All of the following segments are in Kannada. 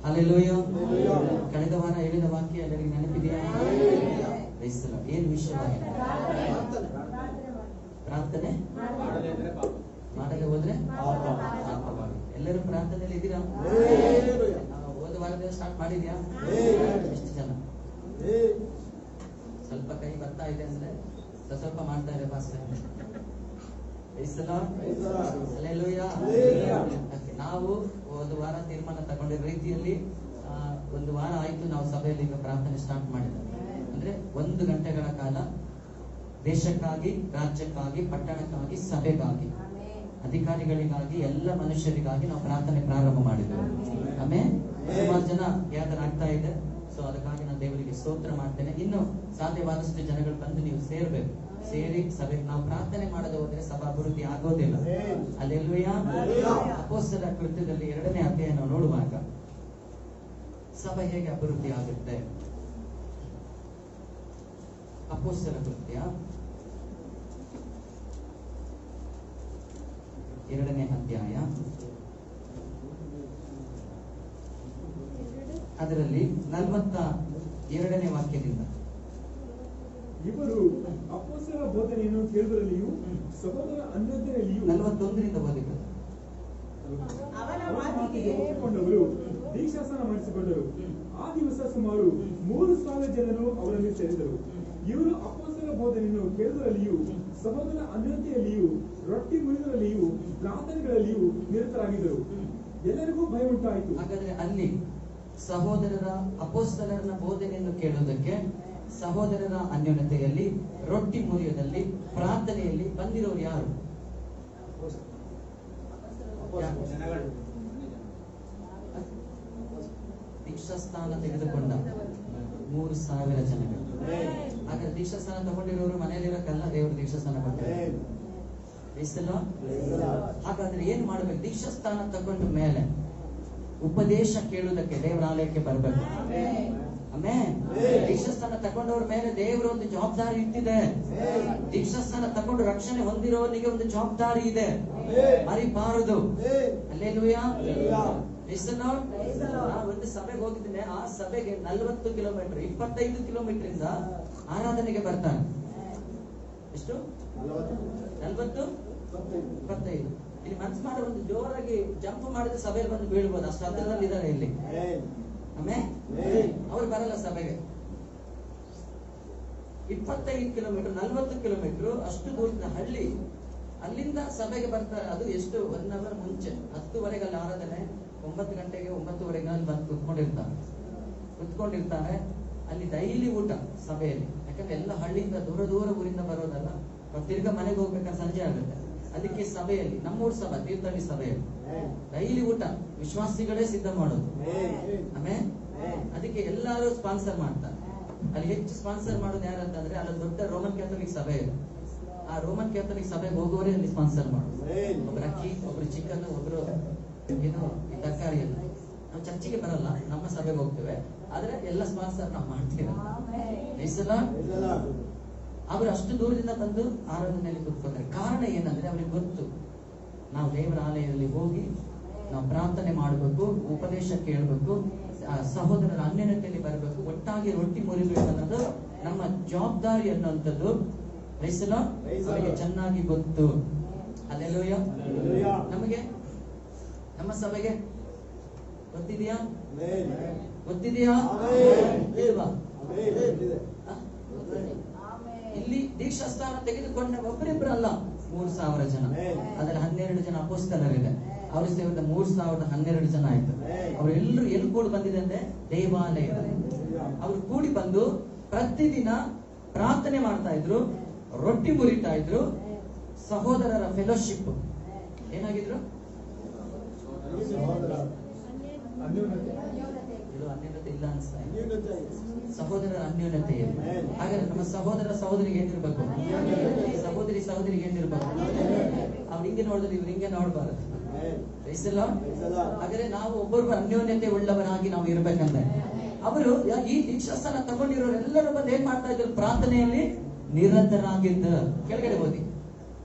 ಹಲ್ಲೆಲೂಯಾ. ಕಳೆದ ವಾರ ಹೇಳಿದ ವಾಕ್ಯ ಎಲ್ಲರಿಗೆ ನೆನಪಿದೆಯಾ? ಏನು ವಿಷಯವಾಗಿ? ಪ್ರಾರ್ಥನೆ ಮಾಡದೆ ಹೋದ್ರೆ ಪಾಪವಾಗಿ. ಎಲ್ಲರೂ ಪ್ರಾರ್ಥನೆಯಲ್ಲಿ ಇದ್ದೀರಾ? ಹೋದ ವಾರದಿಂದ ಸ್ಟಾರ್ಟ್ ಮಾಡಿದ್ಯಾ? ಎಷ್ಟು ಜನ? ಸ್ವಲ್ಪ ಕೈ ಬರ್ತಾ ಇದೆ ಅಂದ್ರೆ ಸ್ವಲ್ಪ ಮಾಡ್ತಾ ಇದೆ ಪಾಸ್ಟರ್. ನಾವು ಹೋದ ವಾರ ತೀರ್ಮಾನ ತಗೊಂಡಿರೋ ರೀತಿಯಲ್ಲಿ ಒಂದು ವಾರ ಆಯ್ತು ನಾವು ಸಭೆಯಲ್ಲಿ ಈಗ ಪ್ರಾರ್ಥನೆ ಸ್ಟಾರ್ಟ್ ಮಾಡಿದ್ವಿ. ಅಂದ್ರೆ 1 ಗಂಟೆಗಳ ಕಾಲ ದೇಶಕ್ಕಾಗಿ, ರಾಜ್ಯಕ್ಕಾಗಿ, ಪಟ್ಟಣಕ್ಕಾಗಿ, ಸಭೆಗಾಗಿ, ಅಧಿಕಾರಿಗಳಿಗಾಗಿ, ಎಲ್ಲ ಮನುಷ್ಯರಿಗಾಗಿ ನಾವು ಪ್ರಾರ್ಥನೆ ಪ್ರಾರಂಭ ಮಾಡಿದ್ದೇವೆ. ಆಮೇಲೆ ಸುಮಾರು ಜನ ಗ್ಯಾದರ್ ಆಗ್ತಾ ಇದೆ. ಸೊ ಅದಕ್ಕಾಗಿ ನಾನು ದೇವರಿಗೆ ಸ್ತೋತ್ರ ಮಾಡ್ತೇನೆ. ಇನ್ನು ಸಾಧ್ಯವಾದಷ್ಟು ಜನಗಳು ಬಂದು ನೀವು ಸೇರ್ಬೇಕು. ಸೇರಿ ಸಭೆ ನಾವು ಪ್ರಾರ್ಥನೆ ಮಾಡದೆ ಹೋದ್ರೆ ಸಭಾ ಅಭಿವೃದ್ಧಿ ಆಗೋದಿಲ್ಲ. ಹಲ್ಲೆಲೂಯಾ. ಅಪೊಸ್ತಲರ ಕೃತ್ಯದಲ್ಲಿ 2ನೇ ಅಧ್ಯಾಯ ನಾವು ನೋಡುವಾಗ ಸಭೆ ಹೇಗೆ ಅಭಿವೃದ್ಧಿ ಆಗುತ್ತೆ. ಅಪೊಸ್ತಲರ ಕೃತ್ಯ 2ನೇ ಅಧ್ಯಾಯ ಅದರಲ್ಲಿ 42ನೇ ವಾಕ್ಯದಿಂದ ಇವರು ಅಪೊಸ್ತಲರ ಬೋಧನೆಯನ್ನು ಕೇಳುವುದರಲ್ಲಿಯೂ ಸಹೋದರ ಅನ್ಯೋನ್ಯತೆಯಲ್ಲಿಯೂ 41ರಿಂದ ಓದಿದರು. ಒಪ್ಪಿಕೊಂಡವರು ದೀಕ್ಷಾಸ್ನಾನ ಮಾಡಿಸಿಕೊಂಡರು. ಆ ದಿವಸ ಸುಮಾರು 3,000 ಜನರು ಅವರಲ್ಲಿ ಸೇರಿದರು. ಇವರು ಅಪೊಸ್ತಲರ ಬೋಧನೆಯನ್ನು ಕೇಳುವುದರಲ್ಲಿಯೂ ಸಹೋದರ ಅನ್ಯೋನ್ಯತೆಯಲ್ಲಿಯೂ ರೊಟ್ಟಿ ಮುರಿಯುವುದರಲ್ಲಿಯೂ ಪ್ರಾರ್ಥನೆಗಳಲ್ಲಿಯೂ ನಿರತರಾಗಿದ್ದರು. ಎಲ್ಲರಿಗೂ ಭಯ ಉಂಟಾಯಿತು. ಹಾಗಾದ್ರೆ ಅಲ್ಲಿ ಸಹೋದರರ ಅಪೊಸ್ತಲರ ಬೋಧನೆಯನ್ನು ಕೇಳುವುದಕ್ಕೆ, ಸಹೋದರರ ಅನ್ಯೋನ್ಯತೆಯಲ್ಲಿ, ರೊಟ್ಟಿ ಮುರಿಯೋದಲ್ಲಿ, ಪ್ರಾರ್ಥನೆಯಲ್ಲಿ ಬಂದಿರೋರು ಯಾರು? ದೀಕ್ಷಾಸ್ಥಾನ ತೆಗೆದುಕೊಂಡ 3,000 ಜನಗಳು. ಹಾಗಾದ್ರೆ ದೀಕ್ಷಾಸ್ಥಾನ ತಗೊಂಡಿರೋರು ಮನೆಯಲ್ಲಿರೋಕ್ಕಲ್ಲ, ದೇವರು ದೀಕ್ಷಾಸ್ಥಾನ ಕೊಟ್ಟಿದ್ದಾರೆ. ಹಾಗಾದ್ರೆ ಏನ್ ಮಾಡ್ಬೇಕು? ದೀಕ್ಷಾಸ್ಥಾನ ತಗೊಂಡ ಮೇಲೆ ಉಪದೇಶ ಕೇಳುವುದಕ್ಕೆ ದೇವರ ಆಲಯಕ್ಕೆ ಬರ್ಬೇಕು. ಆಮೇಲೆ ದೀಕ್ಷಾಸ್ಥಾನ ತಗೊಂಡವ್ರ ಮೇಲೆ ದೇವರ ಒಂದು ಜವಾಬ್ದಾರಿ ಇಟ್ಟಿದೆ. ದೀಕ್ಷಾಸ್ಥಾನ ತಗೊಂಡು ರಕ್ಷಣೆ ಹೊಂದಿರೋನಿಗೆ ಒಂದು ಜವಾಬ್ದಾರಿ ಇದೆ, ಮರಿಬಾರದು. ಹಲ್ಲೆಲೂಯಾ. ಒಂದು ಸಭೆಗೆ ಹೋಗಿದ್ದೀನಿ. ಆ ಸಭೆಗೆ 40 ಕಿಲೋಮೀಟರ್ 25 ಕಿಲೋಮೀಟರ್ ಇಂದ ಆರಾಧನೆಗೆ ಬರ್ತಾನೆ. ಎಷ್ಟು? 40 25. ಇಲ್ಲಿ ಮನ್ಸು ಮಾಡಿ ಒಂದು ಜೋರಾಗಿ ಜಂಪ್ ಮಾಡಿದ್ರೆ ಸಭೆಯಲ್ಲಿ ಬಂದು ಬೀಳ್ಬೋದು. ಅಷ್ಟು ಹತ್ತಿರದಲ್ಲಿ ಇದ್ದಾರೆ ಇಲ್ಲಿ. ಆಮೇಲೆ ಅವ್ರು ಬರಲ್ಲ ಸಭೆಗೆ. 25 ಕಿಲೋಮೀಟರ್ 40 ಕಿಲೋಮೀಟರ್ ಅಷ್ಟು ದೂರದ ಹಳ್ಳಿ, ಅಲ್ಲಿಂದ ಸಭೆಗೆ ಬರ್ತಾರೆ. ಅದು ಎಷ್ಟು? 1 ಅವರ್ ಮುಂಚೆ 10:30 ಅಲ್ಲಿ ಆರಾಧನೆ, 9 ಗಂಟೆಗೆ 9:30 ಅಲ್ಲಿ ಬಂದು ಕುತ್ಕೊಂಡಿರ್ತಾರೆ. ಅಲ್ಲಿ ಡೈಲಿ ಊಟ ಸಭೆಯಲ್ಲಿ. ಯಾಕಂದ್ರೆ ಎಲ್ಲ ಹಳ್ಳಿಯಿಂದ ದೂರ ಊರಿಂದ ಬರೋದಲ್ಲ, ತಿರ್ಗಾ ಮನೆಗೆ ಹೋಗ್ಬೇಕಾದ್ರೆ ಸಂಜೆ ಆಗುತ್ತೆ. ಅದಕ್ಕೆ ಸಭೆಯಲ್ಲಿ, ನಮ್ಮೂರ್ ಸಭೆ ತೀರ್ಥಹಳ್ಳಿ ಸಭೆಯಲ್ಲಿ ಡೈಲಿ ಊಟ ವಿಶ್ವಾಸಿಗಳೇ ಸಿದ್ಧ ಮಾಡೋದು. ಆಮೇಲೆ ಅದಕ್ಕೆ ಎಲ್ಲರೂ ಸ್ಪಾನ್ಸರ್ ಮಾಡ್ತಾರೆ. ಅಲ್ಲಿ ಹೆಚ್ಚು ಸ್ಪಾನ್ಸರ್ ಮಾಡೋದು ಯಾರಂತಂದ್ರೆ ಅಲ್ಲಿ ದೊಡ್ಡ ರೋಮನ್ ಕ್ಯಾಥೋಲಿಕ್ ಸಭೆ ಇದೆ. ಆ ರೋಮನ್ ಕ್ಯಾಥೋಲಿಕ್ ಸಭೆಗೆ ಹೋಗೋರೇ ಅಲ್ಲಿ ಸ್ಪಾನ್ಸರ್ ಮಾಡೋದು. ಒಬ್ರು ಅಕ್ಕಿ, ಒಬ್ರು ಚಿಕನ್, ಒಬ್ರು ಏನು ತರಕಾರಿ. ಎಲ್ಲ ನಾವು ಚರ್ಚಿಗೆ ಬರಲ್ಲ, ನಮ್ಮ ಸಭೆಗೆ ಹೋಗ್ತೇವೆ. ಆದ್ರೆ ಎಲ್ಲ ಸ್ಪಾನ್ಸರ್ ನಾವು ಮಾಡ್ತೀವಿ. ಅವರು ಅಷ್ಟು ದೂರದಿಂದ ಬಂದು ಆರಾಧನೆಯಲ್ಲಿ ಕೂತ್ಕೊಳ್ತಾರೆ. ಕಾರಣ ಏನಂದ್ರೆ ಅವ್ರಿಗೆ ಗೊತ್ತು, ನಾವು ದೇವರ ಆಲಯದಲ್ಲಿ ಹೋಗಿ ನಾವು ಪ್ರಾರ್ಥನೆ ಮಾಡಬೇಕು, ಉಪದೇಶ ಕೇಳಬೇಕು, ಸಹೋದರರ ಅನ್ಯೋನ್ಯತೆಯಲ್ಲಿ ಬರಬೇಕು, ಒಟ್ಟಾಗಿ ರೊಟ್ಟಿ ಮುರಿಬೇಕು ಅನ್ನೋದು ನಮ್ಮ ಜವಾಬ್ದಾರಿ ಅನ್ನುವಂಥದ್ದು ಅವರಿಗೆ ಚೆನ್ನಾಗಿ ಗೊತ್ತು. ಹಲ್ಲೆಲೂಯಾ. ನಮಗೆ ನಮ್ಮ ಸಭೆಗೆ ಗೊತ್ತಿದೆಯಾ? ಇಲ್ವಾ? ಇಲ್ಲಿ ದೀಕ್ಷಾಸ್ಥಾನ ತೆಗೆದುಕೊಂಡ ಒಬ್ಬರಿಬ್ಬರಲ್ಲ, 3,000 ಜನ. ಅದರಲ್ಲಿ 12 ಜನ ಅಪೊಸ್ತಲರಿದೆ. ಅವ್ರ ಸೇರಿದ 3,012 ಜನ ಆಯ್ತು. ಅವರೆಲ್ಲರೂ ಎಲ್ಲಿ ಕೂಡಿ ಬಂದಿದೆ ಅಂದ್ರೆ ದೇವಾಲಯದಲ್ಲಿ. ಅವ್ರು ಕೂಡಿ ಬಂದು ಪ್ರತಿದಿನ ಪ್ರಾರ್ಥನೆ ಮಾಡ್ತಾ ಇದ್ರು, ರೊಟ್ಟಿ ಮುರಿತಾ ಇದ್ರು. ಸಹೋದರರ ಫೆಲೋಶಿಪ್ ಏನಾಗಿದ್ರು? ಅನ್ಯೋನ್ಯತೆ ಇಲ್ಲ ಅನ್ಸ್ತಾ. ಸಹೋದರರ ಅನ್ಯೋನ್ಯತೆಯಲ್ಲಿ. ಹಾಗಾದ್ರೆ ನಮ್ಮ ಸಹೋದರಿಗೆ ಏನಿರ್ಬೇಕು? ಸಹೋದರಿಗೆ ಏನಿರ್ಬೇಕು? ಅವ್ರು ಹಿಂಗೆ ನೋಡಿದ್ರೆ ಇವ್ರು ಹಿಂಗೆ ನೋಡ್ಬಾರದು. ಹಾಗಾದ್ರೆ ನಾವು ಒಬ್ಬರು ಅನ್ಯೋನ್ಯತೆ ಉಳ್ಳವರಾಗಿ ನಾವು ಇರ್ಬೇಕಂದ್ರೆ, ಅವರು ಈ ದೀಕ್ಷಾಸ್ಥಾನ ತಗೊಂಡಿರೋರೆಲ್ಲರೂ ಬಂದು ಏನ್ ಮಾಡ್ತಾ ಇದ್ರು? ಪ್ರಾರ್ಥನೆಯಲ್ಲಿ ನಿರತರಾಗಿದ್ದ. ಕೆಳಗಡೆ ಓದಿ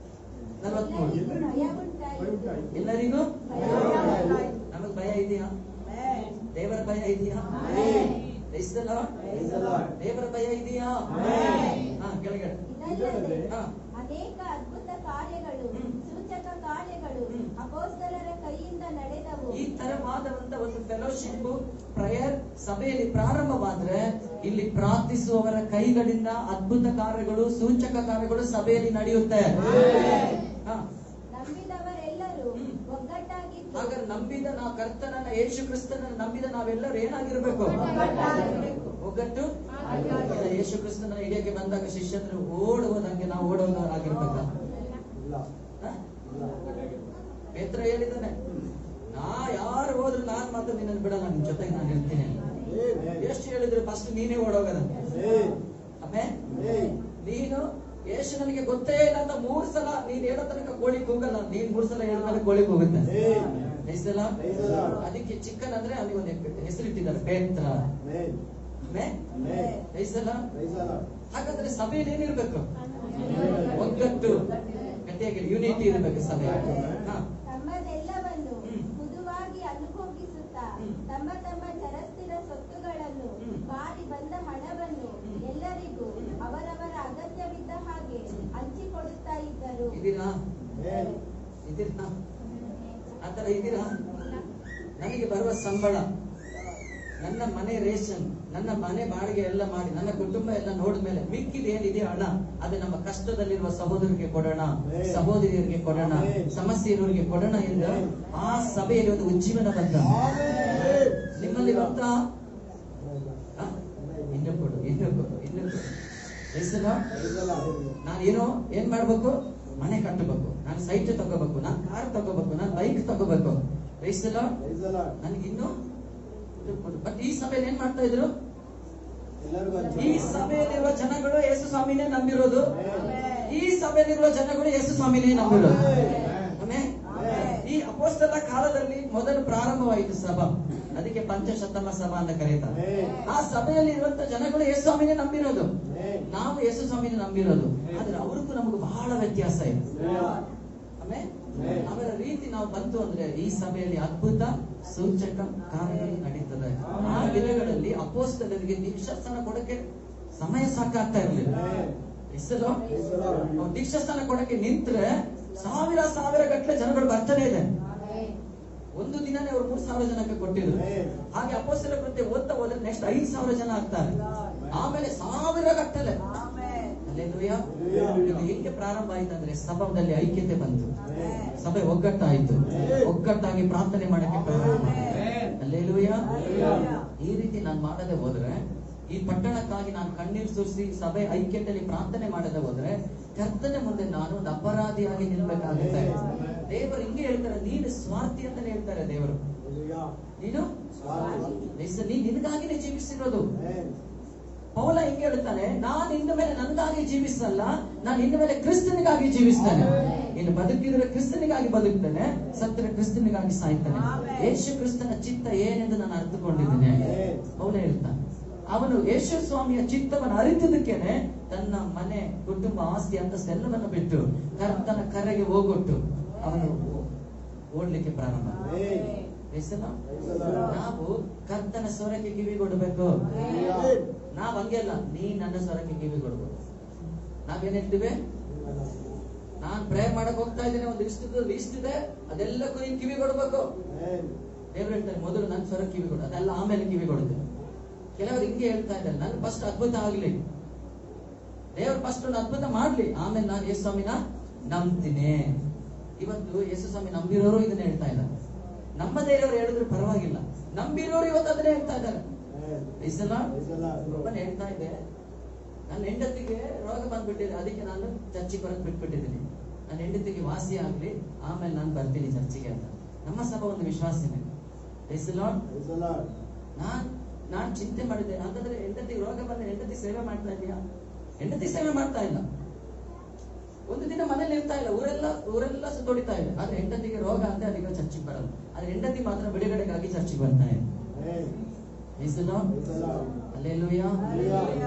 43. ಎಲ್ಲರಿಗೂ ನಮಗ್ ಭಯ ಇದೆಯಾ? ದೇವರ ಭಯ ಇದೆಯಾ? Praise the Lord. ದೇವರ ಭಯ ಇದೆಯಾ? ಕೆಳಗಡೆ ಇದಲ್ಲದೆ ಹಾ. ಅನೇಕ ಅದ್ಭುತ ಕಾರ್ಯಗಳು ಸೂಚಕ ಕಾರ್ಯಗಳು ಅಪೊಸ್ತಲರ ಕೈಯಿಂದ ನಡೆದವು. ಈ ತರವಾದಂತ ಒಂದು ಫೆಲೋಶಿಪ್ ಪ್ರೇಯರ್ ಸಭೆಯಲ್ಲಿ ಪ್ರಾರಂಭವಾದ್ರೆ ಇಲ್ಲಿ ಪ್ರಾರ್ಥಿಸುವವರ ಕೈಗಳಿಂದ ಅದ್ಭುತ ಕಾರ್ಯಗಳು ಸೂಚಕ ಕಾರ್ಯಗಳು ಸಭೆಯಲ್ಲಿ ನಡೆಯುತ್ತೆ. ಹಾ. ನಂಬಿದವರೆಲ್ಲರೂ ಒಗ್ಗಟ್ಟಾಗಿದ್ದು ಹಾಗಾದ್ರೆ ನಂಬಿದ ನಾವು ಕರ್ತನನ್ನ ಯೇಸು ಕ್ರಿಸ್ತನನ್ನ ನಂಬಿದ ನಾವೆಲ್ಲರೂ ಏನಾಗಿರ್ಬೇಕು? ಒಗ್ಗಟ್ಟು. ಯೇಸು ಕ್ರಿಸ್ತನ ಹಿಡಿಯಕ್ಕೆ ಬಂದಾಗ ಶಿಷ್ಯರು ಓಡುವುದಂಗೆ ನಾವು ಓಡುವುದಾಗಿರ್ಬೇಕ? ಪೇತ್ರ ಹೇಳಿದ್ದಾನೆ, ನಾ ಯಾರು ಹೋದ್ರು ನಾನ್ ಮಾತ್ರ ನಿನ್ನನ್ನು ಬಿಡಲ್ಲ, ನಿನ್ ಜೊತೆಗೆ ನಾನು ಇರ್ತೀನಿ. ಎಷ್ಟು ಹೇಳಿದ್ರು ಫಸ್ಟ್ ನೀನೇ ಓಡೋಗದಂತೆ. ಆಮೇಲೆ ನೀನು ಯೇಸು ನನಗೆ ಗೊತ್ತೇ ಇಲ್ಲ ಅಂತ 3 ಸಲ ನೀನ್ ಹೇಳೋ ತನಕ ಕೋಳಿ ಕೂಗಲ್ಲ. ನೀನ್ 3 ಸಲ ಹೇಳಿದ್ಮೇಲೆ ಕೋಳಿ ಕೂಗುತ್ತೆ. ಅದಕ್ಕೆ ಚಿಕ್ಕನ್ ಅಂದ್ರೆ ಅಲ್ಲಿ ಒಂದು ಹೆಸರಿಟ್ಟಿದ್ದಾರೆ, ಪೇತ್ರ. ಹಾಗಾದ್ರೆ ಸಭೆಯಲ್ಲಿ ಏನಿರ್ಬೇಕು? ಒಗ್ಗಟ್ಟು, ಗಟ್ಟಿಯಾಗಿ ಯೂನಿಟಿ ಇರಬೇಕು ಸಭೆ. ತಮ್ಮದೆಲ್ಲವನ್ನು ಹುದುವಾಗಿ ಅನುಭೋಗಿಸುತ್ತಾ ತಮ್ಮ ತಮ್ಮ ಚರಸ್ಥಿರ ಸೊತ್ತುಗಳನ್ನು ಮಾರಿ ಬಂದ ಹಣವನ್ನು ಎಲ್ಲರಿಗೂ ಅವರವರ ಅಗತ್ಯವಿದ್ದ ಹಾಗೆ ಹಂಚಿಕೊಡುತ್ತಾ ಇದ್ದರು. ಇದೀರಾ? ಆತರ ಇದೀರಾ? ನನಗೆ ಬರುವ ಸಂಬಳ, ನನ್ನ ಮನೆ ರೇಷನ್, ನನ್ನ ಮನೆ ಬಾಡಿಗೆ ಎಲ್ಲ ಮಾಡಿ ನನ್ನ ಕುಟುಂಬ ಎಲ್ಲ ನೋಡಿದ್ಮೇಲೆ ಮಿಕ್ಕಿದ ಏನಿದೆ ಹಣ, ಅದು ನಮ್ಮ ಕಷ್ಟದಲ್ಲಿರುವ ಸಹೋದರಿಗೆ ಕೊಡೋಣ, ಸಹೋದರಿಯರಿಗೆ ಕೊಡೋಣ, ಸಮಸ್ಯೆ ಇರೋರಿಗೆ ಕೊಡೋಣ ಎಂದು ಆ ಸಭೆಯಲ್ಲಿ ಒಂದು ಉಜ್ಜೀವನ ಬಂದ. ನಿಮ್ಮಲ್ಲಿ ಬರ್ತಾ ಇನ್ನು ಕೊಡು, ಇನ್ನು ಕೊಡು, ಇನ್ನು ಕೊಡು. ನಾನು ಏನ್ ಮಾಡ್ಬೇಕು? ಮನೆ ಕಟ್ಟಬೇಕು, ನಾನು ಸೈಟ್ ತಗೋಬೇಕು, ನಾನು ಕಾರ್ ತಗೋಬೇಕು, ನಾನು ಬೈಕ್ ತಗೋಬೇಕು. ನನಗಿನ್ನು ಬಟ್ ಈ ಸಭೆಯಲ್ಲಿ ಏನ್ ಮಾಡ್ತಾ ಇದ್ರು? ಈ ಸಭೆಯಲ್ಲಿರುವ ಜನಗಳು ಯೇಸು ಸ್ವಾಮಿನೇ ನಂಬಿರೋದು. ಈ ಸಭೆಯಲ್ಲಿರುವ ಜನಗಳು ಯೇಸು ಸ್ವಾಮಿನೇ ನಂಬಿರೋದು. ಈ ಅಪೊಸ್ತಲ ಕಾಲದಲ್ಲಿ ಮೊದಲು ಪ್ರಾರಂಭವಾಯಿತು ಸಭಾ, ಅದಕ್ಕೆ ಪಂಚಶತಮ ಸಭಾ ಅಂತ ಕರೀತಾರೆ. ಆ ಸಭೆಯಲ್ಲಿ ಇರುವಂತ ಜನಗಳು ಯೇಸು ಸ್ವಾಮಿನೇ ನಂಬಿರೋದು, ನಾವು ಯೇಸು ಸ್ವಾಮಿನೇ ನಂಬಿರೋದು. ಆದ್ರೆ ಅವ್ರಿಗೂ ನಮಗೂ ಬಹಳ ವ್ಯತ್ಯಾಸ ಇದೆ. ಅವರ ರೀತಿ ನಾವು ಬಂತು ಅಂದ್ರೆ ಈ ಸಭೆಯಲ್ಲಿ ಅದ್ಭುತ ಸೂಚಕ ಕಾರ್ಯಗಳು ನಡೀತದೆ. ಆ ದಿನಗಳಲ್ಲಿ ಅಪೊಸ್ತಲರಿಗೆ ದೀಕ್ಷಾಸ್ಥಾನ ಕೊಡಕ್ಕೆ ಸಮಯ ಸಾಕಾಗ್ತಾ ಇರ್ಲಿಲ್ಲ. ದೀಕ್ಷಾಸ್ಥಾನ ಕೊಡಕ್ಕೆ ನಿಂತ್ರೆ ಸಾವಿರ ಗಟ್ಟಲೆ ಜನಗಳು ಬರ್ತಾನೆ ಇದೆ. ಒಂದು ದಿನನೇ ಅವ್ರು 3,000 ಜನಕ್ಕೆ ಕೊಟ್ಟಿದ್ರು. ಹಾಗೆ ಅಪೊಸ್ತಲ ಕೃತ್ಯ ಓದ್ತಾ ಹೋದ್ರೆ ನೆಕ್ಸ್ಟ್ 5,000 ಜನ ಆಗ್ತಾರೆ, ಆಮೇಲೆ 1,000 ಗಟ್ಟಲೆ. ಇದು ಹೇಗೆ ಪ್ರಾರಂಭ ಆಯ್ತು ಅಂದ್ರೆ ಸಭಾದಲ್ಲಿ ಐಕ್ಯತೆ ಬಂತು, ಸಭೆ ಒಗ್ಗಟ್ಟಾಯ್ತು, ಒಗ್ಗಟ್ಟಾಗಿ ಪ್ರಾರ್ಥನೆ ಮಾಡಕ್ಕೆ ಪ್ರಾರಂಭ. ಅಲ್ಲೇಲೂಯಾ. ಈ ರೀತಿ ನಾನು ಮಾಡದೆ ಹೋದ್ರೆ, ಈ ಪಟ್ಟಣಕ್ಕಾಗಿ ನಾನು ಕಣ್ಣೀರು ಸುರಿಸಿ ಸಭೆ ಐಕ್ಯತೆಯಲ್ಲಿ ಪ್ರಾರ್ಥನೆ ಮಾಡದೆ ಹೋದ್ರೆ ಕರ್ತನ ಮುಂದೆ ನಾನು ಒಂದು ಅಪರಾಧಿಯಾಗಿ ನಿಲ್ಬೇಕಾಗುತ್ತೆ. ದೇವರು ಹಿಂಗೆ ಹೇಳ್ತಾರೆ, ನೀನು ಸ್ವಾರ್ಥಿ ಅಂತಾನೆ ಹೇಳ್ತಾರೆ ದೇವರು. ನೀನು ನಿನಗಾಗಿನೇ ಜೀವಿಸಿರೋದು. ಪೌಲ ಹಿಂಗೆ ಹೇಳ್ತಾನೆ, ನಾನು ಇನ್ನು ಮೇಲೆ ನನಗಾಗಿ ಜೀವಿಸಲ್ಲ, ನಾನು ಇನ್ನು ಮೇಲೆ ಕ್ರಿಸ್ತನಿಗಾಗಿ ಜೀವಿಸ್ತೇನೆ. ಇನ್ನು ಬದುಕಿದ್ರೆ ಕ್ರಿಸ್ತನಿಗಾಗಿ ಬದುಕ್ತೇನೆ, ಸತ್ತರೆ ಕ್ರಿಸ್ತನಿಗಾಗಿ ಸಾಯ್ತಾನೆ. ಯೇಸು ಕ್ರಿಸ್ತನ ಚಿತ್ತ ಏನೆಂದು ನಾನು ಅರ್ಥಕೊಂಡಿದ್ದೇನೆ ಪೌಲ ಹೇಳ್ತಾನೆ. ಅವನು ಯೇಸು ಸ್ವಾಮಿಯ ಚಿತ್ತವನ್ನು ಅರಿತದಕ್ಕೇನೆ ತನ್ನ ಮನೆ, ಕುಟುಂಬ, ಆಸ್ತಿ, ಅಂತಸ್ತೆಲ್ಲವನ್ನು ಬಿಟ್ಟು ಕರ್ತನ ಕರೆಗೆ ಹೋಗೊಟ್ಟು ಅವನು ಓಡ್ಲಿಕ್ಕೆ ಪ್ರಾರಂಭ. ನಾವು ಕರ್ತನ ಸ್ವರಕ್ಕೆ ಕಿವಿ ಕೊಡಬೇಕು. ನಾವ್ ಹಂಗೆಲ್ಲ, ನೀ ನನ್ನ ಸ್ವರಕ್ಕೆ ಕಿವಿ ಕೊಡ್ಬೇಕು. ನಾವೇನ್ ಹೇಳ್ತೀವಿ? ನಾನ್ ಪ್ರೇಯರ್ ಮಾಡಕ್ ಹೋಗ್ತಾ ಇದ್ದೇನೆ, ಒಂದು ಲಿಸ್ಟ್ ಇದೆ, ಅದೆಲ್ಲಕ್ಕೂ ನೀನ್ ಕಿವಿ ಕೊಡ್ಬೇಕು. ದೇವ್ರು ಹೇಳ್ತಾರೆ, ಮೊದಲು ನನ್ನ ಸ್ವರಕ್ಕೆ ಕಿವಿ ಕೊಡು, ಅದೆಲ್ಲ ಆಮೇಲೆ ಕಿವಿ ಕೊಡುತ್ತೆ. ಕೆಲವರು ಹಿಂಗೆ ಹೇಳ್ತಾ ಇದ್ದಾರೆ, ನನ್ ಫಸ್ಟ್ ಅದ್ಭುತ ಆಗ್ಲಿ, ದೇವ್ರು ಫಸ್ಟ್ ಒಂದು ಅದ್ಭುತ ಮಾಡ್ಲಿ, ಆಮೇಲೆ ನಾನು ಯೇಸು ಸ್ವಾಮಿನ ನಂಬ್ತೀನಿ. ಇವತ್ತು ಯೇಸು ಸ್ವಾಮಿ ನಂಬಿರೋರು ಇದನ್ನ ಹೇಳ್ತಾ ಇದ್ದಾರೆ. ನಮ್ಮದೇ ಇರೋರು ಹೇಳಿದ್ರು ಪರವಾಗಿಲ್ಲ, ನಂಬಿರೋರು ಇವತ್ತು ಅದನ್ನೇ ಹೇಳ್ತಾ ಇದ್ದಾರೆ. ಒಬ್ಬನ ಹೇಳ್ತಾ ಇದ್ದೆ, ನನ್ನ ಹೆಂಡತಿಗೆ ರೋಗ ಬಂದ್ಬಿಟ್ಟಿದೆ, ಅದಕ್ಕೆ ನಾನು ಚರ್ಚಿಗೆ ಬರಕ್ ಬಿಟ್ಬಿಟ್ಟಿದ್ದೀನಿ. ನನ್ನ ಹೆಂಡತಿಗೆ ವಾಸಿ ಆಗ್ಲಿ, ಆಮೇಲೆ ನಾನು ಬರ್ತೀನಿ ಚರ್ಚಿಗೆ ಅಂತ. ನಮ್ಮ ಸಭಾ ಒಂದು ವಿಶ್ವಾಸನೆ. ನಾನ್ ಚಿಂತೆ ಮಾಡಿದ್ದೆ, ಹಾಗಾದ್ರೆ ಹೆಂಡತಿಗೆ ರೋಗ ಬಂದ ಹೆಂಡತಿ ಸೇವೆ ಮಾಡ್ತಾ ಇದೆಯಾ? ಹೆಂಡತಿ ಸೇವೆ ಮಾಡ್ತಾ ಇಲ್ಲ. ಒಂದು ದಿನ ಮನೇಲಿ ಇರ್ತಾ ಇಲ್ಲ, ಊರೆಲ್ಲ ಸುತ್ತೋಡಿತಾ ಇದೆ. ಆದ್ರೆ ಹೆಂಡತಿಗೆ ರೋಗ ಅಂತ ಅದಕ್ಕೆ ಚರ್ಚಿಗೆ ಬರಲ್ಲ. ಆದ್ರೆ ಹೆಂಡತಿ ಮಾತ್ರ ಬಿಡುಗಡೆಗಾಗಿ ಚರ್ಚಿಗೆ ಬರ್ತಾ ಇದೆ. ಅಲ್ಲೇಲೂಯಾ.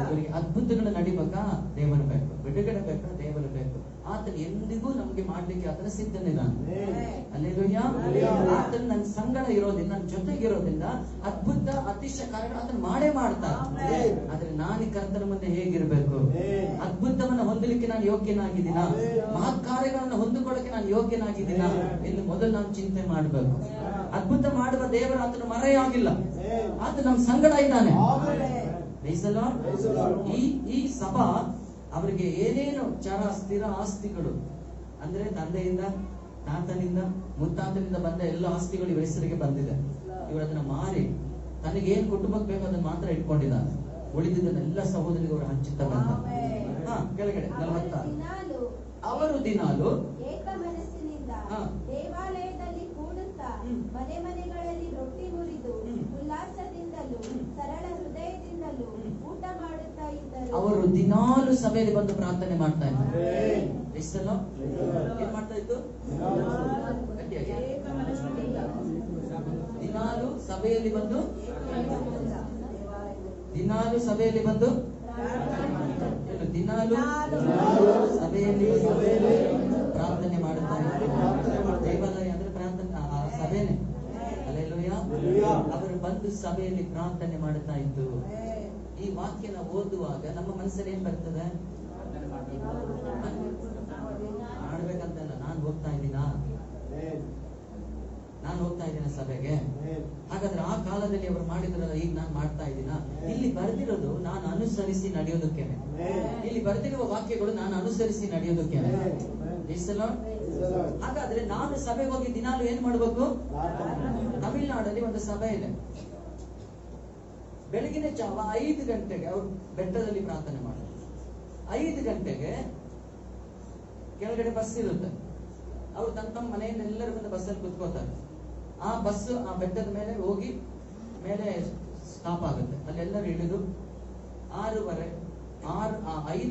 ಇವರಿಗೆ ಅದ್ಭುತಗಳು ನಡಿಬೇಕಾ? ದೇವರು ಬೇಕು. ಬಿಡುಗಡೆ ಬೇಕಾ? ದೇವರು ಬೇಕು. ಆತನು ಎಂದಿಗೂ ನಮ್ಗೆ ಮಾಡ್ಲಿಕ್ಕೆ ಆತನ ಸಿದ್ಧನಿದ್ದಾನೆ. ಹಲ್ಲೆಲೂಯಾ. ಆತನು ನನ್ನ ಸಂಗಡ ಇರೋದ್ರಿಂದ, ನನ್ನ ಜೊತೆಗೆ ಇರೋದ್ರಿಂದ ಅದ್ಭುತ ಅತಿಶಯ ಕಾರ್ಯಗಳು ಆತನು ಮಾಡೇ ಮಾಡ್ತಾನೆ. ಆದ್ರೆ ನಾನು ಕರ್ತನ ಮುಂದೆ ಹೇಗಿರ್ಬೇಕು? ಅದ್ಭುತವನ್ನ ಹೊಂದಲಿಕ್ಕೆ ನಾನು ಯೋಗ್ಯನಾಗಿದ್ದೀನ? ಮಹತ್ ಕಾರ್ಯಗಳನ್ನ ಹೊಂದಿಕೊಳ್ಳಕ್ಕೆ ನಾನು ಯೋಗ್ಯನಾಗಿದ್ದೀನ ಎಂದು ಮೊದಲು ನಾವು ಚಿಂತೆ ಮಾಡಬೇಕು. ಅದ್ಭುತ ಮಾಡುವ ದೇವರ ಆತನು ಮರೆಯಾಗಿಲ್ಲ, ಆತ ನಮ್ಮ ಸಂಗಡ ಇದ್ದಾನೆ. ಈ ಸಭಾ ಅವರಿಗೆ ಏನೇನು ಚರ ಸ್ಥಿರ ಆಸ್ತಿಗಳು ಅಂದ್ರೆ ತಂದೆಯಿಂದ, ತಾತನಿಂದ, ಮುತ್ತಾತನಿಂದ ಬಂದ ಎಲ್ಲ ಆಸ್ತಿಗಳು ಇವರ ಹೆಸರಿಗೆ ಬಂದಿದೆ. ಇವರು ಅದನ್ನ ಮಾರಿ ತನಗೇನ್ ಕುಟುಂಬಕ್ಕೆ ಬೇಕು ಅದನ್ನ ಮಾತ್ರ ಇಟ್ಕೊಂಡಿದ್ದಾನೆ. ಉಳಿದಿದ್ದನ್ನೆಲ್ಲ ಸಹೋದರಿಗೆ ಅವರು ಹಂಚುತ್ತಾ ಬಂದ. ಕೆಳಗಡೆ 46. ಅವರು ದಿನಾಲು ಏಕ ಮನಸ್ಸಿನಿಂದ ದೇವಾಲಯದಲ್ಲಿ ಕೂಡುತ್ತಾ ಮನೆ ಮನೆಗಳಲ್ಲಿ ರೊಟ್ಟಿ ಮುರಿದು ಉಲ್ಲಾಸದಿಂದಲೂ ಸರಳ ಹೃದಯದಿಂದಲೂ ಊಟ ಮಾಡುತ್ತಾ ಇದ್ದರು. ಅವರು ದಿನಾಲು ಸಭೆಯಲ್ಲಿ ಬಂದು ಪ್ರಾರ್ಥನೆ ಮಾಡ್ತಾ ಇದ್ದಾರೆ. ಏನ್ ಮಾಡ್ತಾ ಇತ್ತು? ದಿನಾಲು ಸಭೆಯಲ್ಲಿ ಬಂದು ದಿನಾಲು ಸಭೆಯಲ್ಲಿ ಪ್ರಾರ್ಥನೆ ಮಾಡುತ್ತಾ ಇದ್ದಾರೆ. ದೇವಾಲಯ ಅಂದ್ರೆ ಪ್ರಾರ್ಥನೆ ಸಭೆನೆ. ಹಲ್ಲೆಲೂಯಾ. ಅವರು ಬಂದು ಸಭೆಯಲ್ಲಿ ಪ್ರಾರ್ಥನೆ ಮಾಡುತ್ತಾ ಇದ್ದು. ಈ ವಾಕ್ಯನ ಓದುವಾಗ ನಮ್ಮ ಮನಸ್ಸಲ್ಲಿ ಏನ್ ಬರ್ತದೆ? ಮಾಡ್ಬೇಕಂತಲ್ಲ, ನಾನು ಹೋಗ್ತಾ ಇದ್ದೀನ ಸಭೆಗೆ. ಹಾಗಾದ್ರೆ ಆ ಕಾಲದಲ್ಲಿ ಅವರು ಮಾಡಿದ್ರಲ್ಲ, ಈಗ ನಾನು ಮಾಡ್ತಾ ಇದ್ದೀನ? ಇಲ್ಲಿ ಬರ್ದಿರೋದು ನಾನು ಅನುಸರಿಸಿ ನಡೆಯೋದಕ್ಕೇನೆ. ಇಲ್ಲಿ ಬರ್ದಿರುವ ವಾಕ್ಯಗಳು ನಾನು ಅನುಸರಿಸಿ ನಡೆಯೋದಕ್ಕೇನೆ. ಹಾಗಾದ್ರೆ ನಾನು ಸಭೆಗೆ ಹೋಗಿ ದಿನಾಲು ಏನ್ ಮಾಡ್ಬೇಕು? ತಮಿಳುನಾಡಲ್ಲಿ ಒಂದು ಸಭೆ ಇದೆ. ಬೆಳಗಿನ ಜಾವ 5 ಗಂಟೆಗೆ ಅವರು ಬೆಟ್ಟದಲ್ಲಿ ಪ್ರಾರ್ಥನೆ ಮಾಡ್ತಾರೆ. 5 ಗಂಟೆಗೆ ಕೆಳಗಡೆ ಬಸ್ ಇರುತ್ತೆ. ಅವರು ತಮ್ಮ ಮನೆಯಿಂದ ಎಲ್ಲರೂ ಬಂದು ಬಸ್ಸಲ್ಲಿ ಕುತ್ಕೋತಾರೆ. ಆ ಬಸ್ ಆ ಬೆಟ್ಟದ ಮೇಲೆ ಹೋಗಿ ಮೇಲೆ ಸ್ಟಾಪ್ ಆಗುತ್ತೆ. ಅಲ್ಲೆಲ್ಲರೂ ಇಳಿದು 5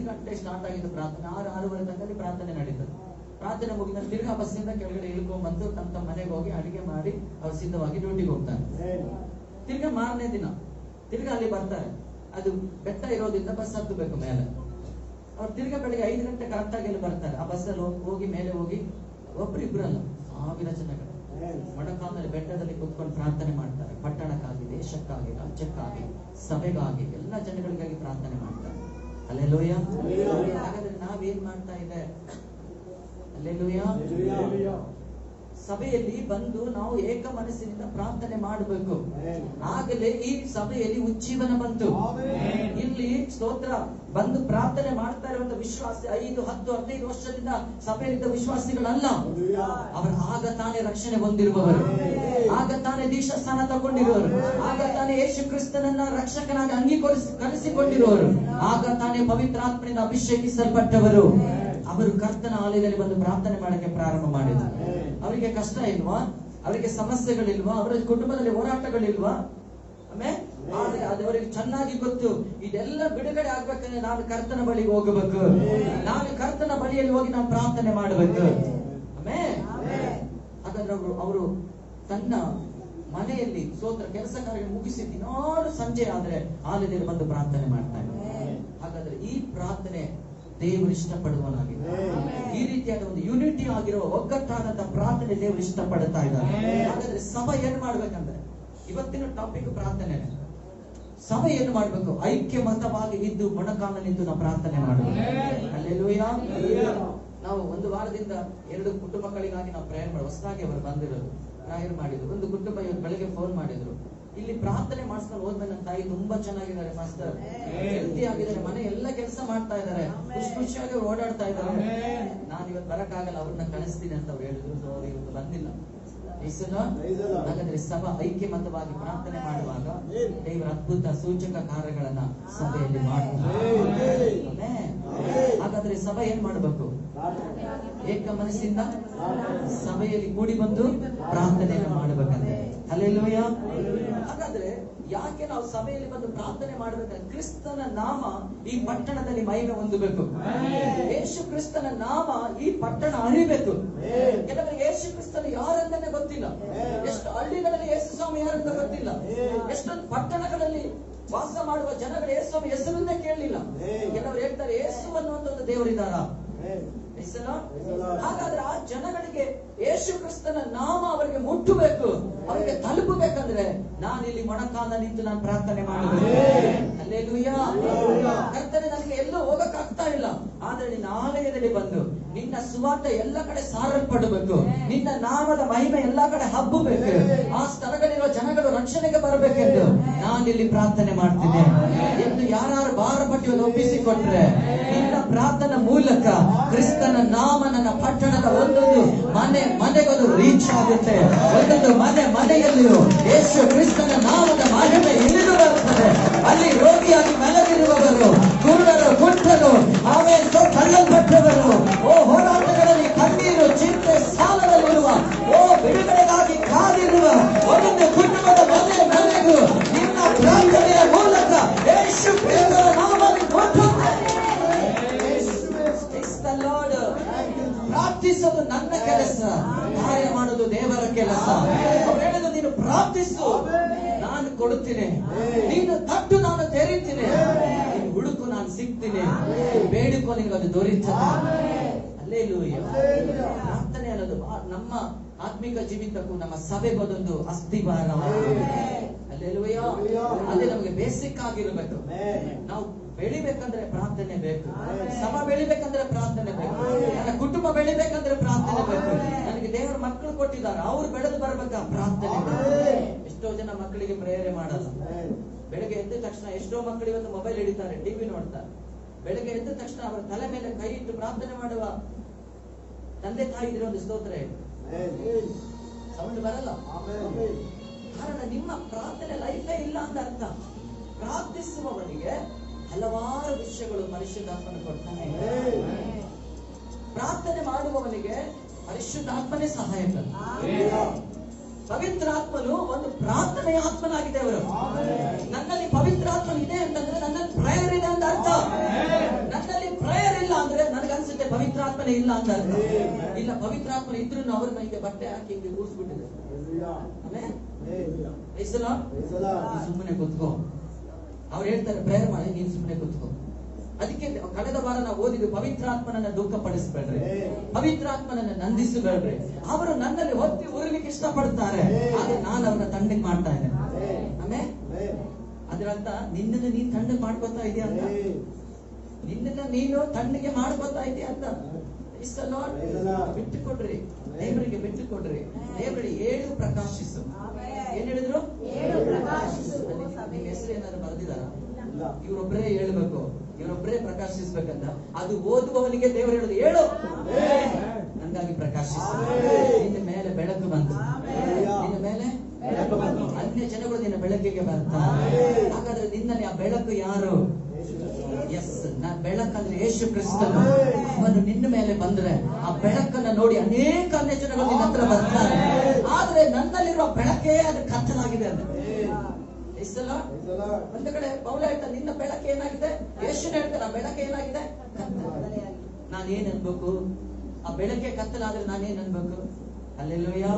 ಗಂಟೆ ಸ್ಟಾರ್ಟ್ ಆಗಿದ್ದು ಪ್ರಾರ್ಥನೆ. 6-6:30 ತನಕ ಪ್ರಾರ್ಥನೆ ನಡೀತದೆ. ಪ್ರಾರ್ಥನೆ ಮುಗಿದ ತಿರ್ಗಾ ಬಸ್ಸಿಂದ ಕೆಳಗಡೆ ಇಳ್ಕೊಂಡ್ ಬಂದು ತಮ್ಮ ಮನೆಗೆ ಹೋಗಿ ಅಡಿಗೆ ಮಾಡಿ ಅವ್ರು ಸಿದ್ಧವಾಗಿ ಡ್ಯೂಟಿಗೆ ಹೋಗ್ತಾರೆ. ತಿರ್ಗಾ ಮಾರನೇ ದಿನ ತಿರ್ಗಾ ಅಲ್ಲಿ ಬರ್ತಾರೆ. ಅದು ಬೆಟ್ಟ ಇರೋದ್ರಿಂದ ಬಸ್ ಹತ್ತಬೇಕು ಮೇಲೆ. ಅವ್ರು ತಿರ್ಗಾ ಬೆಳಿಗ್ಗೆ 5 ಗಂಟೆ ಕರೆಕ್ಟ್ ಆಗಿ ಬರ್ತಾರೆ. ಆ ಬಸ್ಸಲ್ಲಿ ಹೋಗಿ ಮೇಲೆ ಹೋಗಿ ಒಬ್ರಿಬ್ರಲ್ಲ 1000 ಜನಗಳು ಮೊಣಕಾಲಲ್ಲಿ ಬೆಟ್ಟದಲ್ಲಿ ಕುತ್ಕೊಂಡು ಪ್ರಾರ್ಥನೆ ಮಾಡ್ತಾರೆ. ಪಟ್ಟಣಕ್ಕಾಗಿ, ದೇಶಕ್ಕಾಗಿ, ರಾಜ್ಯಕ್ಕಾಗಿ, ಸಭೆಗಾಗಿ, ಎಲ್ಲ ಜನಗಳಿಗಾಗಿ ಪ್ರಾರ್ಥನೆ ಮಾಡ್ತಾರೆ. ಹಲ್ಲೆಲೂಯಾ. ಹಾಗಾದ್ರೆ ನಾವೇನ್ ಮಾಡ್ತಾ ಇದೆ? ಹಲ್ಲೆಲೂಯಾ. ಸಭೆಯಲ್ಲಿ ಬಂದು ನಾವು ಏಕ ಮನಸ್ಸಿನಿಂದ ಪ್ರಾರ್ಥನೆ ಮಾಡಬೇಕು. ಆಗಲೇ ಈ ಸಭೆಯಲ್ಲಿ ಉಜ್ಜೀವನ ಬಂತು. ಇಲ್ಲಿ ಸ್ತೋತ್ರ ಬಂದು ಪ್ರಾರ್ಥನೆ ಮಾಡ್ತಾ ಇರುವಂತ ವಿಶ್ವಾಸಿ 5, 10, 15 ವರ್ಷದಿಂದ ಸಭೆಯಲ್ಲಿದ್ದ ವಿಶ್ವಾಸಿಗಳಲ್ಲ. ಅವರು ಆಗ ತಾನೇ ರಕ್ಷಣೆ ಹೊಂದಿರುವವರು, ಆಗ ತಾನೇ ದೀಕ್ಷಾಸ್ಥಾನ ತಗೊಂಡಿರುವವರು, ಆಗ ತಾನೇ ಯೇಸು ಕ್ರಿಸ್ತನನ್ನ ರಕ್ಷಕನಾಗಿ ಕಲಿಸಿಕೊಂಡಿರುವವರು, ಆಗ ತಾನೇ ಪವಿತ್ರಾತ್ಮನಿಂದ ಅಭಿಷೇಕಿಸಲ್ಪಟ್ಟವರು. ಅವರು ಕರ್ತನ ಆಲಯದಲ್ಲಿ ಬಂದು ಪ್ರಾರ್ಥನೆ ಮಾಡಕ್ಕೆ ಪ್ರಾರಂಭ ಮಾಡಿದರು. ಅವರಿಗೆ ಕಷ್ಟ ಇಲ್ವಾ? ಅವರಿಗೆ ಸಮಸ್ಯೆಗಳಿಲ್ವಾ? ಅವರ ಕುಟುಂಬದಲ್ಲಿ ಹೋರಾಟಗಳಿಲ್ವಾ? ಆದ್ರೆ ಅದು ಅವರಿಗೆ ಚೆನ್ನಾಗಿ ಗೊತ್ತು. ಇದೆಲ್ಲ ಬಿಡುಗಡೆ ಆಗ್ಬೇಕಂದ್ರೆ ನಾನು ಕರ್ತನ ಬಳಿಗೆ ಹೋಗಬೇಕು. ನಾನು ಕರ್ತನ ಬಳಿಯಲ್ಲಿ ಹೋಗಿ ನಾನು ಪ್ರಾರ್ಥನೆ ಮಾಡಬೇಕು. ಹಾಗಾದ್ರೆ ಅವರು ತನ್ನ ಮನೆಯಲ್ಲಿ ಸ್ತೋತ್ರ ಕೆಲಸ ಕಾರ್ಯ ಮುಗಿಸಿ ದಿನಾಲು ಸಂಜೆ ಆದ್ರೆ ಆಲಯದಲ್ಲಿ ಬಂದು ಪ್ರಾರ್ಥನೆ ಮಾಡ್ತಾರೆ. ಹಾಗಾದ್ರೆ ಈ ಪ್ರಾರ್ಥನೆ ದೇವರು ಇಷ್ಟಪಡುವನಾಗಿದೆ. ಈ ರೀತಿಯಾದ ಒಂದು ಯೂನಿಟಿ ಆಗಿರೋ ಒಗ್ಗಟ್ಟಾದಂತ ಪ್ರಾರ್ಥನೆ ದೇವರು ಇಷ್ಟಪಡ್ತಾ ಇದ್ದಾರೆ. ಹಾಗಾದ್ರೆ ಸಭೆ ಏನ್ ಮಾಡ್ಬೇಕಂದ್ರೆ, ಇವತ್ತಿನ ಟಾಪಿಕ್ ಪ್ರಾರ್ಥನೆ. ಸಭೆ ಏನ್ ಮಾಡ್ಬೇಕು? ಐಕ್ಯಮತವಾಗಿ ಇದ್ದು ಮೊಣಕಾಲಲ್ಲಿದ್ದು ನಾವು ಪ್ರಾರ್ಥನೆ ಮಾಡಬೇಕು. ಹಲ್ಲೆಲೂಯಾ. ನಾವು 1 ವಾರದಿಂದ 2 ಕುಟುಂಬಗಳಿಗಾಗಿ ನಾವು ಪ್ರೇಯರ್ ಮಾಡಿ ಹೊಸದಾಗಿ ಅವರು ಬಂದಿರೋದು ಪ್ರೇಯರ್ ಮಾಡಿದ್ರು. ಒಂದು ಕುಟುಂಬ ಇವತ್ತು ಬೆಳಗ್ಗೆ ಫೋನ್ ಮಾಡಿದ್ರು, ಇಲ್ಲಿ ಪ್ರಾರ್ಥನೆ ಮಾಡಿಸ್ಕೊಂಡು ಹೋದ್ಮೇಲೆ ನನ್ನ ತಾಯಿ ತುಂಬಾ ಚೆನ್ನಾಗಿದ್ದಾರೆ ಮಾಸ್ಟರ್, ಹೆಲ್ತಿ ಆಗಿದ್ದಾರೆ, ಮನೆ ಎಲ್ಲ ಕೆಲಸ ಮಾಡ್ತಾ ಇದ್ದಾರೆ, ಖುಷಿಯಾಗಿ ಓಡಾಡ್ತಾ ಇದ್ದಾರೆ. ನಾನು ಇವತ್ತು ಬರಕ್ಕಾಗಲ್ಲ, ಅವ್ರನ್ನ ಕಳಿಸ್ತೀನಿ ಅಂತ ಅವ್ರು ಹೇಳಿದ್ರು. ಸೊ ಅವ್ರು ಇವತ್ತು ಬಂದಿಲ್ಲ. ಹಾಗಾದ್ರೆ ಸಭಾ ಐಕ್ಯಮತವಾಗಿ ಪ್ರಾರ್ಥನೆ ಮಾಡುವಾಗ ದೇವರ ಅದ್ಭುತ ಸೂಚಕ ಕಾರ್ಯಗಳನ್ನ ಸಭೆಯಲ್ಲಿ ಮಾಡ್ತಾರೆ. ಹಾಗಾದ್ರೆ ಸಭೆ ಏನ್ ಮಾಡಬೇಕು? ಏಕ ಮನಸ್ಸಿಂದ ಸಭೆಯಲ್ಲಿ ಕೂಡಿ ಬಂದು ಪ್ರಾರ್ಥನೆಯನ್ನು ಮಾಡಬೇಕಂತೆ. ಹಲ್ಲೆಲೂಯಾ. ಹಾಗಾದ್ರೆ ಯಾಕೆ ನಾವು ಸಭೆಯಲ್ಲಿ ಬಂದು ಪ್ರಾರ್ಥನೆ ಮಾಡಬೇಕಂದ್ರೆ, ಕ್ರಿಸ್ತನ ನಾಮ ಈ ಪಟ್ಟಣದಲ್ಲಿ ಮಹಿಮೆ ಹೊಂದಬೇಕು. ಯೇಸು ಕ್ರಿಸ್ತನ ನಾಮ ಈ ಪಟ್ಟಣ ಅರಿಬೇಕು. ಕೆಲವರಿಗೆ ಯೇಸು ಕ್ರಿಸ್ತನ ಯಾರಂತಾನೆ ಗೊತ್ತಿಲ್ಲ. ಎಷ್ಟು ಹಳ್ಳಿಗಳಲ್ಲಿ ಯೇಸು ಸ್ವಾಮಿ ಯಾರಂತ ಗೊತ್ತಿಲ್ಲ. ಎಷ್ಟೊಂದು ಪಟ್ಟಣಗಳಲ್ಲಿ ವಾಸ ಮಾಡುವ ಜನಗಳು ಯೇಸು ಸ್ವಾಮಿ ಹೆಸರನ್ನೇ ಕೇಳಲಿಲ್ಲ. ಕೆಲವರು ಹೇಳ್ತಾರೆ ಯೇಸು ಅನ್ನುವಂತ ಒಂದು ದೇವರಿದ್ದಾರ. ಹಾಗಾದ್ರೆ ಆ ಜನಗಳಿಗೆ ಯೇಸು ಕ್ರಿಸ್ತನ ನಾಮ ಅವರಿಗೆ ಮುಟ್ಟಬೇಕು, ಅವರಿಗೆ ತಲುಪಬೇಕಂದ್ರೆ ನಾನು ಇಲ್ಲಿ ಮೊಣಕಾಲ ನಿಂತು ನಾನು ಪ್ರಾರ್ಥನೆ ಮಾಡಬೇಕು. ಹಲ್ಲೆಲೂಯಾ. ಕರ್ತನೇ, ನನಗೆ ಎಲ್ಲೂ ಹೋಗಕ್ ಆಗ್ತಾ ಇಲ್ಲ, ಆದ್ರೆ ನಿನ್ನ ಆಲಯದಲ್ಲಿ ಬಂದು ನಿನ್ನ ಸುವಾರ್ತೆ ಎಲ್ಲ ಕಡೆ ಸಾರಲ್ಪಡಬೇಕು, ನಿನ್ನ ನಾಮದ ಮಹಿಮೆ ಎಲ್ಲಾ ಕಡೆ ಹಬ್ಬಬೇಕು, ಆ ಸ್ಥಳಗಳಿರುವ ಜನಗಳು ರಕ್ಷಣೆಗೆ ಬರಬೇಕೆಂದು ನಾನು ಇಲ್ಲಿ ಪ್ರಾರ್ಥನೆ ಮಾಡ್ತೀನಿ ಎಂದು ಯಾರು ಭಾರ ಪಟ್ಟಿಯನ್ನು ಒಪ್ಪಿಸಿಕೊಟ್ರೆ ನಿನ್ನ ಪ್ರಾರ್ಥನಾ ಮೂಲಕ ಕ್ರಿಸ್ತನ ನಾಮ ನನ್ನ ಪಟ್ಟಣದ ಒಂದೊಂದು ಮನೆಗೊಂದು ರೀಚ್ ಆಗುತ್ತೆ. ಒಂದೊಂದು ಮನೆಯಲ್ಲಿಯೂ ಯೇಸು ಕ್ರಿಸ್ತನ ನಾಮದ ಮಹಿಮೆ ಇಳಿದು ಬರುತ್ತದೆ. ಅಲ್ಲಿ ರೋಗಿಯಾಗಿ ಮಲಗಿರುವವರು, ಕುರುಡರು, ಕುಂಟರು, ಆಮೇಲೆ ತಳ್ಳಲ್ಪಟ್ಟವರು, ಹೋರಾಟಗಳಲ್ಲಿ ಕಣ್ಣೀರು, ಚಿಂತೆ, ಸಾಲದಲ್ಲಿರುವ, ಬಿಡುಗಡೆಗಾಗಿ ಕಾದಿರುವ ಒಂದೊಂದು ಕುಟುಂಬದ ಮನೆಗೂ ನಿನ್ನ ಪ್ರಾರ್ಥನೆಯ ಮೂಲಕ ಯೇಸು ಕ್ರಿಸ್ತನ ನಾಮ ಪ್ರಾರ್ಥಿಸೋದು ನನ್ನ ಕೆಲಸ, ಕಾರ್ಯ ಮಾಡೋದು ದೇವರ ಕೆಲಸ. ಅವ್ರು ಹೇಳಿದ್ರು, ನೀನು ಪ್ರಾರ್ಥಿಸು ನಾನು ಕೊಡುತ್ತೇನೆ, ನೀನು ತಟ್ಟು ನಾನು ತೆರೀತೀನಿ, ನೀನು ಹುಡುಕು ನಾನು ಸಿಗ್ತೀನಿ, ಬೇಡಿಕೋ ನಿನಗೆ ಅದು ದೊರೀತದೆ. ಹಲ್ಲೆಲೂಯಾ. ಪ್ರಾರ್ಥನೆ ಅನ್ನೋದು ನಮ್ಮ ಆತ್ಮಿಕ ಜೀವಿತಕ್ಕೂ ನಮ್ಮ ಸಭೆಗೊಂದೊಂದು ಅಸ್ಥಿವಾರ. ಹಲ್ಲೆಲೂಯಾ. ಅದೇ ನಮಗೆ ಬೇಸಿಕ್ ಆಗಿರ್ಬೇಕು. ನಾವು ಬೆಳಿಬೇಕಂದ್ರೆ ಪ್ರಾರ್ಥನೆ ಬೇಕು, ಸಮ ಬೆಳಿಬೇಕಂದ್ರೆ ಪ್ರಾರ್ಥನೆ ಬೇಕು, ನನ್ನ ಕುಟುಂಬ ಬೆಳಿಬೇಕಂದ್ರೆ ಪ್ರಾರ್ಥನೆ ಬೇಕು, ನನಗೆ ದೇವರ ಮಕ್ಕಳು ಕೊಟ್ಟಿದ್ದಾರೆ ಅವ್ರು ಬೆಳೆದು ಬರ್ಬೇಕಾ ಪ್ರಾರ್ಥನೆ. ಎಷ್ಟೋ ಜನ ಮಕ್ಕಳಿಗೆ ಪ್ರೇರಣೆ ಮಾಡಲ್ಲ. ಬೆಳಗ್ಗೆ ಎದ್ದ ತಕ್ಷಣ ಎಷ್ಟೋ ಮಕ್ಕಳು ಇವತ್ತು ಮೊಬೈಲ್ ಹಿಡಿತಾರೆ, ಟಿವಿ ನೋಡ್ತಾರೆ. ಬೆಳಗ್ಗೆ ಎದ್ದ ತಕ್ಷಣ ಅವರ ತಲೆ ಮೇಲೆ ಕೈ ಇಟ್ಟು ಪ್ರಾರ್ಥನೆ ಮಾಡುವ ತಂದೆ ತಾಯಿ ಇದ್ರೆ ಒಂದು ಸ್ತೋತ್ರ ಸೌಂಡ್ ಬರಲ್ಲ. ಕಾರಣ ನಿಮ್ಮ ಪ್ರಾರ್ಥನೆ ಲೈಫೇ ಇಲ್ಲ ಅಂತ ಅರ್ಥ. ಪ್ರಾರ್ಥಿಸುವವನಿಗೆ ಹಲವಾರು ವಿಷಯಗಳು ಪರಿಶುದ್ಧಾತ್ಮನ ಕೊಡ್ತಾನೆ. ಪ್ರಾರ್ಥನೆ ಮಾಡುವವನಿಗೆ ಪರಿಶುದ್ಧಾತ್ಮನೇ ಸಹಾಯಕ. ಪವಿತ್ರಾತ್ಮನು ಒಂದು ಪ್ರಾರ್ಥನೆಯ ಆತ್ಮನಾಗಿದೆ. ಅವರು ನನ್ನಲ್ಲಿ ಪವಿತ್ರಾತ್ಮನ ಇದೆ ಅಂತಂದ್ರೆ ನನ್ನಲ್ಲಿ ಪ್ರೇಯರ್ ಇದೆ ಅಂತ ಅರ್ಥ. ನನ್ನಲ್ಲಿ ಪ್ರೇಯರ್ ಇಲ್ಲ ಅಂದ್ರೆ ನನಗನ್ಸುತ್ತೆ ಪವಿತ್ರಾತ್ಮನೇ ಇಲ್ಲ ಅಂತ ಅರ್ಥ. ಇಲ್ಲ, ಪವಿತ್ರಾತ್ಮನ ಇದ್ರೂ ಅವ್ರ ಮೈಗೆ ಬಟ್ಟೆ ಹಾಕಿ ಹಿಂಗೆ ಕೂರಿಸ್ಬಿಟ್ಟಿದೆ. ಸುಮ್ಮನೆ ಕೂತ್ಕೋ. ಅವ್ರು ಹೇಳ್ತಾರೆ ಪ್ರೇಯರ್ ಮಾಡಿ, ನೀನ್ ಸುಮ್ಮನೆ ಕೂತ್ಕೋ. ಅದಕ್ಕೆ ಕಳೆದ ವಾರ ನಾವು ಓದಿದ್ವಿ, ಪವಿತ್ರಾತ್ಮನನ್ನ ದುಃಖ ಪಡಿಸಬೇಡ್ರಿ, ಪವಿತ್ರಾತ್ಮನನ್ನ ನಂದಿಸಬೇಡ್ರಿ. ಅವರು ನನ್ನಲ್ಲಿ ಹೊತ್ತಿ ಊರ್ಲಿಕ್ಕೆ ಇಷ್ಟಪಡ್ತಾರೆ, ಆದ್ರೆ ನಾನು ಅವ್ರನ್ನ ತಣ್ಣಗೆ ಮಾಡ್ತಾ ಇದ್ದೇನೆ. ಆಮೇಲೆ ಅದ್ರಂತ ನಿನ್ನನ್ನು ನೀನ್ ತಣ್ಣಗೆ ಮಾಡ್ಕೊತಾ ಇದೆಯಾ ಅಂತ, ನಿನ್ನನ್ನ ನೀನು ತಣ್ಣಗೆ ಮಾಡ್ಕೊತಾ ಇದೆಯಾ ಅಂತ. ಬಿಟ್ಟುಕೊಡ್ರಿ, ದೇವರಿಗೆ ಬಿಟ್ಟುಕೊಡ್ರಿ. ದೇವರಿಗೆ 7 ಪ್ರಕಾಶಿಸು. ಏನ್ ಹೇಳಿದ್ರು? ನಿಮ್ ಹೆಸರು ಏನಾದ್ರು ಬರೆದಿದಾರ? ಇವರೊಬ್ಬರೇ ಹೇಳ್ಬೇಕು, ಇವರೊಬ್ಬರೇ ಪ್ರಕಾಶಿಸ್ಬೇಕಂತ. ಅದು ಓದುವವನಿಗೆ ದೇವರು ಹೇಳುದು 7 ನಂಗಾಗಿ ಪ್ರಕಾಶಿಸು. ನಿನ್ನ ಮೇಲೆ ಬೆಳಕು ಬಂತು, ನಿನ್ನ ಮೇಲೆ ಅನ್ಯ ಜನಗಳು ನಿನ್ನ ಬೆಳಕಿಗೆ ಬರ್ತಾರೆ. ಹಾಗಾದ್ರೆ ನಿನ್ನಲ್ಲಿ ಆ ಬೆಳಕು ಯಾರು? ಎಸ್, ಬೆಳಕಂದ್ರೆ ಯೇಸು ಕ್ರಿಸ್ತನು. ಅವನು ನಿನ್ನ ಮೇಲೆ ಬಂದ್ರೆ ಆ ಬೆಳಕನ್ನ ನೋಡಿ ಅನೇಕ ಅನ್ಯ ಜನಗಳು ನಿನ್ನ ಹತ್ರ ಬರ್ತಾರೆ. ಆದ್ರೆ ನನ್ನಲ್ಲಿರುವ ಬೆಳಕೇ ಅದು ಕತ್ತಲಾಗಿದೆ ಅಂತ. ಒಂದು ಕಡೆ ಪೌಲ ಹೇಳ್ತಾನೆ, ನಿನ್ನ ಬೆಳಕು ಏನಾಗಿದೆ? ಯೇಸುನ ಹೇಳ್ತಾನೆ, ಆ ಬೆಳಕು ಏನಾಗಿದೆ? ನಾನೇನ್ ಅನ್ಬೇಕು? ಆ ಬೆಳಕೆ ಕತ್ತಲಾದ್ರೆ ನಾನೇನ್ ಅನ್ಬೇಕು? ಹಲ್ಲೆಲೂಯಾ.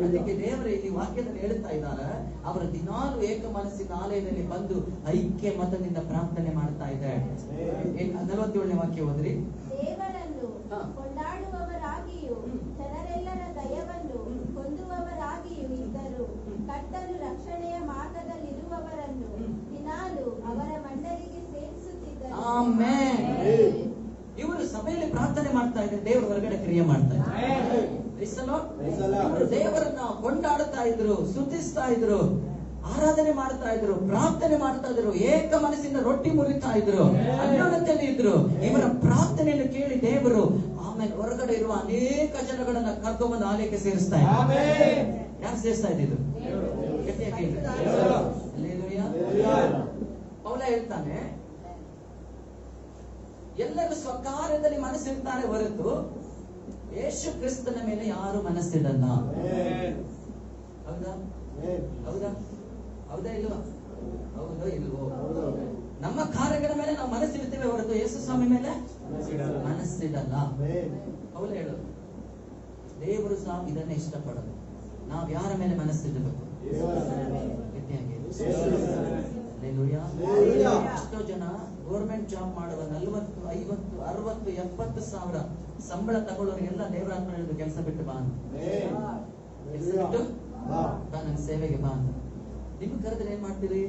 ಅದಕ್ಕೆ ದೇವರು ಇಲ್ಲಿ ವಾಕ್ಯದಲ್ಲಿ ಹೇಳ್ತಾ ಇದ್ದಾರೆ, ಅವರ ದಿನಾಲು ಏಕ ಮನಸ್ಸಿನ ಆಲಯದಲ್ಲಿ ಬಂದು ಐಕ್ಯ ಮತದಿಂದ ಪ್ರಾರ್ಥನೆ ಮಾಡ್ತಾ ಇದ್ದಾರೆ. 47ನೇ ವಾಕ್ಯ ಓದ್ರಿ. ದೇವರನ್ನು ಕೊಂಡಾಡುವವರಾಗಿಯೂ ಜನರೆಲ್ಲರ ದಯವನ್ನು ಹೊಂದುವವರಾಗಿಯೂ ಇದ್ದರು. ಕರ್ತನು ರಕ್ಷಣೆಯ ಮಾರ್ಗದಲ್ಲಿರುವವರನ್ನು ದಿನಾಲು ಅವರ ಮಂಡಳಿಗೆ ಸೇರಿಸುತ್ತಿದ್ದರು. ಆಮೆನ್. ಇವರು ಸಭೆಯಲ್ಲಿ ಪ್ರಾರ್ಥನೆ ಮಾಡ್ತಾ ಇದ್ದಾರೆ, ದೇವರ ಹೊರಗಡೆ ಕ್ರಿಯೆ ಮಾಡ್ತಾ ಇದ್ದಾರೆ. ದೇವರನ್ನ ಕೊಂಡಾಡ್ತಾ ಇದ್ರು, ಸ್ತುತಿಸ್ತಾ ಇದ್ರು, ಆರಾಧನೆ ಮಾಡ್ತಾ ಇದ್ರು, ಪ್ರಾರ್ಥನೆ ಮಾಡ್ತಾ ಇದ್ರು, ಏಕ ಮನಸ್ಸಿಂದ ರೊಟ್ಟಿ ಮುರಿತಾ ಇದ್ರು, ಅನ್ಯೋನ್ಯತೆಯಲ್ಲಿ ಇದ್ರು. ಇವರ ಪ್ರಾರ್ಥನೆಯನ್ನು ಕೇಳಿ ದೇವರು ಆಮೇಲೆ ಹೊರಗಡೆ ಇರುವ ಅನೇಕ ಜನಗಳನ್ನ ಕರ್ಕೊಂಡ್ಬಂದು ಆಲಯಕ್ಕೆ ಸೇರಿಸ್ತಾ ಇದ್ರು. ಯಾರು ಸೇರಿಸ್ತಾ ಇದ್ದಿದ್ದು? ಪೌಲ ಹೇಳ್ತಾನೆ, ಎಲ್ಲರೂ ಸ್ವಕಾರ್ಯದಲ್ಲಿ ಮನಸ್ಸಿರ್ತಾರೆ ಹೊರತು ಯೇಸು ಕ್ರಿಸ್ತನ ಮೇಲೆ ಯಾರು ಮನಸ್ಸಿಡಲ್ಲ. ಹೌದಾ? ಹೌದಾ? ಹೌದಾ ಇಲ್ವಾ? ಹೌದೋ ಇಲ್ವೋ? ನಮ್ಮ ಕಾರ್ಯಗಳ ಮೇಲೆ ನಾವು ಮನಸ್ಸಿಡ್ತೇವೆ ಹೊರತು ಯೇಸು ಸ್ವಾಮಿ ಮೇಲೆ ಮನಸ್ಸಿಡಲ್ಲ. ಪೌಲ ಹೇಳೋದು, ದೇವರು ಸಹ ಇದನ್ನೇ ಇಷ್ಟಪಡೋದು. ನಾವು ಯಾರ ಮೇಲೆ ಮನಸ್ಸಿಡಬೇಕು? ಗಟ್ಟಿಯಾಗಿ. ಎಷ್ಟೋ ಜನ ಗೌರ್ಮೆಂಟ್ ಜಾಬ್ ಮಾಡುವ 40, 50, 60, 70 ಸಾವಿರ ಸಂಬಳ ತಗೊಳ್ಳೋರಿಗೆಲ್ಲ ದೇವರಾತ್ಮ ಹೇಳಿದ್ರು ಕೆಲಸ ಬಿಟ್ಟು ಬಾ ಅಂತ. ಕೆಲಸ ಬಿಟ್ಟು ಬಾ, ನನ್ನ ಸೇವೆಗೆ ಬಾ ಅಂತ. ನಿಮ್ಗೆ ಕರೆದ್ರೆ ಏನ್ ಮಾಡ್ತೀರಿ?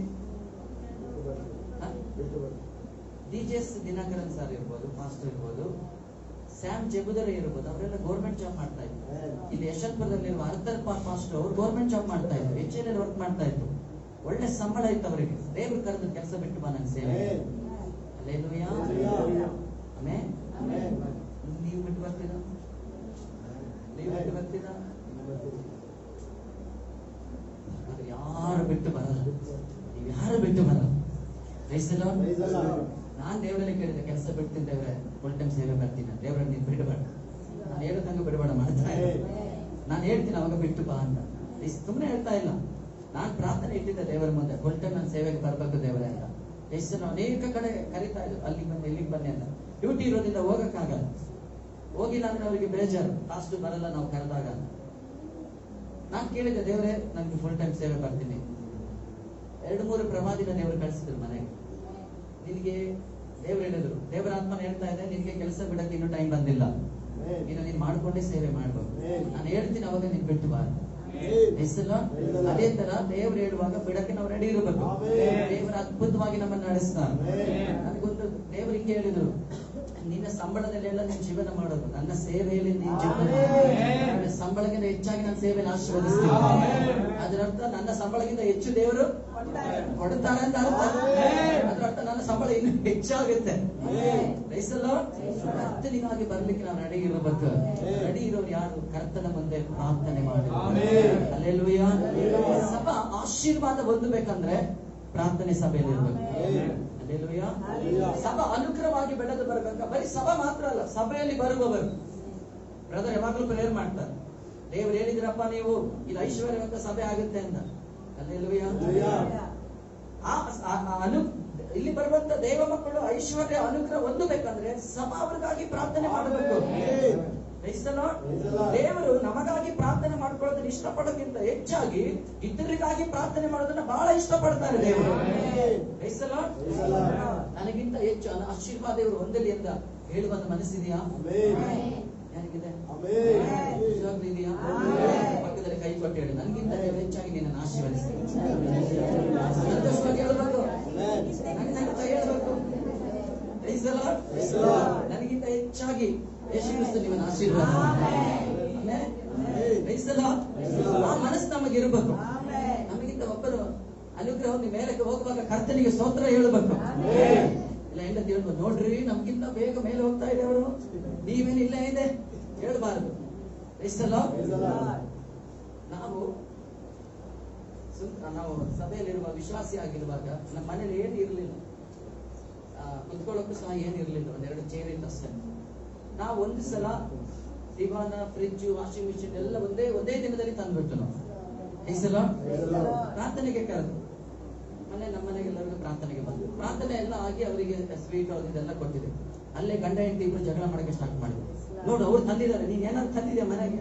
DJs ದಿನಕರನ್ ಸರ್ ಇರ್ಬೋದು, ಮಾಸ್ಟರ್ ಇರ್ಬೋದು, ಸ್ಯಾಮ್ ಜೆಬುದರ ಇರ್ಬೋದು, ಅವರೆಲ್ಲ ಗೌರ್ಮೆಂಟ್ ಜಾಬ್ ಮಾಡ್ತಾ ಇದ್ರು. ಇಲ್ಲಿ ಯಶವಂತಪುರದಲ್ಲಿರುವ ಅರ್ಥರ್ ಮಾಸ್ಟರ್ ಅವರು ಗೌರ್ಮೆಂಟ್ ಜಾಬ್ ಮಾಡ್ತಾ ಇದ್ರು, HL ವರ್ಕ್ ಮಾಡ್ತಾ ಇದ್ರು. ಒಳ್ಳೆ ಸಂಬಳ ಇತ್ತು ಅವರಿಗೆ. ದೇವ್ರು ಕರೆದು ಕೆಲಸ ಬಿಟ್ಟು ಬಾ ನನ್ನ ಸೇವೆ. Hallelujah, amen. ನೀವು ಬಿಟ್ಟು ಬರ್ತೀರಾ? ನೀವು ಬಿಟ್ಟು ಬರ್ತೀರಾ? ಯಾರು ಬಿಟ್ಟು ಬರಲ್ಲ. ನೀವು ಯಾರು ಬಿಟ್ಟು ಬರಲ್ಲ. ನಾನ್ ದೇವರಲ್ಲಿ ಕೇಳಿದೆ, ಕೆಲಸ ಬಿಡ್ತೀನಿ ದೇವ್ರೆ, ಫುಲ್ ಟೈಮ್ ಸೇವೆ ಬರ್ತೀನಿ. ದೇವ್ರನ್ನ ನೀನ್ ಬಿಡಬೇಡ, ನಾನು ಹೇಳದಂಗ ಬಿಡಬೇಡ ಮಾಡ್ತಾ ಇಲ್ಲ. ನಾನು ಹೇಳ್ತೀನಿ ಅವಾಗ ಬಿಟ್ಟು ಬಾ ಅಂತ. ಸುಮ್ಮನೆ ಹೇಳ್ತಾ ಇಲ್ಲ. ನಾನ್ ಪ್ರಾರ್ಥನೆ ಇಟ್ಟಿದ್ದೆ ದೇವರ ಮುಂದೆ, ಫುಲ್ ಟೈಮ್ ನಾನು ಸೇವೆಗೆ ಬರ್ಬೇಕು ದೇವರೇ ಅಂತ. ಎಷ್ಟು ಜನ ಅನೇಕ ಕಡೆ ಕರೀತಾ ಇದ್ರು, ಅಲ್ಲಿಗೆ ಬನ್ನಿ ಇಲ್ಲಿಗೆ ಬನ್ನಿ ಅಂತ. ಡ್ಯೂಟಿ ಇರೋದ್ರಿಂದ ಹೋಗಕ್ಕಾಗಲ್ಲ. ಹೋಗಿಲ್ಲ ಅಂದ್ರೆ ಅವರಿಗೆ ಬೇಜಾರು, ಲಾಸ್ಟ್ ಬರಲ್ಲ ನಾವು ಕರೆದಾಗ. ನಾನ್ ಕೇಳಿದ್ದೆ, ದೇವರೇ ನನ್ಗೆ ಫುಲ್ ಟೈಮ್ ಸೇವೆ ಬರ್ತೀನಿ. 2-3 ಪ್ರವಾದಿನ ದೇವರು ಕಳಿಸಿದ್ರು ಮನೆಗೆ. ನಿನಗೆ ದೇವ್ರು ಹೇಳಿದ್ರು, ದೇವರ ಆತ್ಮನ ಹೇಳ್ತಾ ಇದೆ, ನಿನ್ಗೆ ಕೆಲಸ ಬಿಡಕ್ಕೆ ಇನ್ನೂ ಟೈಮ್ ಬಂದಿಲ್ಲ, ಇನ್ನು ನೀನ್ ಮಾಡ್ಕೊಂಡೇ ಸೇವೆ ಮಾಡ್ಬೇಕು. ನಾನು ಹೇಳ್ತೀನಿ ಅವಾಗ ನೀನ್ ಬಿಟ್ಟು ಬಾ. ಅದೇ ತರ ದೇವ್ರು ಹೇಳುವಾಗ ಬಿಡಕ್ಕೆ ನಾವು ರೆಡಿ ಇರಬೇಕು. ದೇವರ ಅದ್ಭುತವಾಗಿ ನಮ್ಮನ್ನು ನಡೆಸ್ತಾರೆ. ನನಗೊಂದು ದೇವ್ರು ಹಿಂಗೆ ಹೇಳಿದ್ರು, ನಿನ್ನ ಸಂಬಳದಲ್ಲಿ ಎಲ್ಲ ನೀನ್ ಜೀವನ ಮಾಡೋದು, ನನ್ನ ಸೇವೆಯಲ್ಲಿ ನೀನ್ ಜೀವನ ಸಂಬಳಕ್ಕಿಂತ ಹೆಚ್ಚಾಗಿ ನನ್ನ ಸೇವೆಯನ್ನು ಆಶೀರ್ವದಿಸ್ತೀನಿ. ಅದರರ್ಥ ನನ್ನ ಸಂಬಳಕ್ಕಿಂತ ಹೆಚ್ಚು ದೇವರು ಕೊಡ್ತಾನೆ ಅಂತ ಅರ್ಥ. ಅದರರ್ಥ ನನ್ನ ಸಂಬಳ ಇನ್ನು ಹೆಚ್ಚಾಗುತ್ತೆ. ಕರ್ತನಿಗಾಗಿ ಬರ್ಲಿಕ್ಕೆ ನಾವು ರೆಡಿ ಇರಬೇಕು. ರೆಡಿ ಇರೋರು ಯಾರು? ಕರ್ತನ ಮುಂದೆ ಪ್ರಾರ್ಥನೆ ಮಾಡಿ. ಹಲ್ಲೆಲೂಯಾ. ಸಭಾ ಆಶೀರ್ವಾದ ಹೊಂದಬೇಕಂದ್ರೆ ಪ್ರಾರ್ಥನೆ ಸಭೆಯಲ್ಲಿ ಇರಬೇಕು. ಹಲ್ಲೆಲೂಯಾ. ಸಭಾ ಅನುಗ್ರಹವಾಗಿ ಬೆಳೆದು ಬರಬೇಕ. ಬರೀ ಸಭಾ ಮಾತ್ರ ಅಲ್ಲ, ಸಭೆಯಲ್ಲಿ ಬರುವವರು ಬ್ರದರ್ ಯಾವಾಗಲೂ ಪ್ರೇಯರ್ ಮಾಡ್ತಾರೆ. ದೇವ್ರು ಹೇಳಿದ್ರಪ್ಪ ನೀವು ಇದು ಐಶ್ವರ್ಯವಂತ ಸಭೆ ಆಗುತ್ತೆ ಅಂತ. ಹಲ್ಲೆಲೂಯಾ. ಇಲ್ಲಿ ಬರುವಂತ ದೇವ ಮಕ್ಕಳು ಐಶ್ವರ್ಯ ಅನುಗ್ರಹ ಹೊಂದಬೇಕಂದ್ರೆ ಸಭಾ ಅವ್ರಿಗಾಗಿ ಪ್ರಾರ್ಥನೆ ಮಾಡಬೇಕು. ದೇವರು ನಮಗಾಗಿ ಪ್ರಾರ್ಥನೆ ಮಾಡ್ಕೊಳ್ಳೋದನ್ನ ಇಷ್ಟಪಡೋದಕ್ಕಿಂತ ಹೆಚ್ಚಾಗಿ ಇತರರಿಗಾಗಿ ಪ್ರಾರ್ಥನೆ ಮಾಡೋದನ್ನ ಬಹಳ ಇಷ್ಟಪಡ್ತಾರೆ ದೇವರು. ನನಗಿಂತ ಹೆಚ್ಚು ಆಶೀರ್ವಾದ ದೇವರು ಹೊಂದಲಿ ಅಂತ ಹೇಳುವಂತ ಮನಸ್ಸಿದೆಯಾ? ಯಾರಿಗಿದೆ? ಇದೆಯಾ? ಪಕ್ಕದಲ್ಲಿ ಕೈ ಕೊಟ್ಟು ಹೇಳಿ, ನನಗಿಂತ ಹೆಚ್ಚಾಗಿ ನಿನ್ನನ್ನು ಆಶೀರ್ವದಿಸಿ. ಸಂತೋಷವಾಗಿ ಹೇಳ್ಬೇಕು, ಹೇಳ್ಬೇಕು, ನನಗಿಂತ ಹೆಚ್ಚಾಗಿ ಯೇಸು ಕ್ರಿಸ್ತ ನಿಮ್ಮನ್ನು ಆಶೀರ್ವಾದ. ಆ ಮನಸ್ಸು ನಮಗೆ ಇರಬೇಕು. ನಮಗಿಂತ ಒಬ್ಬರು ಅನುಗ್ರಹ ಮೇಲಕ್ಕೆ ಹೋಗುವಾಗ ಕರ್ತನಿಗೆ ಸ್ತೋತ್ರ ಹೇಳಬೇಕು. ಇಲ್ಲ ಹೆಂಡತಿ ಹೇಳ್ಬೋದು, ನೋಡ್ರಿ ನಮ್ಗಿಂತ ಬೇಗ ಮೇಲೆ ಹೋಗ್ತಾ ಇದೆ ಅವರು, ನೀವೇನು ಇಲ್ಲ ಇದೆ ಹೇಳ್ಬಾರ್ದು. ನಾವು ಸಭೆಯಲ್ಲಿರುವ ವಿಶ್ವಾಸಿ ಆಗಿರುವಾಗ ನಮ್ಮ ಮನೇಲಿ ಏನು ಇರಲಿಲ್ಲ, ಕುತ್ಕೊಳ್ಳೋಕ್ಕೂ ಸಹ ಏನಿರ್ಲಿಲ್ಲ, 1-2 ಚೇರ್ ಇತ್ತು ಅಷ್ಟೇ. ನಾವು ಒಂದು ಸಲ ದಿವಾನ, ಫ್ರಿಡ್ಜ್, ವಾಷಿಂಗ್ ಮಿಷಿನ್ ಎಲ್ಲ ಒಂದೇ ದಿನದಲ್ಲಿ ತಂದ್ಬಿಟ್ಟು ನಾವು ಈ ಸಲ ಪ್ರಾರ್ಥನೆಗೆ ಕರೆದು ನಮ್ಮ ಮನೆಗೆಲ್ಲರಿಗೂ ಪ್ರಾರ್ಥನೆಗೆ ಬಂದು ಪ್ರಾರ್ಥನೆ ಎಲ್ಲ ಆಗಿ ಅವರಿಗೆ ಸ್ವೀಟ್ ಇದೆಲ್ಲ ಕೊಟ್ಟಿದೆ. ಅಲ್ಲೇ ಗಂಡ ಹೆಂಡತಿ ಇಬ್ರು ಜಗಳ ಮಾಡಕ್ಕೆ ಸ್ಟಾರ್ಟ್ ಮಾಡಿದ್ರು. ನೋಡು ಅವ್ರು ತಂದಿದ್ದಾರೆ, ನೀನ್ ಏನಾದ್ರು ತಂದಿದ್ಯಾ ಮನೆಗೆ?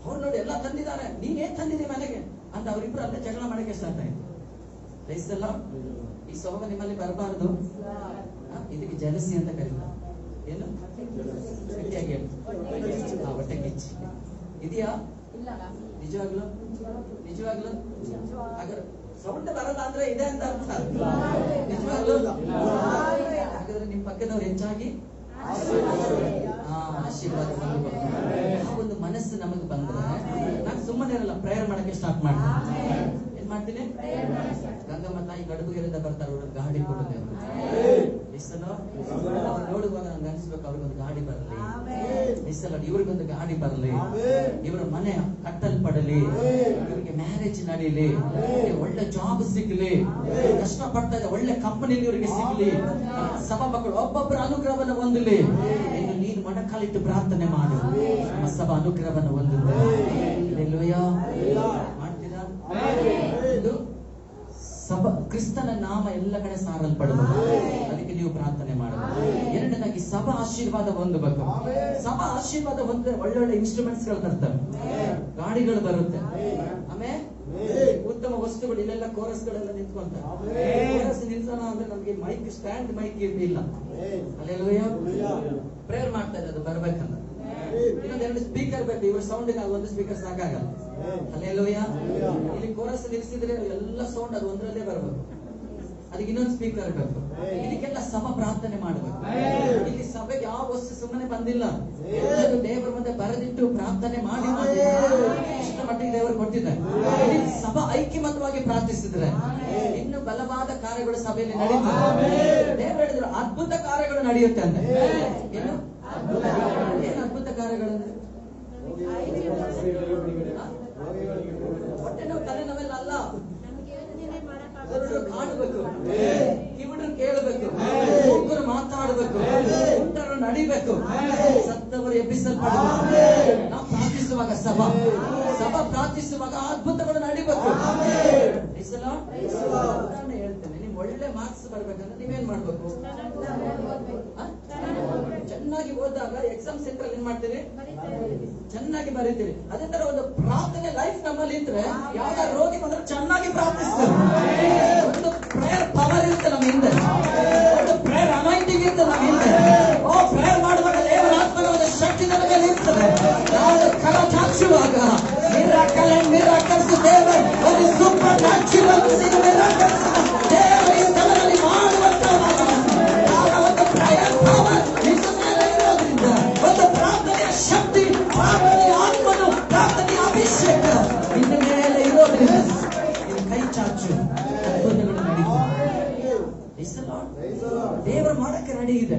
ಅವ್ರು ನೋಡಿ ಎಲ್ಲ ತಂದಿದ್ದಾರೆ, ನೀನ್ ಏನ್ ತಂದಿದ್ಯಾ ಮನೆಗೆ ಅಂತ ಅವರಿಬ್ರು ಅಲ್ಲೇ ಜಗಳ ಮಾಡಕ್ಕೆ ಸ್ಟಾರ್ಟ್ ಆಯ್ತು. ರೈಸಲ್ಲ, ಈ ಸ್ವಭಾವ ನಿಮ್ಮಲ್ಲಿ ಬರಬಾರದು. ಇದಕ್ಕೆ ಜಲಸಿ ಅಂತ ಕರೀತಾರೆ. ಏನು ಗಟ್ಟಿಯಾಗಿ ಹೇಳಿ, ಹೊಟ್ಟೆ ಕಿಚ್ಚಿ ಇದೆಯಾ? ನಿಜವಾಗ್ಲು ನಿಜವಾಗ್ಲು ಹಾಗಾದ್ರೆ ಸೌಂಡ್ ಬರಲ್ಲ ಅಂದ್ರೆ ಇದೆ ಅಂತ ಅರ್ಥ. ನಿಜವಾಗ್ಲು ಹಾಗಾದ್ರೆ ನಿಮ್ ಪಕ್ಕದವ್ರು ಹೆಚ್ಚಾಗಿ ಆಶೀರ್ವಾದ ಒಂದು ಮನಸ್ಸು ನಮಗೆ ಬಂದ್ರೆ ನಾನು ಸುಮ್ಮನೆ ಇರಲ್ಲ, ಪ್ರೇಯರ್ ಮಾಡಕ್ಕೆ ಸ್ಟಾರ್ಟ್ ಮಾಡ್ತೀನಿ. ಏನ್ ಮಾಡ್ತೀನಿ? ಗಂಗಮ್ಮ ತಾಯಿ ಗಡುಬುಗೆರೆಯಿಂದ ಬರ್ತಾರೆ, ಅವ್ರಿಗೆ ಗಾಡಿ ಕೊಡೋದು ಅವ್ರು ನೋಡುವಾಗ ನಂಗೆ ಅನ್ಸ್ಬೇಕು ಅವ್ರಿಗೊಂದು ಗಾಡಿ ಬರಲಿ, ಇವ್ರಿಗೊಂದು ಗಾಡಿ ಬರಲಿ, ಇವರ ಮನೆ ಕಟ್ಟಲ್ಪಡಲಿ, ಇವರಿಗೆ ಮ್ಯಾರೇಜ್ ನಡೀಲಿ, ಒಳ್ಳೆ ಜಾಬ್ ಸಿಗ್ಲಿ, ಕಷ್ಟಪಡ್ತಾ ಇದೆ ಒಳ್ಳೆ ಕಂಪನಿಲಿ ಇವರಿಗೆ ಸಿಗ್ಲಿ, ಸಭಾ ಮಕ್ಕಳು ಒಬ್ಬೊಬ್ಬರ ಅನುಗ್ರಹವನ್ನು ಹೊಂದಲಿ. ಇನ್ನು ನೀನು ಮೊಣಕಾಲಿಟ್ಟು ಪ್ರಾರ್ಥನೆ ಮಾಡು, ನಮ್ಮ ಸಭಾ ಅನುಗ್ರಹವನ್ನು ಹೊಂದುತ್ತೆ. ಮಾಡ್ತೀರಾ? ಸಭಾ ಕ್ರಿಸ್ತನ ನಾಮ ಎಲ್ಲ ಕಡೆ ಸಾರಲ್ಪಡಬೇಕು, ಅದಕ್ಕೆ ನೀವು ಪ್ರಾರ್ಥನೆ ಮಾಡಬೇಕು. ಎರಡನೇದಾಗಿ ಸಭಾ ಆಶೀರ್ವಾದ ಹೊಂದಬೇಕು. ಸಭಾ ಆಶೀರ್ವಾದ ಹೊಂದ್ರೆ ಒಳ್ಳೊಳ್ಳೆ ಇನ್ಸ್ಟ್ರೂಮೆಂಟ್ಸ್ ಗಳು ಬರ್ತವೆ, ಗಾಡಿಗಳು ಬರುತ್ತೆ, ಆಮೇಲೆ ಉತ್ತಮ ವಸ್ತುಗಳು ಇಲ್ಲೆಲ್ಲ ಕೋರಸ್ಗಳೆಲ್ಲ ನಿಂತ್ಕೊಂತಾರೆ. ಕೋರಸ್ ನಿಲ್ಸೋಣ ಅಂದ್ರೆ ನಮ್ಗೆ ಮೈಕ್ ಸ್ಟ್ಯಾಂಡ್ ಮೈಕ್ ಇಲ್ಲ. ಅಲ್ಲೆಲ್ಲೂಯ್ಯ ಪ್ರೇಯರ್ ಮಾಡ್ತಾ ಇದ್ದಾರೆ, ಅದು ಬರ್ಬೇಕಂತ. ಇನ್ನೊಂದು 2 ಸ್ಪೀಕರ್ ಬೇಕು. ಇವ್ರ ಸೌಂಡ್ ಒಂದು ಸ್ಪೀಕರ್ ಸಾಕಾಗಲ್ಲ. ಅಲ್ಲೆಲ್ಲೂಯ್ಯ ಇಲ್ಲಿ ಕೋರಸ್ ನಿಲ್ಸಿದ್ರೆ ಎಲ್ಲ ಸೌಂಡ್ ಅದು ಒಂದರಲ್ಲೇ ಬರ್ಬೇಕು. ಅದಕ್ಕೆ ಇನ್ನೊಂದು ಸ್ಪೀಕರ್ ಬೇಕು. ಇದಕ್ಕೆಲ್ಲ ಸಭಾ ಪ್ರಾರ್ಥನೆ ಮಾಡಬೇಕು. ಇಲ್ಲಿ ಸಭೆಗೆ ಯಾವ ವಸ್ತು ಸುಮ್ಮನೆ ಬಂದಿಲ್ಲ. ಎಲ್ಲರೂ ದೇವರ ಮುಂದೆ ಬರೆದಿಟ್ಟು ಪ್ರಾರ್ಥನೆ ಮಾಡಿ ಇಷ್ಟ ಮಟ್ಟಿಗೆ ದೇವರು ಕೊಟ್ಟಿದ್ದಾರೆ. ಇಲ್ಲಿ ಸಭಾ ಐಕ್ಯಮತವಾಗಿ ಪ್ರಾರ್ಥಿಸಿದ್ರೆ ಇನ್ನು ಬಲವಾದ ಕಾರ್ಯಗಳು ಸಭೆಯಲ್ಲಿ ನಡೆಯುತ್ತೆ. ದೇವರು ಹೇಳಿದ್ರು ಅದ್ಭುತ ಕಾರ್ಯಗಳು ನಡೆಯುತ್ತೆ ಅಂತ. ಏನು ಅದ್ಭುತ ಕಾರ್ಯಗಳಂದ್ರೆ ಹೊಟ್ಟೆ ನೋವು ತಲೆನೋವೆಲ್ಲ ಅಲ್ಲ. ಕಾಣಬೇಕು, ಕಿವಿಡು ಕೇಳಬೇಕು, ಮೂಕರು ಮಾತಾಡಬೇಕು, ಉಂಟರು ನಡಿಬೇಕು, ಸತ್ತವರು ಎಬ್ಬಿಸಲ್ಪಡಬೇಕು. ನಾವು ಪ್ರಾರ್ಥಿಸುವಾಗ ಸಭಾ ಪ್ರಾರ್ಥಿಸುವಾಗ ಅದ್ಭುತಗಳು ನಡಿಬೇಕು. ನಾನು ಹೇಳ್ತೇನೆ, ನಿಮ್ ಒಳ್ಳೆ ಮಾರ್ಕ್ಸ್ ಬರ್ಬೇಕಂದ್ರೆ ನೀವೇನ್ ಮಾಡ್ಬೇಕು? ಚೆನ್ನಾಗಿ ಓದಿದಾಗ ಎಕ್ಸಾಮ್ ಸೆಂಟರ್ ಏನ್ ಮಾಡ್ತೀರಿ? ಚೆನ್ನಾಗಿ ಬರೀತೀರಿ. ಅದೇ ತರ ಒಂದು ಪ್ರಾರ್ಥನೆ ಲೈಫ್ ನಮ್ಮಲ್ಲಿ ಇದ್ರೆ ಯಾವ್ದಾರ ರೋಗಿ ಬಂದ್ರೆ ಚೆನ್ನಾಗಿ ಪ್ರಾರ್ಥಿಸ್ತಾರೆ. ಒಂದು ಪ್ರೇಯರ್ ಪವರ್ ಇರುತ್ತೆ ನಮ್ಮ ಹಿಂದೆ, ಒಂದು ಪ್ರೇಯರ್ ಅನಾಯಿಂಟಿಂಗ್ ಇರುತ್ತೆ ನಮ್ಮ ಹಿಂದೆ. ಪ್ರೇಯರ್ ಮಾಡುವಾಗ ದೇವರ ಆತ್ಮದ ಒಂದು ಶಕ್ತಿ ನನ್ನ ಮೇಲೆ ಇರ್ತದೆ. ನಾವು ಕರ ಚಾಚುವಾಗ ಮಿರಾಕಲ್ಸ್ ದೇವರ ಒಂದು ಸೂಪರ್ ನ್ಯಾಚುರಲ್ ಮಿರಾಕಲ್ಸ್ ದೇವರ ಈ ಸ್ಥಳದಲ್ಲಿ ಮಾಡುವಂತ ಒಂದು ಪ್ರೇಯರ್ ಪವರ್ ನಿಮ್ಮ ಮೇಲೆ ಇರೋದ್ರಿಂದ, ಒಂದು ಪ್ರಾರ್ಥನೆಯ ಶಕ್ತಿ, ಪ್ರಾರ್ಥನೆಯ ಆತ್ಮನು, ಪ್ರಾರ್ಥನೆಯ ಅಭಿಷೇಕ ನಿನ್ನ ಮೇಲೆ ಇರೋದ್ರಿಂದ ಇದು ಕೈ ಚಾಚು ಅದ್ಭುತಗಳು ನಡೀತದೆ. ದೇವರು ಮಾಡಕ್ಕೆ ರೆಡಿ ಇದೆ,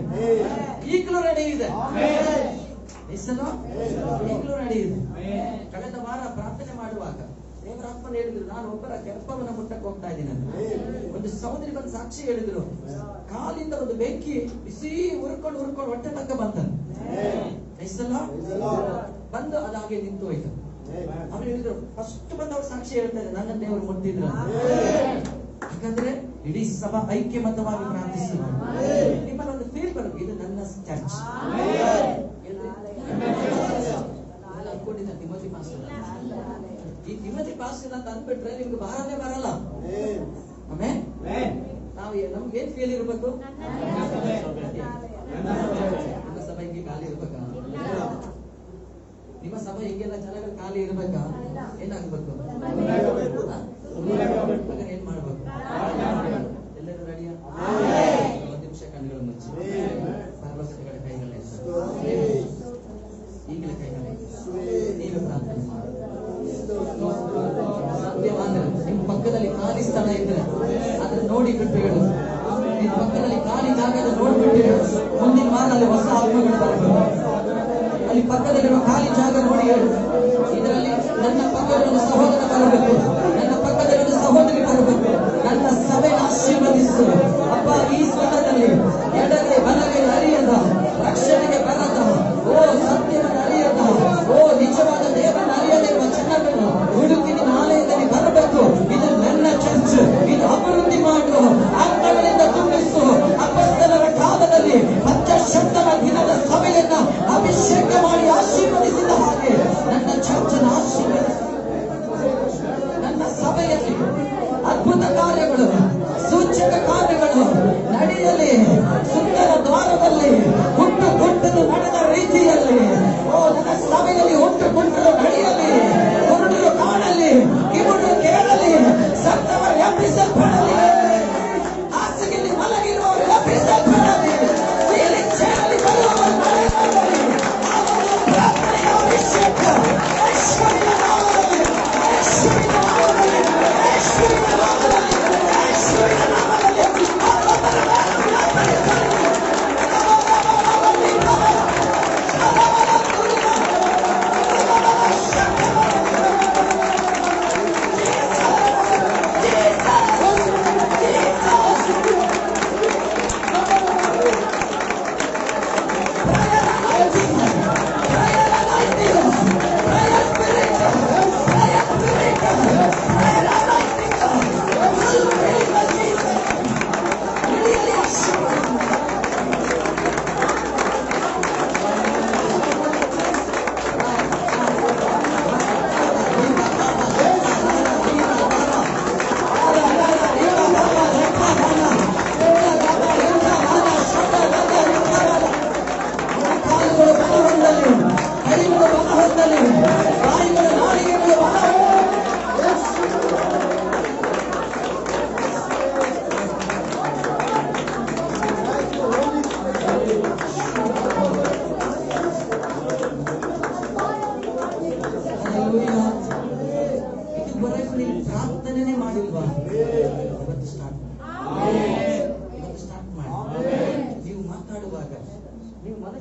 ಈಗಲೂ ರೆಡಿ ಇದೆ, ಈಗಲೂ ರೆಡಿ ಇದೆ. ಕಳೆದ ವಾರ ಪ್ರಾರ್ಥನೆ ಮಾಡುವಾಗ ದೇವರ ಆತ್ಮನ ಹೇಳಿದ್ರು, ನಾನು ಒಬ್ಬರ ಗರ್ಭವನ್ನ ಮುಟ್ಟಕ್ಕೆ ಹೋಗ್ತಾ ಇದ್ದೀನಿ. ಒಂದು ಸಹೋದರಿ ಬಂದು ಸಾಕ್ಷಿ ಹೇಳಿದ್ರು, ಕಾಲಿಂದ ಒಂದು ಬೆಂಕಿ ಬಿಸಿ ಉರ್ಕೊಂಡು ಹೊಟ್ಟೆ ತಕ್ಕ ಬಂತಂತ. ಬಂದು ಅದಾಗೆ ನಿಂತು ಹೋಯ್ತು. ಅವ್ರು ಹೇಳಿದ್ರು, ಫಸ್ಟ್ ಬಂದು ಅವ್ರು ಸಾಕ್ಷಿ ಹೇಳ್ತಾ ಇದ್ದಾರೆ, ನನ್ನ ದೇವರು ಮುಟ್ಟಿದ್ರು. ಯಾಕಂದ್ರೆ ಇಡೀ ಸಭಾ ಐಕ್ಯಮತವಾಗಿ ಪ್ರಾರ್ಥಿಸಿದ್ರು. ನಿಮ್ಮಲ್ಲಿ ಒಂದು ಫೀಲ್ ಬರುತ್ತೆ, ಇದು ನನ್ನ ಚರ್ಚ್. ಅನ್ಕೊಂಡಿದ್ದ ತಿಮೋತಿ ಪಾಸ್ಟರ್, ಈ ತಿಮೋತಿ ಪಾಸ್ಟರ್ ಅಂತ ಅಂದ್ಬಿಟ್ರೆ ನಿಮ್ಗೆ ಭಾರನೇ ಬರಲ್ಲ. ಆಮೇಲೆ ನಮ್ಗೆ ಏನ್ ಫೀಲ್ ಇರ್ಬೇಕು? ನಿಮ್ಮ ಸಭೆ ಹಿಂಗೆ ಖಾಲಿ ಇರ್ಬೇಕಾ? ನಿಮ್ಮ ಸಭೆ ಹಿಂಗೆಲ್ಲ ಜನಗಳು ಖಾಲಿ ಇರ್ಬೇಕಾ? ಏನಾಗ್ಬೇಕು? ಏನ್ ಮಾಡ್ಬೇಕು? ಎಲ್ಲರೂ ರೆಡಿಯಾ? 1 ನಿಮಿಷ ಕಣ್ಗಳು ಮುಚ್ಚಿ ಸರ್ವಸಗಳ ಕೈಗಳೇ ಈಗಲೇ ಕೈಗಳೇ ನೀವೇ ಪ್ರಾರ್ಥನೆ ಮಾಡಿ. ಸಾಧ್ಯವಾದ್ರೆ ನಿಮ್ಮ ಪಕ್ಕದಲ್ಲಿ ಖಾಲಿ ಸ್ಥಳ ಇದ್ರೆ ಅದನ್ನ ನೋಡಿ ಬಿಟ್ಟು ಹೇಳು. ನಿಮ್ಮ ಪಕ್ಕದಲ್ಲಿ ಖಾಲಿ ಜಾಗದ ನೋಡ್ಬಿಟ್ಟು ಹೇಳು. ಮುಂದಿನ ವಾರ ಅಲ್ಲಿ ಹೊಸ ಆತ್ಮಗಳು ಬರಬೇಕು. ಅಲ್ಲಿ ಪಕ್ಕದಲ್ಲಿರುವ ಖಾಲಿ ಜಾಗ ನೋಡಿ ಹೇಳು, ಇದರಲ್ಲಿ ನನ್ನ ಪಕ್ಕದಲ್ಲಿ ಸಹೋದರ ಬರಬೇಕು, ನನ್ನ ಪಕ್ಕದಲ್ಲಿ ಸಹೋದರಿ ಬರಬೇಕು, ನನ್ನ ಸಭೆ ಆಶೀರ್ವದಿಸು ಅಪ್ಪ. ಈ ಸ್ಥಳದಲ್ಲಿ ಎಡಗಡೆ ಬಲಗಡೆ ಅರಿಯದ, ರಕ್ಷಣೆಗೆ ಬರದ, ಸತ್ಯವನ್ನು ಅರಿಯದ, ನಿಜವಾದ ದೇವರನ್ನು ಅರಿಯದಿರುವ ಜನಗಳು ಹುಡುಕಿ ನಿನ್ನ ಆಲಯದಲ್ಲಿ ಬರಬೇಕು. ಇದು ನನ್ನ ಚರ್ಚ್, ಇದು ಅಭಿವೃದ್ಧಿ ಮಾಡು, ಆತ್ಮಗಳಿಂದ ತುಂಬಿಸು. ಅಪೊಸ್ತಲರ ಕಾಲದಲ್ಲಿ ಪಂಚಶಕ್ತರ ದಿನದ ಸಭೆಯನ್ನ ಅಭಿಷೇಕ ಮಾಡಿ ಆಶೀರ್ವದಿಸಿದ ಹಾಗೆ ನನ್ನ ಚರ್ಚನ್ನು ಆಶೀರ್ವದಿಸು.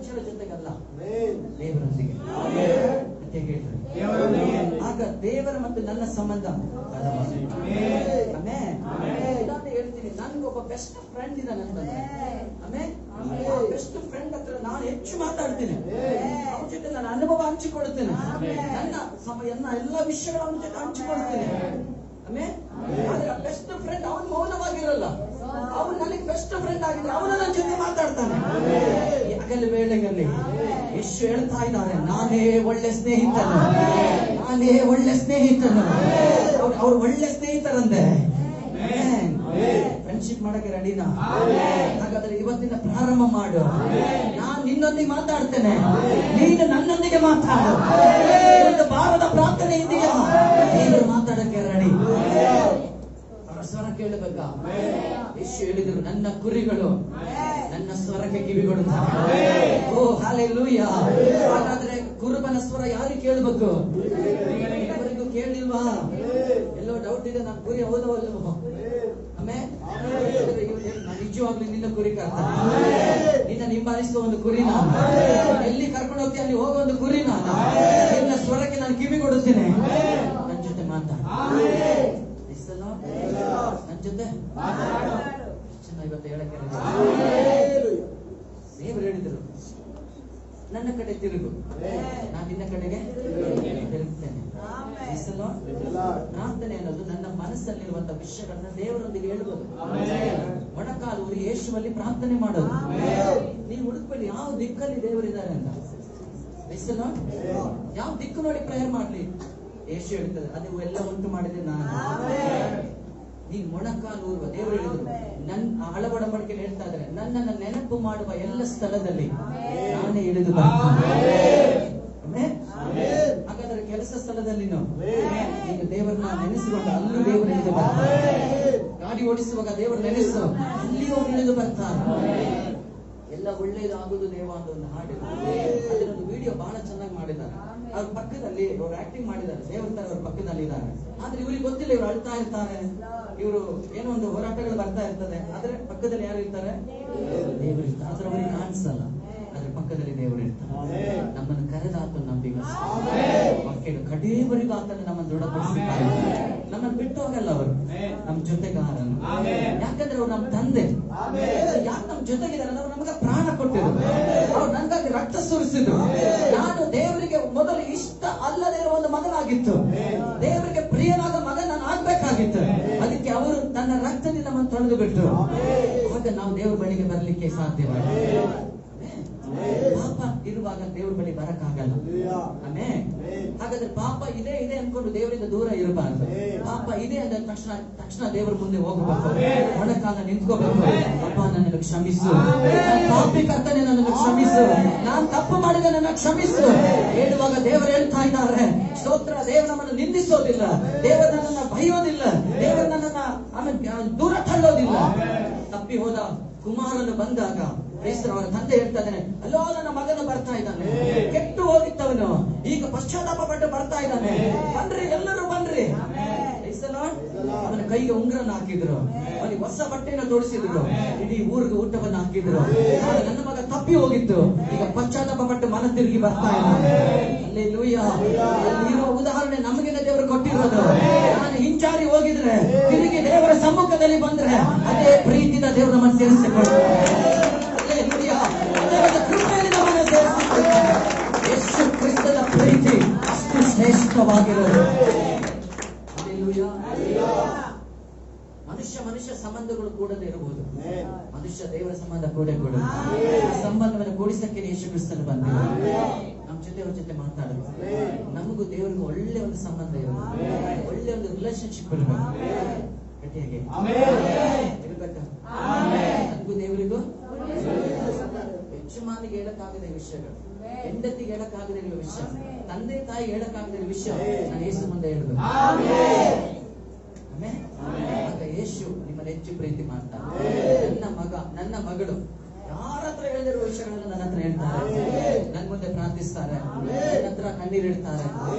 ಮನುಷ್ಯರ ಜೊತೆಗಲ್ಲ, ದೇವರೊಂದಿಗೆ. ಆಗ ದೇವರ ಮತ್ತು ನನ್ನ ಸಂಬಂಧ ಹೇಳ್ತೀನಿ, ನನ್ಗೊಬ್ಬ ಬೆಸ್ಟ್ ಫ್ರೆಂಡ್ ಇದ್ದಾನಂತಂದ್ರೆ ಬೆಸ್ಟ್ ಫ್ರೆಂಡ್ ಹತ್ರ ನಾನು ಹೆಚ್ಚು ಮಾತಾಡ್ತೀನಿ, ಅವನ ಜೊತೆ ನನ್ನ ಅನುಭವ ಹಂಚಿಕೊಳ್ತೇನೆ, ನನ್ನ ಎಲ್ಲ ವಿಷಯಗಳು ಅವನ ಜೊತೆ ಹಂಚಿಕೊಳ್ತೇನೆ. ಆದ್ರೆ ಬೆಸ್ಟ್ ಫ್ರೆಂಡ್ ಅವನು ಮೌನವಾಗಿರಲ್ಲ, ಅವನು ನನಗೆ ಬೆಸ್ಟ್ ಫ್ರೆಂಡ್ ಆಗಿದ್ರೆ ಅವನ ನನ್ನ ಜೊತೆ ಮಾತಾಡ್ತಾನೆ. ಹಗಲು ವೇಳೆಯಲ್ಲಿ ಯೇಸು ಹೇಳ್ತಾ ಇದ್ದಾರೆ, ನಾನೇ ಒಳ್ಳೆ ಸ್ನೇಹಿತನು, ನಾನೇ ಒಳ್ಳೆ ಸ್ನೇಹಿತನು. ಅವ್ರು ಒಳ್ಳೆ ಸ್ನೇಹಿತರಂದೆ. ಫ್ರೆಂಡ್ಶಿಪ್ ಮಾಡಕ್ಕೆ ರೆಡಿನಾ? ಹಾಗಾದ್ರೆ ಇವತ್ತಿನ ಪ್ರಾರಂಭ ಮಾಡು. ನಾನು ನಿನ್ನೊಂದಿಗೆ ಮಾತಾಡ್ತೇನೆ, ನೀನು ನನ್ನೊಂದಿಗೆ ಮಾತಾಡು. ಒಂದು ಭಾರದ ಪ್ರಾರ್ಥನೆ ಇದೆಯಾ? ನೀನು ಮಾತಾಡಕ್ಕೆ ರೆಡಿ. ಅವರ ಸ್ವರ ಕೇಳಬೇಕಾ? ಯೇಸು ಹೇಳಿದ್ರು, ನನ್ನ ಕುರಿಗಳು ನನ್ನ ಸ್ವರಕ್ಕೆ ಕಿವಿಗೊಡುತ್ತಾರೆ. ಓ ಹಲ್ಲೆಲೂಯಾ. ಹಾಗಾದ್ರೆ ಕುರುಬನ ಸ್ವರ ಯಾರಿಗೆ ಕೇಳಬೇಕು? ಇವರಿಗೂ ಕೇಳಿಲ್ವಾ? ಎಲ್ಲೋ ಡೌಟ್ ಇದೆ, ನನ್ನ ಕುರಿ ಹೌದೋ ಅಲ್ವೋ? ನಿಜವಾಗ್ಲೂ ನಿನ್ನ ಕುರಿ ಕರ್ತಾನೆ, ನಿನ್ನ ನಿಂಬಾಲಿಸುವ ಒಂದು ಕುರಿ ನಾನು. ಎಲ್ಲಿ ಕರ್ಕೊಂಡು ಹೋಗ್ತೀನಿ ಅಲ್ಲಿ ಹೋಗೋ ಒಂದು ಕುರಿ ನಾನು. ನಿನ್ನ ಸ್ವರಕ್ಕೆ ನಾನು ಕಿವಿ ಕೊಡುತ್ತೇನೆ. ನನ್ನ ಜೊತೆ ಮಾತಾಡ, ನನ್ನ ಜೊತೆ ಇವತ್ತು ಹೇಳಕ್ಕೆ ದೇವರು ಹೇಳಿದ್ರು, ನನ್ನ ಕಡೆ ತಿರುಗು, ನಾನು ನಿನ್ನ ಕಡೆಗೆ ತಿರುಗ್ತೇನೆ. ಪ್ರಾರ್ಥನೆ ಅನ್ನೋದು ನನ್ನ ಮನಸ್ಸಲ್ಲಿರುವಂತಹ ವಿಷಯಗಳನ್ನ ದೇವರೊಂದಿಗೆ ಹೇಳ್ಬೋದು. ಮೊಣಕಾಲೂರಿ ಯೇಸುವಲ್ಲಿ ಪ್ರಾರ್ಥನೆ ಮಾಡೋದು. ನೀವು ಹುಡುಕ್ಬೇಡಿ ಯಾವ ದಿಕ್ಕಲ್ಲಿ ದೇವರಿದ್ದಾರೆ ಅಂತ. ಯಾವ ದಿಕ್ಕು ನೋಡಿ ಪ್ರೇಯರ್ ಮಾಡ್ಲಿ. ಯೇಸು ಹೇಳ್ತದೆ, ಅದು ಎಲ್ಲ ಉಂಟು ಮಾಡಿದೆ ನಾನು. ನೀನ್ ಮೊಣಕಾಲೂರುವ ದೇವರು ಹೇಳಿದ್ರು, ನನ್ನ ಹಳಬಡಂಬಡಿಕೆ ಹೇಳ್ತಾ ಇದ್ದಾರೆ, ನನ್ನನ್ನು ನೆನಪು ಮಾಡುವ ಎಲ್ಲ ಸ್ಥಳದಲ್ಲಿ ನಾನೇ ಇಳಿದು ಬರ್ತೇನೆ. ಹಾಗಾದ್ರೆ ಕೆಲಸ ಸ್ಥಳದಲ್ಲಿ ನೀನು ದೇವರನ್ನ ನೆನೆಸಿಕೊಂಡು ಅಲ್ಲೂ ದೇವರು ಇಳಿದು ಬರ್ತಾರೆ. ಗಾಡಿ ಓಡಿಸುವಾಗ ದೇವರು ನೆನೆಸು, ಅಲ್ಲಿಯೂ ಇಳಿದು ಬರ್ತಾರೆ. ಎಲ್ಲ ಒಳ್ಳೇದಾಗುದು ದೇವ ಅಂತ ಒಂದು ಹಾಡು. ಅದನ್ನೊಂದು ವಿಡಿಯೋ ಬಹಳ ಚೆನ್ನಾಗಿ ಮಾಡಿದ್ದಾರೆ. ಅವ್ರ ಪಕ್ಕದಲ್ಲಿ ಅವ್ರು ಆಕ್ಟಿಂಗ್ ಮಾಡಿದ್ದಾರೆ, ದೇವರ ತರ ಅವ್ರ ಪಕ್ಕದಲ್ಲಿ ಇದ್ದಾರೆ. ಆದ್ರೆ ಇವ್ರಿಗೆ ಗೊತ್ತಿಲ್ಲ, ಇವ್ರು ಅಳ್ತಾ ಇರ್ತಾರೆ, ಇವರು ಏನೋ ಒಂದು ಹೋರಾಟಗಳು ಬರ್ತಾ ಇರ್ತದೆ. ಆದ್ರೆ ಪಕ್ಕದಲ್ಲಿ ಯಾರು ಇರ್ತಾರೆ? ದೇವರು ಇರ್ತಾರೆ. ಆದ್ರೆ ಅವ್ರಿಗೆ ಕಾಣಿಸಲ್ಲ, ಆದ್ರೆ ಪಕ್ಕದಲ್ಲಿ ದೇವರು ಇರ್ತಾರೆ. ನಮ್ಮನ್ನು ಕರೆದಾತ ನಂಬಿಗ ಮಕ್ಕಳು ಕಡೇವರೆಗೂ ಆತನ ನಮ್ಮನ್ನು ದೃಢಪಡಿಸುತ್ತಾರೆ. ನಮ್ಮನ್ನು ಬಿಟ್ಟು ಹೋಗಲ್ಲ ಅವರು, ನಮ್ಮ ಜೊತೆಗಾರನು. ಯಾಕಂದ್ರೆ ಅವ್ರು ನಮ್ಮ ತಂದೆ. ಯಾಕೆ ನಮ್ಮ ಜೊತೆಗಿದ್ದಾರೆ? ಅವ್ರು ನಮಗೆ ಪ್ರಾಣ ಕೊಟ್ಟಿದ್ರು, ಅವ್ರು ನನಗಾಗಿ ರಕ್ತ ಸುರಿಸಿದ್ರು. ನಾನು ದೇವರಿಗೆ ಮೊದಲು ಇಷ್ಟ ಅಲ್ಲದೆ ಇರುವ ಒಂದು ಮಗನಾಗಿತ್ತು, ದೇವರಿಗೆ ಪ್ರಿಯನಾದ ಮಗ ನಾನು ಆಗ್ಬೇಕಾಗಿತ್ತು. ಅದಕ್ಕೆ ಅವರು ತನ್ನ ರಕ್ತದಿಂದ ನಮ್ಮನ್ನು ತೊಳೆದು ಬಿಟ್ರು. ಆಗ ನಾವು ದೇವರ ಬಳಿಗೆ ಬರ್ಲಿಕ್ಕೆ ಸಾಧ್ಯವಾಗ. ಪಾಪ ಇರುವಾಗ ದೇವ್ರ ಬಳಿ ಬರಕ್ಕಾಗಲ್ಲ. ಹಾಗಾದ್ರೆ ಪಾಪ ಇದೆ ಇದೆ ಅನ್ಕೊಂಡು ದೇವರಿಂದ ದೂರ ಇರಬಾರ್ದು. ಪಾಪ ಇದೆ ಅಂದ ತಕ್ಷಣ ದೇವರ ಮುಂದೆ ಹೋಗಬೇಕು, ಮೊಣಕಾಲ ನಿಂತ್ಕೋಬೇಕು. ಅಪ್ಪ ನನ್ನನ್ನು ಕ್ಷಮಿಸು, ಪಾಪಿ ಕರ್ತನೆ ನನ್ನನ್ನು ಕ್ಷಮಿಸು, ನಾನ್ ತಪ್ಪು ಮಾಡಿದ ನನ್ನ ಕ್ಷಮಿಸು ಹೇಳುವಾಗ ದೇವರು ಹೇಳ್ತಾ ಇದ್ದಾರೆ, ಸ್ತೋತ್ರ. ದೇವರು ನಮ್ಮನ್ನು ನಿಂದಿಸೋದಿಲ್ಲ, ದೇವರು ನನ್ನನ್ನ ಬೈಯೋದಿಲ್ಲ, ದೇವರು ನನ್ನನ್ನ ದೂರ ತಳ್ಳೋದಿಲ್ಲ. ತಪ್ಪಿ ಹೋದ ಕುಮಾರನು ಬಂದಾಗ ಅವರ ತಂದೆ ಹೇಳ್ತಾ ಇದ್ದಾನೆ, ಅಲ್ಲೋ ನನ್ನ ಮಗನು ಬರ್ತಾ ಇದ್ದಾನೆ, ಕೆಟ್ಟು ಹೋಗಿತ್ತವನು, ಈಗ ಪಶ್ಚಾತ್ತಾಪ ಪಟ್ಟು ಬರ್ತಾ ಇದ್ದಾನೆ, ಬನ್ರಿ ಎಲ್ಲರೂ ಬನ್ರಿ. ಅವನ ಕೈಗೆ ಉಂಗ್ರನ್ನ ಹಾಕಿದ್ರು, ಅವನಿಗೆ ಹೊಸ ಬಟ್ಟೆನ ತೋರಿಸಿದ್ರು, ಇಡೀ ಊರಿಗೆ ಊಟವನ್ನು ಹಾಕಿದ್ರು. ನನ್ನ ಮಗ ತಪ್ಪಿ ಹೋಗಿತ್ತು, ಈಗ ಪಶ್ಚಾತ್ತಾಪ ಪಟ್ಟು ಮನ ತಿರುಗಿ ಬರ್ತಾ ಇದ್ದಾನೆ. ಹಲ್ಲೆಲೂಯಾ. ಇರುವ ಉದಾಹರಣೆ ನಮಗಿನ ದೇವರು ಕೊಟ್ಟಿರೋದು. ನಾನು ಹಿಂಚಾರಿ ಹೋಗಿದ್ರೆ ತಿರುಗಿ ದೇವರ ಸಮ್ಮುಖದಲ್ಲಿ ಬಂದ್ರೆ ಅದೇ ಪ್ರೀತಿಯಿಂದ ದೇವರ ನಮ್ಮನ್ನು ಸೇರಿಸಿಕೊಳ್ತಾರೆ. ಯೇಸು ಕ್ರಿಸ್ತನ ಪ್ರೀತಿ ಅಷ್ಟು ಶ್ರೇಷ್ಠವಾಗಿರೋದು. ಮನುಷ್ಯ ಸಂಬಂಧಗಳು ಕೂಡದೇ ಇರಬಹುದು, ಮನುಷ್ಯ ದೇವರ ಸಂಬಂಧ ಕೂಡೇ ಕೂಡುದು. ಆ ಸಂಬಂಧವನ್ನು ಕೂಡಿಸಕ್ಕೆ ಯೇಸು ಕ್ರಿಸ್ತನು ಬಂದಿಲ್ಲ. ನಮ್ಮ ಜೊತೆ ಮಾತಾಡೋದು, ನಮಗೂ ದೇವರಿಗೂ ಒಳ್ಳೆ ಒಂದು ಸಂಬಂಧ ಇರೋದು, ಒಳ್ಳೆ ಒಂದು ರಿಲೇಶನ್ಶಿಪ್ ಇರಬೇಕು. ಗಟ್ಟಿಯಾಗಿ ಇರ್ಬೇಕಾ? ನಮಗೂ ದೇವರಿಗೂ ಯಜಮಾನಿಗೆ ಹೇಳಕ್ಕಾಗದ ವಿಷಯಗಳು, ಹೆಂಡತಿಗೆ ಹೇಳಕ್ಕಾಗದ ವಿಷಯ, ತಂದೆ ತಾಯಿ ಹೇಳಕ್ಕಾಗದ ವಿಷಯ ನಾನು ಯೇಸು ಮುಂದೆ ಹೇಳ್ಬೇಕು. ಆಗ ಯೇಸು ನಿಮ್ಮನ್ನು ಹೆಚ್ಚು ಪ್ರೀತಿ ಮಾಡ್ತಾರೆ. ನನ್ನ ಮಗಳು ಯಾರ ಹತ್ರ ಹೇಳಿರುವ ವಿಷಯಗಳನ್ನು ನನ್ನ ಹತ್ರ ಹೇಳ್ತಾರೆ, ನನ್ನ ಮುಂದೆ ಪ್ರಾರ್ಥಿಸ್ತಾರೆ, ನನ್ನ ಹತ್ರ ಕಣ್ಣೀರಿಡ್ತಾರೆ,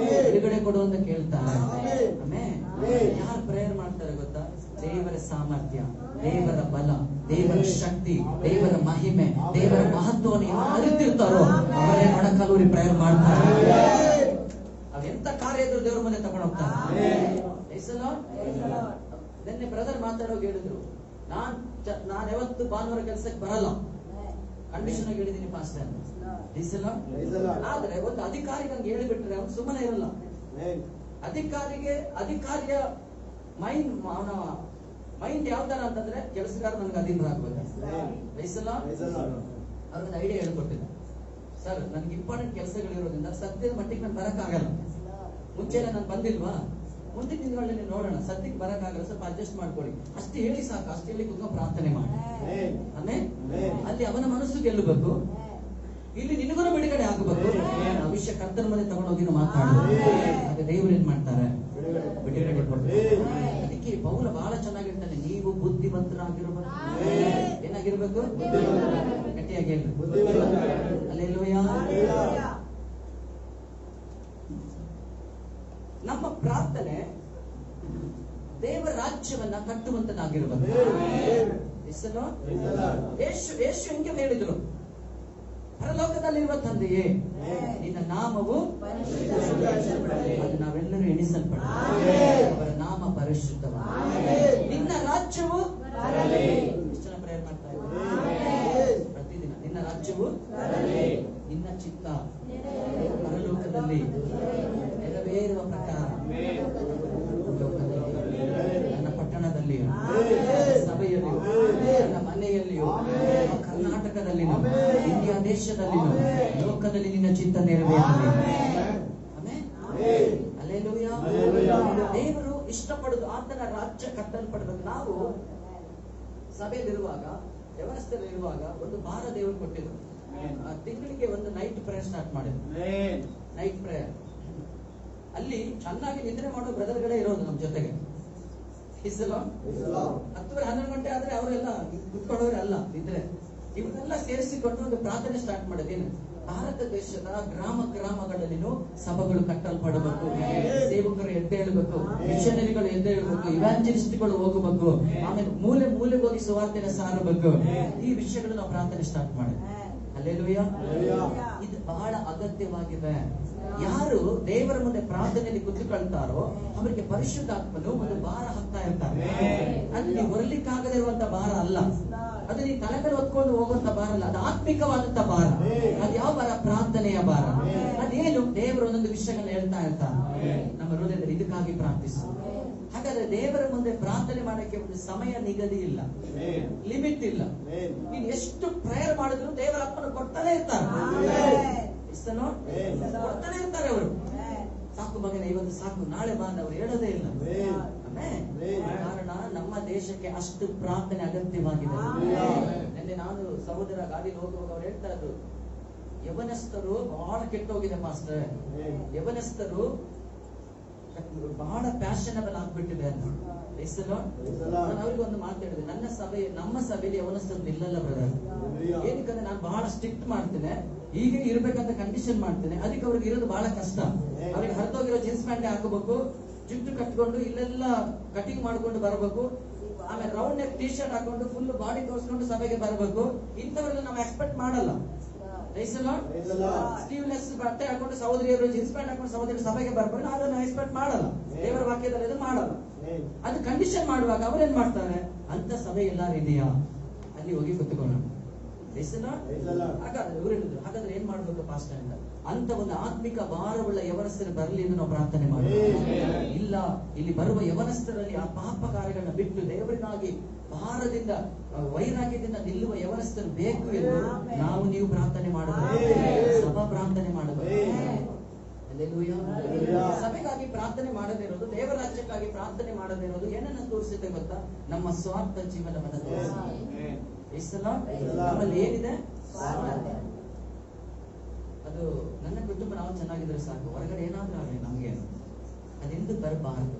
ಬಿಡುಗಡೆ ಕೊಡು ಅಂತ ಕೇಳ್ತಾರೆ. ಯಾರು ಪ್ರೇಯರ್ ಮಾಡ್ತಾರೆ ಗೊತ್ತಾ? ದೇವರ ಸಾಮರ್ಥ್ಯ, ದೇವರ ಬಲ, ದೇವರ ಶಕ್ತಿ, ದೇವರ ಮಹಿಮೆ, ದೇವರ ಮಹತ್ವವನ್ನು ಯಾರು ಅರಿತಿರ್ತಾರೋ ಅವರೇ ಮೊಣಕಾಲೂರಿ ಪ್ರೇಯರ್ ಮಾಡ್ತಾರೆ. ಎಂತ ಕಾರ್ಯ ಇದ್ರು ದೇವ್ರ ಮನೆ ತಗೊಂಡು ಹೋಗ್ತಾರೆ. ನಿನ್ನೆ ಬ್ರದರ್ ಮಾತಾಡೋಗಿ ಹೇಳಿದ್ರು, ನಾನ್ ಯಾವತ್ತು ಭಾನುವಾರ ಕೆಲಸಕ್ಕೆ ಬರಲ್ಲ, ಕಂಡೀಷನ್ ಆಗಿ ಹೇಳಿದೀನಿ ಪಾಸ್ಟರ್. ಆದ್ರೆ ಒಂದು ಅಧಿಕಾರಿ ನಂಗೆ ಹೇಳಿಬಿಟ್ರೆ ಅವ್ನು ಸುಮ್ಮನೆ ಇರಲ್ಲ. ಅಧಿಕಾರಿಯ ಮೈಂಡ್ ಯಾವ ತರ ಅಂತಂದ್ರೆ ಕೆಲಸಗಾರ ನನ್ಗೆ ಅಧೀನರಾಗ್ಬೇಕು. ಅವ್ರಿಗೆ ಐಡಿಯಾ ಹೇಳ್ಕೊಟ್ಟಿದ್ದೆ, ಸರ್ ನನ್ಗೆ ಇಂಪಾರ್ಟೆಂಟ್ ಕೆಲಸಗಳಿರೋದ್ರಿಂದ ಸದ್ಯದ ಮಟ್ಟಿಗೆ ನಾನು ಬರಕ್ಕಾಗಲ್ಲ. ಮುಂಚೆನೆ ನಾನು ಬಂದಿಲ್ವಾ, ಮುಂದಿನ ದಿನಗಳಲ್ಲಿ ನೋಡೋಣ, ಸದ್ಯಕ್ಕೆ ಬರಕ್ಕಾಗಲ್ಲ, ಸ್ವಲ್ಪ ಅಡ್ಜಸ್ಟ್ ಮಾಡ್ಕೊಳ್ಳಿ ಅಷ್ಟು ಹೇಳಿ ಸಾಕು. ಅಷ್ಟು ಹೇಳಿ ಕುತ್ಕೊಂಡು ಪ್ರಾರ್ಥನೆ ಮಾಡಿ. ಅಲ್ಲಿ ಅವನ ಮನಸ್ಸು ಗೆಲ್ಲಬೇಕು, ಇಲ್ಲಿ ನಿನಗೂ ಬಿಡುಗಡೆ ಆಗಬೇಕು. ಭವಿಷ್ಯ ಕರ್ತನ ಮನೆ ತಗೊಂಡೋಗಿ ಮಾತಾಡೋದು. ಹಾಗೆ ದೇವರು ಏನ್ ಮಾಡ್ತಾರೆ, ಬಿಡುಗಡೆ ಕೊಡ್ತಾರೆ. ಅದಕ್ಕೆ ಪೌಲ ಬಹಳ ಚೆನ್ನಾಗಿರ್ತಾನೆ, ನೀವು ಬುದ್ಧಿವಂತರಾಗಿರ್ಬೇಕು. ಏನಾಗಿರ್ಬೇಕು? ಗಟ್ಟಿಯಾಗಿ ಅಲ್ಲೆಲ್ಲೂಯಾ. ನಮ್ಮ ಪ್ರಾರ್ಥನೆ ದೇವರ ರಾಜ್ಯವನ್ನ ಕಟ್ಟುವಂತನಾಗಿರ್ಬೇಕು. ಯೇಸು ಹೆಂಗೆ ಹೇಳಿದ್ರು, ಪರಲೋಕದಲ್ಲಿರುವ ತಂದೆಯೇ ನಿನ್ನ ನಾಮವು ಅದು ನಾವೆಲ್ಲರೂ ಎಣಿಸಲ್ಪಡ, ಅವರ ನಾಮ ಪರಿಶುದ್ಧವಾದ, ನಿನ್ನ ರಾಜ್ಯವು ಎಷ್ಟು ಜನ ಪ್ರೇಯರ್ ಮಾಡ್ತಾ ಇದ್ದಾರೆ ಪ್ರತಿದಿನ, ನಿನ್ನ ರಾಜ್ಯವು ನಿನ್ನ ಚಿತ್ತ ಪರಲೋಕದಲ್ಲಿ ನೆರವೇರುವ ಪ್ರಕಾರ ನನ್ನ ಪಟ್ಟಣದಲ್ಲಿಯೂ, ಸಭೆಯಲ್ಲಿಯೂ, ನನ್ನ ಮನೆಯಲ್ಲಿಯೂ, ಕರ್ನಾಟಕದಲ್ಲಿಯೂ, ಇಂಡಿಯಾ ದೇಶದಲ್ಲಿಯೂ, ಲೋಕದಲ್ಲಿ ನಿನ್ನ ಚಿತ್ತ ನೆರವೇರಲಿ. ಹಲ್ಲೆಲೂಯಾ. ದೇವರು ಇಷ್ಟಪಡುದು ಆತನ ರಾಜ್ಯ ಕಟ್ಟಲ್ಪಡಬೇಕು. ನಾವು ಸಭೆಯಲ್ಲಿರುವಾಗ, ವ್ಯವಸ್ಥೆಯಲ್ಲಿರುವಾಗ ಒಂದು ಭಾರ ದೇವರು ಕೊಟ್ಟಿದ್ರು. ತಿಂಗಳಿಗೆ ಒಂದು ನೈಟ್ ಪ್ರೇಯರ್ ಸ್ಟಾರ್ಟ್ ಮಾಡಿದ್ರು. ನೈಟ್ ಪ್ರೇಯರ್ ಅಲ್ಲಿ ಚೆನ್ನಾಗಿ ನಿದ್ರೆ ಮಾಡೋ ಬ್ರದರ್ಗಳೇ ಇರೋದು ನಮ್ಮ ಜೊತೆಗೆ. 10-12 ಗಂಟೆ ಆದ್ರೆ ಅವರೆಲ್ಲ ಕುತ್ಕೊಳ್ಳೋರೆ ಅಲ್ಲ, ನಿದ್ರೆ. ಇವನ್ನೆಲ್ಲ ಸೇರಿಸಿಕೊಂಡು ಒಂದು ಪ್ರಾರ್ಥನೆ ಸ್ಟಾರ್ಟ್ ಮಾಡಿದ್ದೇನೆ. ಭಾರತ ದೇಶದ ಗ್ರಾಮಗಳಲ್ಲಿನೂ ಸಭೆಗಳು ಕಟ್ಟಲ್ಪಡಬೇಕು, ಸೇವಕರು ಎದ್ದೇಳಬೇಕು, ಮಿಷನರಿಗಳು ಎದ್ದೇಳಬೇಕು, ಇವಾಂಜಲಿಸ್ಟ್ಗಳು ಹೋಗಬೇಕು, ಆಮೇಲೆ ಮೂಲೆ ಹೋಗಿ ಸುವಾರ್ತೆನ ಸಾರಬೇಕು. ಈ ವಿಷಯಗಳು ನಾವು ಪ್ರಾರ್ಥನೆ ಸ್ಟಾರ್ಟ್ ಮಾಡಿದ್ವಿ. ಹಲ್ಲೆಲೂಯಾ. ಇದು ಬಹಳ ಅಗತ್ಯವಾಗಿದೆ. ಯಾರು ದೇವರ ಮುಂದೆ ಪ್ರಾರ್ಥನೆಯಲ್ಲಿ ಕುಳಿತುಕೊಳ್ತಾರೋ ಅವರಿಗೆ ಪರಿಶುದ್ಧಾತ್ಮನು ಒಂದು ಭಾರ ಹಾಕ್ತಾ ಇರ್ತಾರೆ. ಅದು ನೀವು ಹೊರಲಿಕ್ಕಾಗದಿರುವಂತ ಭಾರ ಅಲ್ಲ, ಅದು ನೀವು ತಲೆ ಮೇಲೆ ಹೊತ್ಕೊಂಡು ಹೋಗುವಂತ ಭಾರ ಅಲ್ಲ, ಅದು ಆತ್ಮಿಕವಾದಂತ ಭಾರ. ಅದು ಯಾವ ಭಾರ? ಪ್ರಾರ್ಥನೆಯ ಭಾರ. ಅದೇನು? ದೇವರು ಒಂದೊಂದು ವಿಷಯಗಳನ್ನ ಹೇಳ್ತಾ ಇರ್ತಾರೆ ನಮ್ಮ ಹೃದಯದಲ್ಲಿ. ಇದಕ್ಕಾಗಿ ಪ್ರಾರ್ಥಿಸು. ಹಾಗಾದ್ರೆ ದೇವರ ಮುಂದೆ ಪ್ರಾರ್ಥನೆ ಮಾಡಕ್ಕೆ ಒಂದು ಸಮಯ ನಿಗದಿ ಇಲ್ಲ, ಲಿಮಿಟ್ ಇಲ್ಲ. ನೀನು ಎಷ್ಟು ಪ್ರೇಯರ್ ಮಾಡಿದ್ರು ದೇವರ ಆತ್ಮನ ಕೊಡ್ತಾನೆ ಇರ್ತಾರೆ, ಕೊಡ್ತಾನೆ ಇರ್ತಾರೆ ಅವರು. ಸಾಕು ಮಗನೇ, ಇವತ್ತು ಸಾಕು, ನಾಳೆ ಬಾ ಅವ್ರು ಹೇಳೋದೇ ಇಲ್ಲ. ಕಾರಣ ನಮ್ಮ ದೇಶಕ್ಕೆ ಅಷ್ಟು ಪ್ರಾರ್ಥನೆ ಅಗತ್ಯವಾಗಿದೆ. ನಿನ್ನೆ ನಾನು ಸಹೋದರ ಗಾಡಿಲಿ ಹೋಗುವಾಗ ಅವ್ರು ಹೇಳ್ತಾ ಇದ್ರು, ಯವನಸ್ಥರು ಬಹಳ ಕೆಟ್ಟೋಗಿದೆ ಮಾಸ್ಟರ್, ಯವನಸ್ಥರು ಬಹಳ ಪ್ಯಾಷನಬಲ್ ಆಗ್ಬಿಟ್ಟಿದೆ ಅಂತ. ನಾನು ಅವ್ರಿಗೆ ಒಂದು ಮಾತಾಡಿದೆ, ನಮ್ಮ ಸಭೆಯಲ್ಲಿ ಯವನಸ್ಥರು ನಿಲ್ಲಲ್ಲ ಬ್ರದರ್. ಏನಕ್ಕಂದ್ರೆ ನಾನು ಬಹಳ ಸ್ಟ್ರಿಕ್ಟ್ ಮಾಡ್ತೇನೆ, ಹೀಗೆ ಇರ್ಬೇಕಂತ ಕಂಡೀಷನ್ ಮಾಡ್ತೇನೆ. ಅದಕ್ಕೆ ಅವ್ರಿಗೆ ಇರೋದು ಬಹಳ ಕಷ್ಟ. ಅವ್ರಿಗೆ ಹರಿದೋಗಿರೋ ಜೀನ್ಸ್ ಪ್ಯಾಂಟ್ ಹಾಕಬೇಕು, ಜುಟ್ಟು ಕಟ್ಕೊಂಡು ಇಲ್ಲೆಲ್ಲ ಕಟಿಂಗ್ ಮಾಡ್ಕೊಂಡು ಬರಬೇಕು, ಆಮೇಲೆ ರೌಂಡ್ ನೆಕ್ ಟಿ ಶರ್ಟ್ ಹಾಕೊಂಡು ಫುಲ್ ಬಾಡಿ ತೋರಿಸ್ಕೊಂಡು ಸಭೆಗೆ ಬರಬೇಕು. ಇಂಥವರೆಲ್ಲ ನಾವು ಎಕ್ಸ್ಪೆಕ್ಟ್ ಮಾಡಲ್ಲ. ಸ್ಲೀವ್ಲೆಸ್ ಬಟ್ಟೆ ಹಾಕೊಂಡು ಸಹೋದರಿಯರು ಜೀನ್ಸ್ ಪ್ಯಾಂಟ್ ಹಾಕೊಂಡು ಸಹೋದರಿ ಸಭೆಗೆ ಬರ್ಬೇಕು, ಅದನ್ನ ಎಕ್ಸ್ಪೆಕ್ಟ್ ಮಾಡಲ್ಲ. ದೇವರ ವಾಕ್ಯದಲ್ಲಿ ಅದು ಮಾಡಲ್ಲ. ಅದು ಕಂಡೀಷನ್ ಮಾಡುವಾಗ ಅವ್ರೇನ್ ಮಾಡ್ತಾರೆ, ಅಂತ ಸಭೆ ಎಲ್ಲಾರು ಇದೆಯಾ ಅಲ್ಲಿ ಹೋಗಿ ಕುತ್ಕೊಳ್ಳೋಣ. ಹಾಗಾದ್ರೆ ಏನ್ ಮಾಡ್ಬೇಕು ಪಾಸ್ಟರ್ ಅಂತ? ಅಂತ ಒಂದು ಆತ್ಮಿಕ ಭಾರವುಳ್ಳ ಯವನಸ್ಥರು ಬರಲಿ ಎಂದು ನಾವು ಪ್ರಾರ್ಥನೆ ಮಾಡಬೇಕು. ಇಲ್ಲ, ಇಲ್ಲಿ ಬರುವ ಯವನಸ್ಥರಲ್ಲಿ ಆ ಪಾಪ ಕಾರ್ಯಗಳನ್ನ ಬಿಟ್ಟು ದೇವರಿಗಾಗಿ ಭಾರದಿಂದ, ವೈರಾಗ್ಯದಿಂದ ನಿಲ್ಲುವ ಯವನಸ್ಥರು ಬೇಕು ಎಂದು ನಾವು ನೀವು ಪ್ರಾರ್ಥನೆ ಮಾಡಬೇಕು, ಸಭಾ ಪ್ರಾರ್ಥನೆ ಮಾಡಬೇಕು. ಸಭೆಗಾಗಿ ಪ್ರಾರ್ಥನೆ ಮಾಡದೇ ಇರೋದು, ದೇವರ ರಾಜ್ಯಕ್ಕಾಗಿ ಪ್ರಾರ್ಥನೆ ಮಾಡದೇ ಇರೋದು ಏನನ್ನ ತೋರಿಸುತ್ತೆ ಗೊತ್ತಾ? ನಮ್ಮ ಸ್ವಾರ್ಥ ಜೀವನವನ್ನು ತೋರಿಸುತ್ತೆ. ನಮ್ಮಲ್ಲಿ ಏನಿದೆ? ಅದು ನನ್ನ ಕುಟುಂಬ ನಾವು ಚೆನ್ನಾಗಿದ್ರೆ ಸಾಕು, ಹೊರಗಡೆ ಏನಾದ್ರೂ ಆಗಲಿ ನಮ್ಗೆ ಅದೆಂದು ಬರಬಾರದು.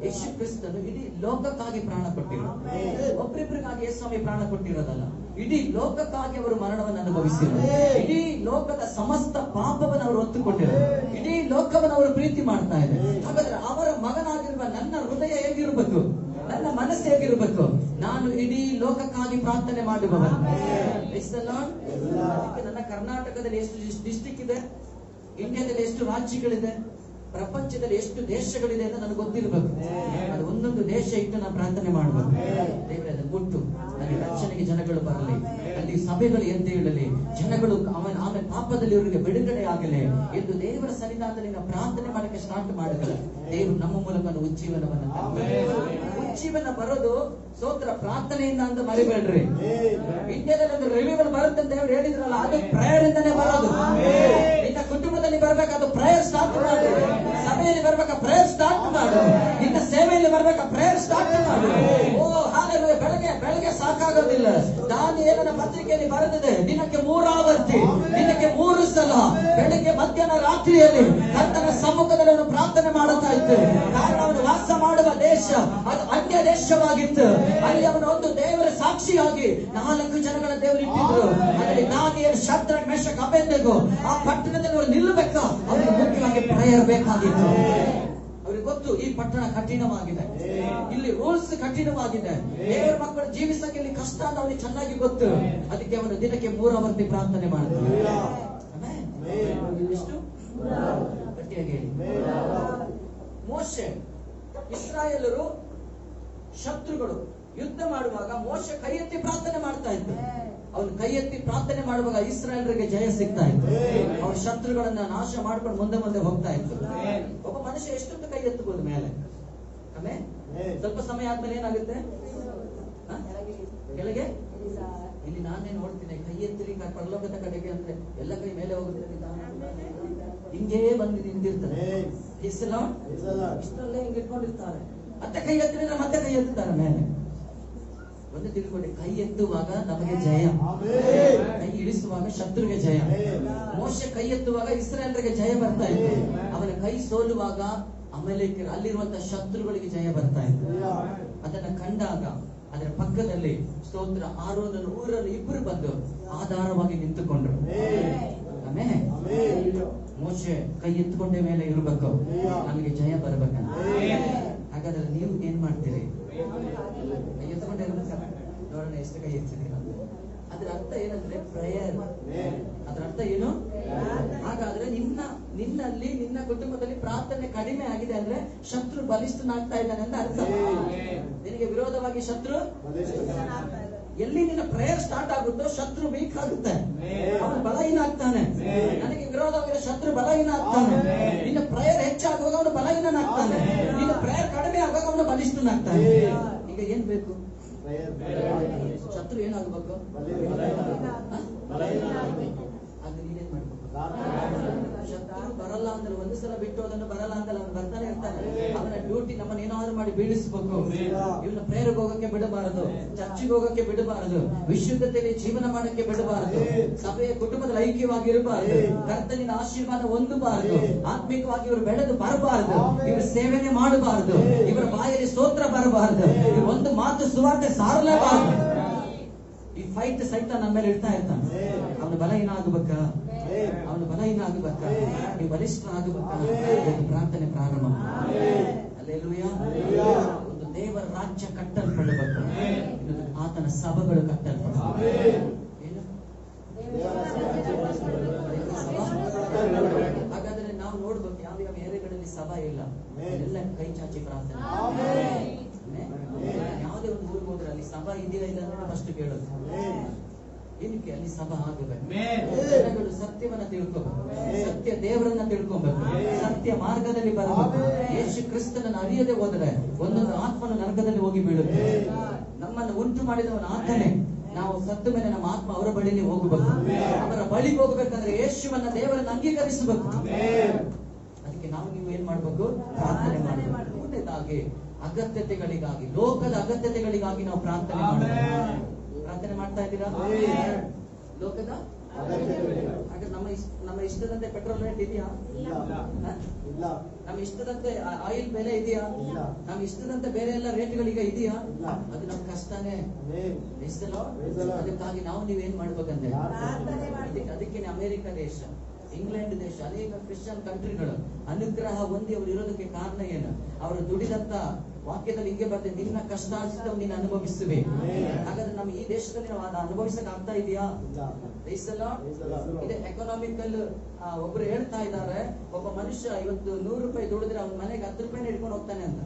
ಯೇಸು ಕ್ರಿಸ್ತನು ಇಡೀ ಲೋಕಕ್ಕಾಗಿ ಪ್ರಾಣ ಕೊಟ್ಟಿರೋ, ಒಬ್ಬರಿಬ್ಬರಿಗಾಗಿ ಯೇಸು ಸ್ವಾಮಿ ಪ್ರಾಣ ಕೊಟ್ಟಿರೋದಲ್ಲ, ಇಡೀ ಲೋಕಕ್ಕಾಗಿ ಅವರು ಮರಣವನ್ನು ಅನುಭವಿಸಿರೋ, ಇಡೀ ಲೋಕದ ಸಮಸ್ತ ಪಾಪವನ್ನು ಅವರು ಹೊತ್ತುಕೊಂಡಿರೋ, ಇಡೀ ಲೋಕವನ್ನು ಅವರು ಪ್ರೀತಿ ಮಾಡ್ತಾ ಇದ್ದಾರೆ. ಹಾಗಾದ್ರೆ ಅವರ ಮಗನಾಗಿರುವ ನನ್ನ ಹೃದಯ ಹೇಗಿರ್ಬೇಕು, ನನ್ನ ಮನಸ್ಸು ಹೇಗಿರ್ಬೇಕು? ನಾನು ಇಡೀ ಲೋಕಕ್ಕಾಗಿ ಪ್ರಾರ್ಥನೆ ಮಾಡುವವನು. ಅದಕ್ಕೆ ನನ್ನ ಕರ್ನಾಟಕದಲ್ಲಿ ಎಷ್ಟು ಡಿಸ್ಟ್ರಿಕ್ಟ್ ಇದೆ, ಇಂಡಿಯಾದಲ್ಲಿ ಎಷ್ಟು ರಾಜ್ಯಗಳಿದೆ, ಪ್ರಪಂಚದಲ್ಲಿ ಎಷ್ಟು ದೇಶಗಳಿದೆ ಅಂತ ನನಗೆ ಗೊತ್ತಿರ್ಬೇಕು. ಅದು ಒಂದೊಂದು ದೇಶ ಇಟ್ಟು ನಾನು ಪ್ರಾರ್ಥನೆ ಮಾಡಬೇಕು. ದೇವರೇ ಅದನ್ನು ಮುಟ್ಟು ಅಲ್ಲಿ ರಕ್ಷಣೆಗೆ ಜನಗಳು ಬರಲಿ, ಅಲ್ಲಿ ಸಭೆಗಳು ಎದ್ದೇಳಲಿ, ಜನಗಳು ಆಮೇಲೆ ಪಾಪದಲ್ಲಿ ಅವರಿಗೆ ಬಿಡುಗಡೆ ಆಗಲಿ ಎಂದು ದೇವರ ಸನ್ನಿಧಾನದಲ್ಲಿ ನಾವು ಪ್ರಾರ್ಥನೆ ಮಾಡಕ್ಕೆ ಸ್ಟಾರ್ಟ್ ಮಾಡಿದ್ರೆ ದೇವರು ನಮ್ಮ ಮೂಲಕ ಉಜ್ಜೀವನವನ್ನು ತರ್ತಾರೆ. ಉಜ್ಜೀವನ ಬರೋದು ಸ್ತೋತ್ರ ಪ್ರಾರ್ಥನೆಯಿಂದ ಅಂತ ಮರಿಬೇಡ್ರಿ. ಇಂಡಿಯಾದಲ್ಲಿ ಒಂದು ರಿವಿವಲ್ ಬರುತ್ತೆ ಅಂತ ದೇವರು ಹೇಳಿದ್ರಲ್ಲ, ಅದು ಪ್ರೇಯರ್ ಇಂದಾನೆ ಬರೋದು. ನಿನ್ನ ಕುಟುಂಬದಲ್ಲಿ ಬರ್ಬೇಕಾದ ಪ್ರೇಯರ್ ಸ್ಟಾರ್ಟ್ ಮಾಡು, ಸಭೆಯಲ್ಲಿ ಬರ್ಬೇಕಾ ಪ್ರೇಯರ್ ಸ್ಟಾರ್ಟ್ ಮಾಡು, ನಿನ್ನ ಸೇವೆಯಲ್ಲಿ ಬರ್ಬೇಕಾ ಪ್ರೇಯರ್ ಸ್ಟಾರ್ಟ್ ಮಾಡು. ಓ ಹಾಲೆಲೂಯಾ. ಬೆಳಗ್ಗೆ ಸಾಕಾಗೋದಿಲ್ಲ. ದಾನಿಯೇಲನ ಪತ್ರಿಕೆಯಲ್ಲಿ ಬರೆದಿದೆ, ದಿನಕ್ಕೆ 3 ಆವರ್ತಿ, ದಿನಕ್ಕೆ 3 ಸಲ ಬೆಳಗ್ಗೆ ಮಧ್ಯಾಹ್ನ ರಾತ್ರಿಯಲ್ಲಿ ಕರ್ತನ ಸಮ್ಮುಖದಲ್ಲಿ ಅವನು ಪ್ರಾರ್ಥನೆ ಮಾಡುತ್ತಾ ಇತ್ತು. ಕಾರಣ ಅವನು ವಾಸ ಮಾಡುವ ದೇಶ ಅದು ಅನ್ಯ ದೇಶವಾಗಿತ್ತು. ಅಲ್ಲಿ ಅವನು ಒಂದು ದೇವರ ಸಾಕ್ಷಿಯಾಗಿ 4 ಜನಗಳ ದೇವರು ಇಟ್ಟಿದ್ರು. ಅದರಲ್ಲಿ ದಾನಿಯೇಲ, ಶದ್ರಕ್, ಮೇಷಕ್, ಅಬೇದ್ನೆಗೋ ಆ ಪಟ್ಟಣದಲ್ಲಿ ಅವರು ನಿಲ್ಲಬೇಕಾ, ಅವರಿಗೆ ಮುಖ್ಯವಾಗಿ ಪ್ರೇಯರ್ ಬೇಕಾಗಿತ್ತು. ಅವ್ರಿಗೆ ಗೊತ್ತು ಈ ಪಟ್ಟಣ ಕಠಿಣವಾಗಿದೆ, ಇಲ್ಲಿ ರೂಲ್ಸ್ ಕಠಿಣವಾಗಿದೆ, ದೇವರ ಮಕ್ಕಳು ಜೀವಿಸಕ್ಕೆ ಇಲ್ಲಿ ಕಷ್ಟ ಅಂತ ಅವನಿಗೆ ಚೆನ್ನಾಗಿ ಗೊತ್ತು. ಅದಕ್ಕೆ ಅವನು ದಿನಕ್ಕೆ 3 ಆವರ್ತಿ ಪ್ರಾರ್ಥನೆ ಮಾಡ್ತಾನೆ. ಎಷ್ಟು ಗಟ್ಟಿಯಾಗಿ ಹೇಳಿ. ಮೋಶೆ, ಇಸ್ರಾಯೇಲರು ಶತ್ರುಗಳು ಯುದ್ಧ ಮಾಡುವಾಗ ಮೋಶೆ ಕೈ ಎತ್ತಿ ಪ್ರಾರ್ಥನೆ ಮಾಡ್ತಾ ಇತ್ತು. ಅವನು ಕೈ ಎತ್ತಿ ಪ್ರಾರ್ಥನೆ ಮಾಡುವಾಗ ಇಸ್ರಾಯೇಲರಿಗೆ ಜಯ ಸಿಗ್ತಾ ಇತ್ತು. ಅವ್ರ ಶತ್ರುಗಳನ್ನ ನಾಶ ಮಾಡ್ಕೊಂಡು ಮುಂದೆ ಹೋಗ್ತಾ ಇತ್ತು. ಒಬ್ಬ ಮನುಷ್ಯ ಎಷ್ಟೊಂದು ಕೈ ಎತ್ತಬಹುದು ಮೇಲೆ, ಆಮೇಲೆ ಸ್ವಲ್ಪ ಸಮಯ ಆದ್ಮೇಲೆ ಏನಾಗುತ್ತೆ? ಕೆಳಗೆ. ಇಲ್ಲಿ ನಾನೇ ನೋಡ್ತೀನಿ, ಕೈ ಎತ್ತರಿ ಪರಲೋಕದ ಕಡೆಗೆ ಅಂದ್ರೆ ಎಲ್ಲ ಕೈ ಮೇಲೆ ಹೋಗುತ್ತೆ, ಹಿಂಗೇ ಬಂದು ನಿಂತಿರ್ತಾರೆ. ಇಷ್ಟರಲ್ಲೇ ಹಿಂಗೆ ಇಟ್ಕೊಂಡಿರ್ತಾರೆ. ಮತ್ತೆ ಕೈ ಎತ್ತಿದ್ರೆ ಮತ್ತೆ ಕೈ ಎತ್ತುತ್ತಾರೆ ಮೇಲೆ. ಒಂದು ತಿಳ್ಕೊಳ್ಳಿ, ಕೈ ಎತ್ತುವಾಗ ನಮಗೆ ಜಯ, ಕೈ ಇಳಿಸುವಾಗ ಶತ್ರುಗೆ ಜಯ. ಮೋಶೆ ಕೈ ಎತ್ತುವಾಗ ಇಸ್ರಾಯೇಲರಿಗೆ ಜಯ ಬರ್ತಾ ಇತ್ತು. ಅವನ ಕೈ ಸೋಲುವಾಗ ಅಮಲೇಕ್ಯರು ಅಲ್ಲಿರುವಂತಹ ಶತ್ರುಗಳಿಗೆ ಜಯ ಬರ್ತಾ ಇತ್ತು. ಅದನ್ನ ಕಂಡಾಗ ಅದರ ಪಕ್ಕದಲ್ಲಿ ಸ್ತೋತ್ರ ಆರೋನನು ಊರನ್ನು ಇಬ್ಬರು ಬಂದು ಆಧಾರವಾಗಿ ನಿಂತುಕೊಂಡ್ರು. ಆಮೇಲೆ ಮೋಶೆ ಕೈ ಎತ್ತುಕೊಂಡೆ ಮೇಲೆ ಇರಬೇಕು, ನಮಗೆ ಜಯ ಬರ್ಬೇಕಂತ. ಹಾಗಾದ್ರೆ ನೀವು ಏನ್ ಮಾಡ್ತೀರಿ? ಕೈ ಎತ್ಕೊಂಡೆ ಇರ್ಬೇಕಲ್ಲ, ನೋಡೋಣ ಎಷ್ಟು ಕೈ ಎತ್ತಿದ್ದೀರ. ಅದ್ರ ಅರ್ಥ ಏನಂದ್ರೆ ಪ್ರೇಯರ್. ಅದ್ರ ಅರ್ಥ ಏನು? ಹಾಗಾದ್ರೆ ನಿನ್ನಲ್ಲಿ ನಿನ್ನ ಕುಟುಂಬದಲ್ಲಿ ಪ್ರಾರ್ಥನೆ ಕಡಿಮೆ ಆಗಿದೆ ಅಂದ್ರೆ ಶತ್ರು ಬಲಿಷ್ಠನಾಗ್ತಾ ಇದ್ದಾನೆ ಅಂತ ಅರ್ಥ. ನಿನಗೆ ವಿರೋಧವಾಗಿ ಶತ್ರು ಎಲ್ಲಿ ನಿನ್ನ ಪ್ರೇಯರ್ ಸ್ಟಾರ್ಟ್ ಆಗುತ್ತೋ ಶತ್ರು ವೀಕ್ ಆಗುತ್ತೆ, ಅವನು ಬಲಹೀನ ಆಗ್ತಾನೆ. ನನಗೆ ವಿರೋಧವಾಗಿ ಶತ್ರು ಬಲಹೀನ ಆಗ್ತಾನೆ. ನಿನ್ನ ಪ್ರೇಯರ್ ಹೆಚ್ಚಾಗುವಾಗ ಅವನು ಬಲಹೀನಾಗ್ತಾನೆ, ನಿನ್ನ ಪ್ರೇಯರ್ ಕಡಿಮೆ ಆಗುವಾಗ ಅವನು ಬಲಿಷ್ಠನಾಗ್ತಾನೆ. ಈಗ ಏನ್ ಬೇಕು? ಶತ್ರು ಏನಾಗಬೇಕು? ಅದು ನೀನೇನ್ ಮಾಡ್ಬೇಕು? ಶತ್ರು ಬರಲ್ಲ ಅಂದ್ರೆ ಒಂದು ಸಲ ಬಿಟ್ಟು ಅದನ್ನು ಬರಲ್ಲ ಅಂತ ಅವನು ಬರ್ತಾನೆ ಇರ್ತಾನೆ. ಅವನ ಡ್ಯೂಟಿ ನಮ್ಮನ್ನ ಏನಾದ್ರು ಮಾಡಿ ಬೀಳಿಸ್ಬೇಕು. ಇವನ್ನ ಪ್ರೇಯರ್ಗೆ ಹೋಗಕ್ಕೆ ಬಿಡಬಾರದು, ಚರ್ಚಿಗೆ ಹೋಗಕ್ಕೆ ಬಿಡಬಾರದು, ವಿಶುದ್ಧತೆಯಲ್ಲಿ ಜೀವನ ಮಾಡಕ್ಕೆ ಬಿಡಬಾರದು, ಸಭೆಯ ಕುಟುಂಬದಲ್ಲಿ ಐಕ್ಯವಾಗಿ ಇರಬಾರದು, ಕರ್ತನಿನ ಆಶೀರ್ವಾದ ಹೊಂದಬಾರದು, ಆತ್ಮಿಕವಾಗಿ ಇವರು ಬೆಳೆದು ಬರಬಾರದು, ಇವರು ಸೇವೆನೆ ಮಾಡಬಾರದು, ಇವರ ಬಾಯಲ್ಲಿ ಸ್ತೋತ್ರ ಬರಬಾರದು, ಇವರು ಒಂದು ಮಾತು ಸುವಾರ್ತೆ ಸಾರಲೇಬಾರದು. ಈ ಫೈಟ್ ಸಹಿತ ನಮ್ಮ ಮೇಲೆ ಇಡ್ತಾ ಇರ್ತಾನೆ. ಅವನು ಬಲಹೀನ ಆಗಬೇಕಾ? ಅವನು ಬಲಹೀನ ಆಗಬೇಕಾ? ನೀವು ಬಲಿಷ್ಠ ಆಗಬೇಕಾ? ಪ್ರಾರ್ಥನೆ ಪ್ರಾರಂಭ. ಹಲ್ಲೆಲೂಯಾ. ಒಂದು ದೇವರ ರಾಜ್ಯ ಕಟ್ಟಲ್ಪಡಬೇಕು, ಆತನ ಸಭೆಗಳು ಕಟ್ಟಲ್ಪಡಬೇಕು. ಏನು? ಹಾಗಾದ್ರೆ ನಾವು ನೋಡ್ಬೇಕು ಯಾವ ಏರಿಯಾಗಳಲ್ಲಿ ಸಭಾ ಇಲ್ಲ, ಎಲ್ಲ ಕೈ ಚಾಚಿ ಪ್ರಾರ್ಥನೆ. ಯಾವುದೇ ಒಂದು ಊರಿಗೆ ಹೋದ್ರೆ ಅಲ್ಲಿ ಸಭಾ ಇದೆಯಾ ಇಲ್ಲ ಅಂದ್ರೆ ಫಸ್ಟ್ ಕೇಳೋದು ಏನಕ್ಕೆ? ಅಲ್ಲಿ ಸಭಾ ಆಗಬೇಕು. ಜನಗಳು ಸತ್ಯವನ್ನ ತಿಳ್ಕೋಬೇಕು, ಸತ್ಯ ದೇವರನ್ನ ತಿಳ್ಕೊಬೇಕು, ಸತ್ಯ ಮಾರ್ಗದಲ್ಲಿ ಬರಬೇಕು. ಯೇಸು ಕ್ರಿಸ್ತನನ್ನು ಅರಿಯದೆ ಹೋದರೆ ಒಂದೊಂದು ಆತ್ಮನ ನರಕದಲ್ಲಿ ಹೋಗಿ ಬೀಳುತ್ತೆ. ನಮ್ಮನ್ನು ಉಂಟು ಮಾಡಿದವನ ಆತ್ಮನೇ. ನಾವು ಸತ್ತ ಮೇಲೆ ನಮ್ಮ ಆತ್ಮ ಅವರ ಬಳಿಲಿ ಹೋಗಬೇಕು. ಅವರ ಬಳಿಗೆ ಹೋಗ್ಬೇಕಂದ್ರೆ ಯೇಸುವನ್ನ ದೇವರನ್ನು ಅಂಗೀಕರಿಸಬೇಕು. ಅದಕ್ಕೆ ನಾವು ನೀವು ಏನ್ ಮಾಡ್ಬೇಕು? ಪ್ರಾರ್ಥನೆ ಮಾಡಬೇಕು. ಮುಂದೆದಾಗಿ ಅಗತ್ಯತೆಗಳಿಗಾಗಿ, ಲೋಕದ ಅಗತ್ಯತೆಗಳಿಗಾಗಿ ನಾವು ಪ್ರಾರ್ಥನೆ ಮಾಡಬೇಕು. ಪ್ರಾರ್ಥನೆ ಮಾಡ್ತಾ ಇದ್ದೀರಾ? ಲೋಕದ ಹಾಗೆ ನಮ್ಮ ಇಷ್ಟದಂತೆ ಪೆಟ್ರೋಲ್ ರೇಟ್ ಇದೆಯಾ? ನಮ್ಮ ಇಷ್ಟದಂತೆ ಆಯಿಲ್ ಬೆಲೆ ಇದೆಯಾ? ನಮ್ಮ ಇಷ್ಟದಂತೆ ಬೇರೆ ಎಲ್ಲ ರೇಟ್ಗಳೀಗ ಇದೆಯಾ? ಅದು ನಮ್ ಕಷ್ಟನೇ. ಅದಕ್ಕಾಗಿ ನಾವು ನೀವೇನ್ ಮಾಡ್ಬೇಕಂದ್ರೆ ಅದಕ್ಕೆ ಅಮೆರಿಕ ದೇಶ, ಇಂಗ್ಲೆಂಡ್ ದೇಶ, ಅನೇಕ ಕ್ರಿಶ್ಚಿಯನ್ ಕಂಟ್ರಿಗಳು ಅನುಗ್ರಹ ಹೊಂದಿ ಅವರು ಇರೋದಕ್ಕೆ ಕಾರಣ ಏನು? ಅವರು ದುಡಿದಂತ ವಾಕ್ಯದಲ್ಲಿ ಹಿಂಗೆ ಬರ್ತದೆ, ನಿನ್ನ ಕಷ್ಟಾರ್ಜಿತವು ನೀನು ಅನುಭವಿಸುವೆ. ಹಾಗಾದ್ರೆ ನಮ್ಮ ಈ ದೇಶದಲ್ಲಿ ನಾವು ಅದನ್ನ ಅನುಭವಿಸಕ್ ಆಗ್ತಾ ಇದೆಯಾ? ಇದೆ ಎಕನಾಮಿಕಲ್. ಒಬ್ರು ಹೇಳ್ತಾ ಇದ್ದಾರೆ, ಒಬ್ಬ ಮನುಷ್ಯ ಇವತ್ತು 100 ರೂಪಾಯಿ ದುಡಿದ್ರೆ ಅವ್ನ ಮನೆಗೆ 10 ರೂಪಾಯಿನ ಹಿಡ್ಕೊಂಡು ಹೋಗ್ತಾನೆ ಅಂತ.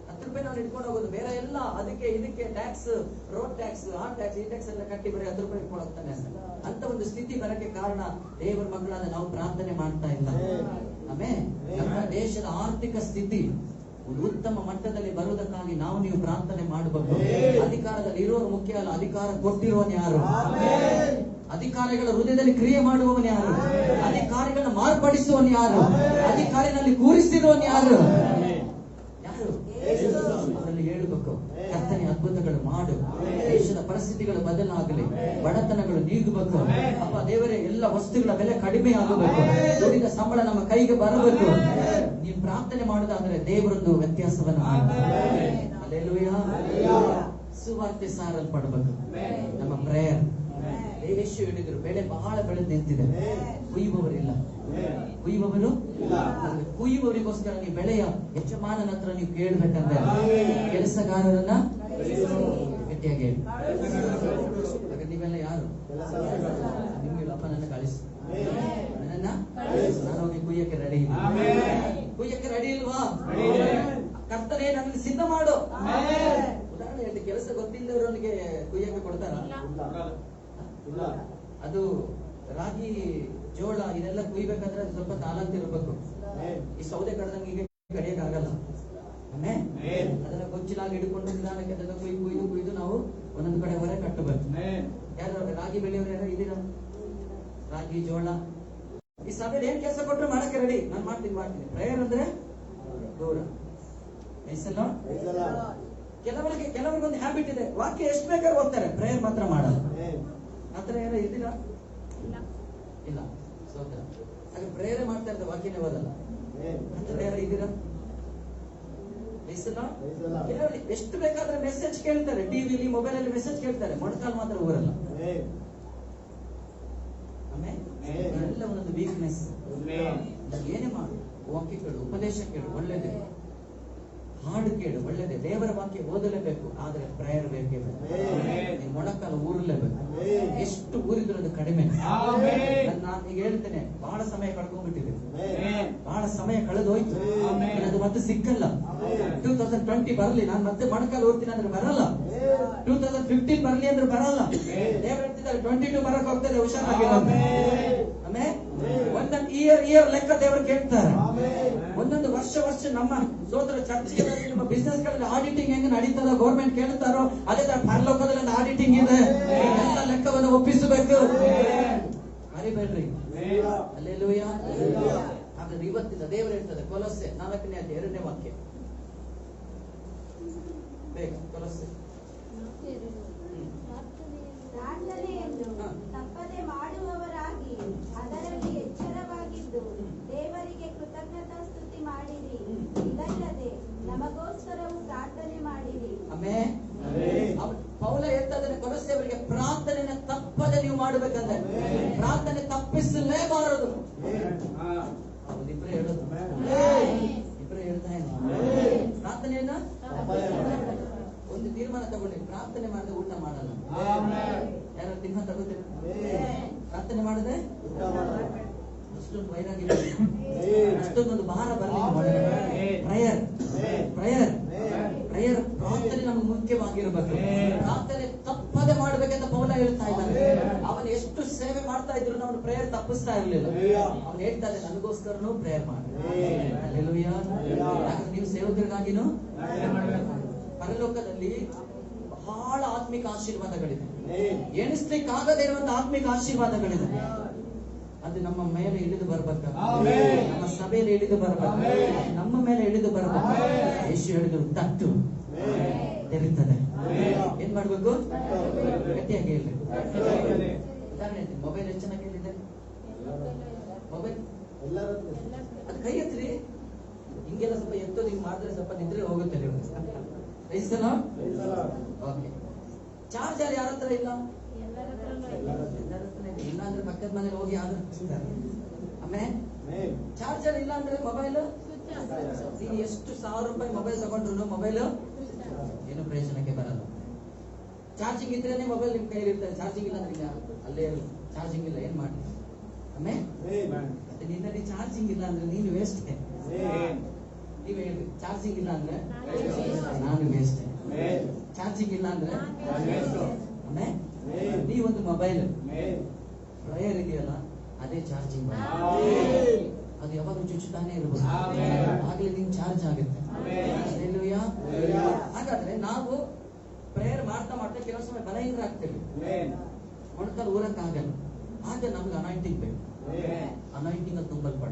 10 ರೂಪಾಯಿ ನಾವು ಹಿಡ್ಕೊಂಡು ಹೋಗೋದು, ಬೇರೆ ಎಲ್ಲ ಅದಕ್ಕೆ ಇದಕ್ಕೆ ಟ್ಯಾಕ್ಸ್, ರೋಡ್ ಟ್ಯಾಕ್ಸ್, ಆ ಟ್ಯಾಕ್ಸ್, ಈ ಟ್ಯಾಕ್ಸ್ ಎಲ್ಲ ಕಟ್ಟಿ ಬರೀ 10 ರೂಪಾಯಿ ಹಿಡ್ಕೊಂಡು ಹೋಗ್ತಾನೆ ಅಂತ ಒಂದು ಸ್ಥಿತಿ ಬರಕ್ಕೆ ಕಾರಣ ದೇವರ ಮಕ್ಕಳಾದ ನಾವು ಪ್ರಾರ್ಥನೆ ಮಾಡ್ತಾ ಇಲ್ಲ. ಆಮೇಲೆ ನಮ್ಮ ದೇಶದ ಆರ್ಥಿಕ ಸ್ಥಿತಿ ಒಂದು ಉತ್ತಮ ಮಟ್ಟದಲ್ಲಿ ಬರುವುದಕ್ಕಾಗಿ ನಾವು ನೀವು ಪ್ರಾರ್ಥನೆ ಮಾಡಬೇಕು. ಅಧಿಕಾರದಲ್ಲಿ ಇರೋರು ಮುಖ್ಯ ಅಲ್ಲ, ಅಧಿಕಾರ ಕೊಟ್ಟಿರುವವನು ಯಾರು? ಅಧಿಕಾರಿಗಳ ಹೃದಯದಲ್ಲಿ ಕ್ರಿಯೆ ಮಾಡುವವನು ಯಾರು? ಅಧಿಕಾರಿಗಳನ್ನ ಮಾರ್ಪಡಿಸುವವನು ಯಾರು? ಅಧಿಕಾರಿನಲ್ಲಿ ಕೂರಿಸಿರುವವನು ಯಾರು? ಅವರಲ್ಲಿ ಹೇಳಬೇಕು, ಕರ್ತನೆ ಅದ್ಭುತಗಳು ಮಾಡು, ದೇಶದ ಪರಿಸ್ಥಿತಿಗಳು ಬದಲಾಗಲಿ, ಬಡತನಗಳು ನೀಗಬೇಕು. ಅಪ್ಪ ದೇವರೇ, ಎಲ್ಲ ವಸ್ತುಗಳ ಬೆಲೆ ಕಡಿಮೆ ಆಗಬೇಕು, ದುಡಿದ ಸಂಬಳ ನಮ್ಮ ಕೈಗೆ ಬರಬೇಕು. ನೀವು ಪ್ರಾರ್ಥನೆ ಮಾಡುದಾದ್ರೆ ದೇವರೊಂದು ವ್ಯತ್ಯಾಸವನ್ನು ಮಾಡ್ತಾರೆ. ಹಲ್ಲೆಲೂಯಾ. ಸುವಾರ್ತೆ ಸಾರಲ್ಪಡಬೇಕು ನಮ್ಮ ಪ್ರೇಯರ್. ಯೇಸು ಹೇಳಿದ್ರು, ಬೆಳೆ ಬಹಳ ಬೆಳೆದು ನಿಂತಿದೆ, ಕುಯ್ಯುವವರಿಲ್ಲ. ಕುಯ್ಯುವವರು ಕುಯ್ಯುವವರಿಗೋಸ್ಕರ ನೀವು ಬೆಳೆಯ ಯಜಮಾನನ ಹತ್ರ ನೀವು ಕೇಳ್ಬೇಕಂದ್ರೆ ಕೆಲಸಗಾರರನ್ನ ಗಟ್ಟಿಯಾಗಿ ಹೇಳಿ. ನೀವೆಲ್ಲ ಯಾರು? ನಿಮ್ಗೆ ಅಪ್ಪ ನನ್ನ ಕಳಿಸು, ನನ್ನ ನಾನು ಹೋಗಿ ಕುಯ್ಯಕ್ಕೆ ರೆಡಿ. ಕುಯ್ಯಕ್ಕೆ ರೆಡಿ ಇಲ್ವಾ? ಕರ್ತನೇ ನಮಗೆ ಸಿದ್ಧ ಮಾಡು. ಉದಾಹರಣೆ ಹೇಳಿ, ಕೆಲಸ ಗೊತ್ತಿಲ್ಲದವರವನಿಗೆ ಕುಯ್ಯಕ್ಕೆ ಕೊಡ್ತಾರ? ಅದು ರಾಗಿ, ಜೋಳ ಇದೆಲ್ಲ ಕುಯ್ಬೇಕಾದ್ರೆ ಅದು ಸ್ವಲ್ಪ ತಾಲಂತ ಇರ್ಬೇಕು. ಈ ಸೌದೆ ಕಡ್ದಂಗೆ ಕಡಿಯಕ್ ಆಗಲ್ಲ. ಅದನ್ನ ಕೊಚ್ಚಿಲಾಗಿ ಹಿಡ್ಕೊಂಡು ನಿಧಾನಕ್ಕೆ ಅದನ್ನ ಕುಯ್ದು ನಾವು ಒಂದೊಂದು ಕಡೆ ಹೊರೆ ಕಟ್ಟಬೇಕು. ಯಾರು ರಾಗಿ ಬೆಳೆಯವರು ಯಾರು ಇದೀರ? ರಾಗಿ, ಜೋಳ ಈ ಸಭೆಯಲ್ಲಿ ಏನ್ ಕೆಲಸ ಕೊಟ್ಟರು ಮಾಡಕ್ಕೆ ರೆಡಿ. ನಾನು ಮಾಡ್ತೀನಿ. ಪ್ರೇಯರ್ ಅಂದ್ರೆ ದೂರ. ಕೆಲವರಿಗೊಂದು ಹ್ಯಾಬಿಟ್ ಇದೆ, ವಾಕ್ಯ ಎಷ್ಟು ಬೇಕಾದ್ರೂ ಓದ್ತಾರೆ, ಪ್ರೇಯರ್ ಮಾತ್ರ ಮಾಡಲ್ಲ. ಆತರ ಯಾರು ಇದ್ದೀರಾ? ಇಲ್ಲ. ಸೋದರ ಹಾಗೆ ಪ್ರೇಯರ್ ಮಾಡ್ತಾ ಇರ್ತಾರೆ, ವಾಕ್ಯನೇ ಓದಲ್ಲ. ಆತರ ಯಾರು ಇದ್ದೀರಾ? ಕೆಲವರು ಎಷ್ಟು ಬೇಕಾದ್ರೆ ಮೆಸೇಜ್ ಕೇಳ್ತಾರೆ, ಟಿವಿಲಿ ಮೊಬೈಲ್ ಅಲ್ಲಿ ಮೆಸೇಜ್ ಕೇಳ್ತಾರೆ, ಮೊಣಕಾಲ್ ಮಾತ್ರ ಊರಲ್ಲ. ಎಲ್ಲ ಒಂದೊಂದು ವೀಕ್ನೆಸ್. ಏನೇ ಮಾಡು, ವಾಕ್ಯ ಕೇಳು, ಉಪದೇಶ ಕೇಳು, ಒಳ್ಳೇದೇ. ಹಾಡು ಕೇಳು, ಒಳ್ಳೇದೇ. ದೇವರ ವಾಕ್ಯ ಓದಲೇಬೇಕು, ಆದ್ರೆ ಪ್ರೇಯರ್ ಬೇಕೇ ಬೇಕು. ಮೊಣಕಾಲು ಊರಲೇಬೇಕು. ಎಷ್ಟು ಊರಿದ್ರು ಅದು ಕಡಿಮೆ. ನಾನು ಈಗ ಹೇಳ್ತೇನೆ, ಬಹಳ ಸಮಯ ಕಳ್ಕೊಂಡ್ಬಿಟ್ಟಿದೆ, ಬಹಳ ಸಮಯ ಕಳೆದೋಯ್ತು, ಅದು ಮತ್ತೆ ಸಿಕ್ಕಲ್ಲ. 2020 ಬರಲಿ, ನಾನು ಮತ್ತೆ ಮೊಣಕಾಲು ಓದ್ತೀನಿ ಅಂದ್ರೆ ಬರಲ್ಲ. 2015 ಬರಲಿ ಅಂದ್ರೆ ಬರಲ್ಲ. ದೇವರು ಹೇಳ್ತಿದ್ದಾರೆ 22 ಬರಕ್ ಹೋಗ್ತದೆ, ಹುಷಾರಾಗಿಲ್ಲ. ಆಮೇಲೆ ಒಂದೊಂದು ಇಯರ್ ಲೆಕ್ಕ ದೇವರು ಕೇಳ್ತಾರೆ. ಒಂದೊಂದು ವರ್ಷ ನಮ್ಮ ಸೋದರ ಚರ್ಚ್ಗಳಲ್ಲಿ, ನಿಮ್ಮ ಬಿಸ್ನೆಸ್ ಗಳಲ್ಲಿ ಆಡಿಟಿಂಗ್ ಹೆಂಗ್ ನಡೀತದ ಗೌರ್ಮೆಂಟ್ ಕೇಳ್ತಾರೋ ಅದೇ ತರ ಪರಲೋಕದಲ್ಲಿ ಆಡಿಟಿಂಗ್ ಇದೆ. ಎಲ್ಲ ಲೆಕ್ಕವನ್ನು ಒಪ್ಪಿಸಬೇಕು, ಮರಿಬೇಡ್ರಿ. ಹಲ್ಲೆಲೂಯಾ. ಹಾಗಾದ್ರೆ ಇವತ್ತಿನ ದೇವರು ಹೇಳ್ತದೆ, ಕೊಲೊಸ್ಸೆ 4ನೇ ಅಧ್ಯಾಯ 2ನೇ ವಾಕ್ಯ. ಬೇಗ ಕೊಲೊಸ್ಸೆ. ಪ್ರಾರ್ಥನೆಯನ್ನು ತಪ್ಪದೆ ಮಾಡುವವರಾಗಿ ಅದರಲ್ಲಿ ಎಚ್ಚರವಾಗಿದ್ದು ದೇವರಿಗೆ ಕೃತಜ್ಞತಾ ಸ್ತುತಿ ಮಾಡಿರಿ. ಇದಲ್ಲದೆ ನಮಗೋಸ್ಕರವು ಪ್ರಾರ್ಥನೆ ಮಾಡಿರಿ. ಪೌಲ ಹೇಳ್ತಾ ಇದ್ದಾನೆ ಕೊಲೊಸ್ಸೆಯವರಿಗೆ, ಪ್ರಾರ್ಥನೆಯನ್ನು ತಪ್ಪದೆ ನೀವು ಮಾಡಬೇಕಂದ್ರೆ ಪ್ರಾರ್ಥನೆ ತಪ್ಪಿಸಲೇಬಾರದು. ಇಬ್ಬರೇ ಹೇಳೋದು, ಇಬ್ಬರೇ ಹೇಳ್ತಾ ಇದ್ದಾರೆ. ಪ್ರಾರ್ಥನೆಯನ್ನ ಒಂದು ತೀರ್ಮಾನ ತಗೊಂಡಿ, ಪ್ರಾರ್ಥನೆ ಮಾಡದೆ ಊಟ ಮಾಡಲ್ಲ. ಯಾರು ತೀರ್ಮಾನ ತಗೋತೀರಿ? ಪ್ರಾರ್ಥನೆ ಮಾಡದೆ ಅಷ್ಟೊಂದು ವೈರಾಗ್ಯ, ಅಷ್ಟೊಂದೊಂದು ಭಾರ ಬರಲಿಕ್ಕೆ. ಪ್ರೇಯರ್ ಪ್ರಾರ್ಥನೆ ನಮ್ಗೆ ಮುಖ್ಯವಾಗಿರ್ಬೇಕು. ಪ್ರಾರ್ಥನೆ ತಪ್ಪದೆ ಮಾಡ್ಬೇಕಂತ ಪೌಲ ಹೇಳ್ತಾ ಇದ್ದಾನೆ. ಅವನು ಎಷ್ಟು ಸೇವೆ ಮಾಡ್ತಾ ಇದ್ರು ಅವನು ಪ್ರೇಯರ್ ತಪ್ಪಿಸ್ತಾ ಇರ್ಲಿಲ್ಲ. ಅವನು ಹೇಳ್ತಾ ಇದ್ದಾನೆ, ನನಗೋಸ್ಕರನೂ ಪ್ರೇಯರ್ ಮಾಡಿ. ಹಲ್ಲೆಲೂಯಾ. ನೀವು ಸೇವಕರಿಗಾಗಿನೂ ಪರಲೋಕದಲ್ಲಿ ಬಹಳ ಆತ್ಮಿಕ ಆಶೀರ್ವಾದಗಳಿದೆ, ಎಣಿಸ್ಲಿಕ್ಕಾಗದೇ ಇರುವಂತ ಆತ್ಮಿಕ ಆಶೀರ್ವಾದಗಳಿದೆ. ಅದು ನಮ್ಮ ಮೇಲೆ ಇಳಿದು ಬರ್ಬೇಕು, ನಮ್ಮ ಸಭೆಯಲ್ಲಿ ಇಳಿದು ಬರ್ಬೇಕು, ನಮ್ಮ ಮೇಲೆ ಇಳಿದು ಬರ್ಬೇಕು. ಯೇಸು ಹೇಳಿದ್ರು, ತಟ್ಟು ತೆರೀತದೆ. ಏನ್ ಮಾಡ್ಬೇಕು? ಗಟ್ಟಿಯಾಗಿ ಹೇಳಿ. ಉದಾಹರಣೆ, ಮೊಬೈಲ್ ಎಷ್ಟು ಚೆನ್ನಾಗಿ ಹೇಳಿದೆ. ಮೊಬೈಲ್ ಅದು ಕೈ ಎತ್ರಿ, ಹಿಂಗೆಲ್ಲ ಸ್ವಲ್ಪ ಎತ್ತೋದು, ಹಿಂಗ್ ಮಾಡಿದ್ರೆ ಸ್ವಲ್ಪ ನಿದ್ರೆ ಹೋಗುತ್ತೆ. ಓಕೆ. ಚಾರ್ಜರ್ ಯಾರ ಹತ್ರ ಇಲ್ಲ? ಇಲ್ಲ ಅಂದ್ರೆ ಪಕ್ಕದ ಮನೇಲಿ ಹೋಗಿ ಆಮೇಲೆ ಚಾರ್ಜರ್ ಇಲ್ಲ ಅಂದ್ರೆ ಮೊಬೈಲ್ ನೀನು ಎಷ್ಟು ₹1000 ಮೊಬೈಲ್ ತಗೊಂಡ್ರು ಮೊಬೈಲ್ ಏನು ಪ್ರಯೋಜನಕ್ಕೆ ಬರಲ್ಲ. ಚಾರ್ಜಿಂಗ್ ಇದ್ರೇನೆ ಮೊಬೈಲ್ ನಿಮ್ ಕೈಯಲ್ಲಿ ಇರ್ತದೆ. ಚಾರ್ಜಿಂಗ್ ಇಲ್ಲ ಅಂದ್ರೆ ಈಗ ಅಲ್ಲೇ ಚಾರ್ಜಿಂಗ್ ಇಲ್ಲ, ಏನ್ ಮಾಡಿ ಆಮೇಲೆ ನಿನ್ನಲ್ಲಿ ಚಾರ್ಜಿಂಗ್ ಇಲ್ಲ ಅಂದ್ರೆ ನೀನು ವೇಸ್ಟ್. ನೀವ್ ಹೇಳಿ, ಚಾರ್ಜಿಂಗ್ ಇಲ್ಲ ಅಂದ್ರೆ ನಾನು ವೇಸ್ಟ್, ಚಾರ್ಜಿಂಗ್ ಇಲ್ಲ ಅಂದ್ರೆ ಆಮೇಲೆ ನೀವೊಂದು ಮೊಬೈಲ್ ಪ್ರಯರ್ ಇದೆಯಲ್ಲ ಅದೇ ಚಾರ್ಜಿಂಗ್, ಅದು ಯಾವಾಗ ಚುಚ್ಚುತ್ತಾನೆ ಇರ್ಬೋದು, ಆಗ್ಲೇ ನಿನ್ ಚಾರ್ಜ್ ಆಗುತ್ತೆ. ಹಾಗಾದ್ರೆ ನಾವು ಪ್ರೇಯರ್ ಮಾಡ್ತಾ ಮಾಡ್ತಾ ಕೆಲವು ಸಮಯ ಬಲಹೀನರಾಗ್ತೇವೆ, ಮೊಣಕಾಲು ಊರಕ್ಕಾಗಲ್ಲ. ಆಗ ನಮ್ಗೆ ಅನಾಯಿಂಟಿಂಗ್ ಬೇಕು, ಅನಾಯಿಂಟಿಂಗ್ ತುಂಬಲ್ಪಡ.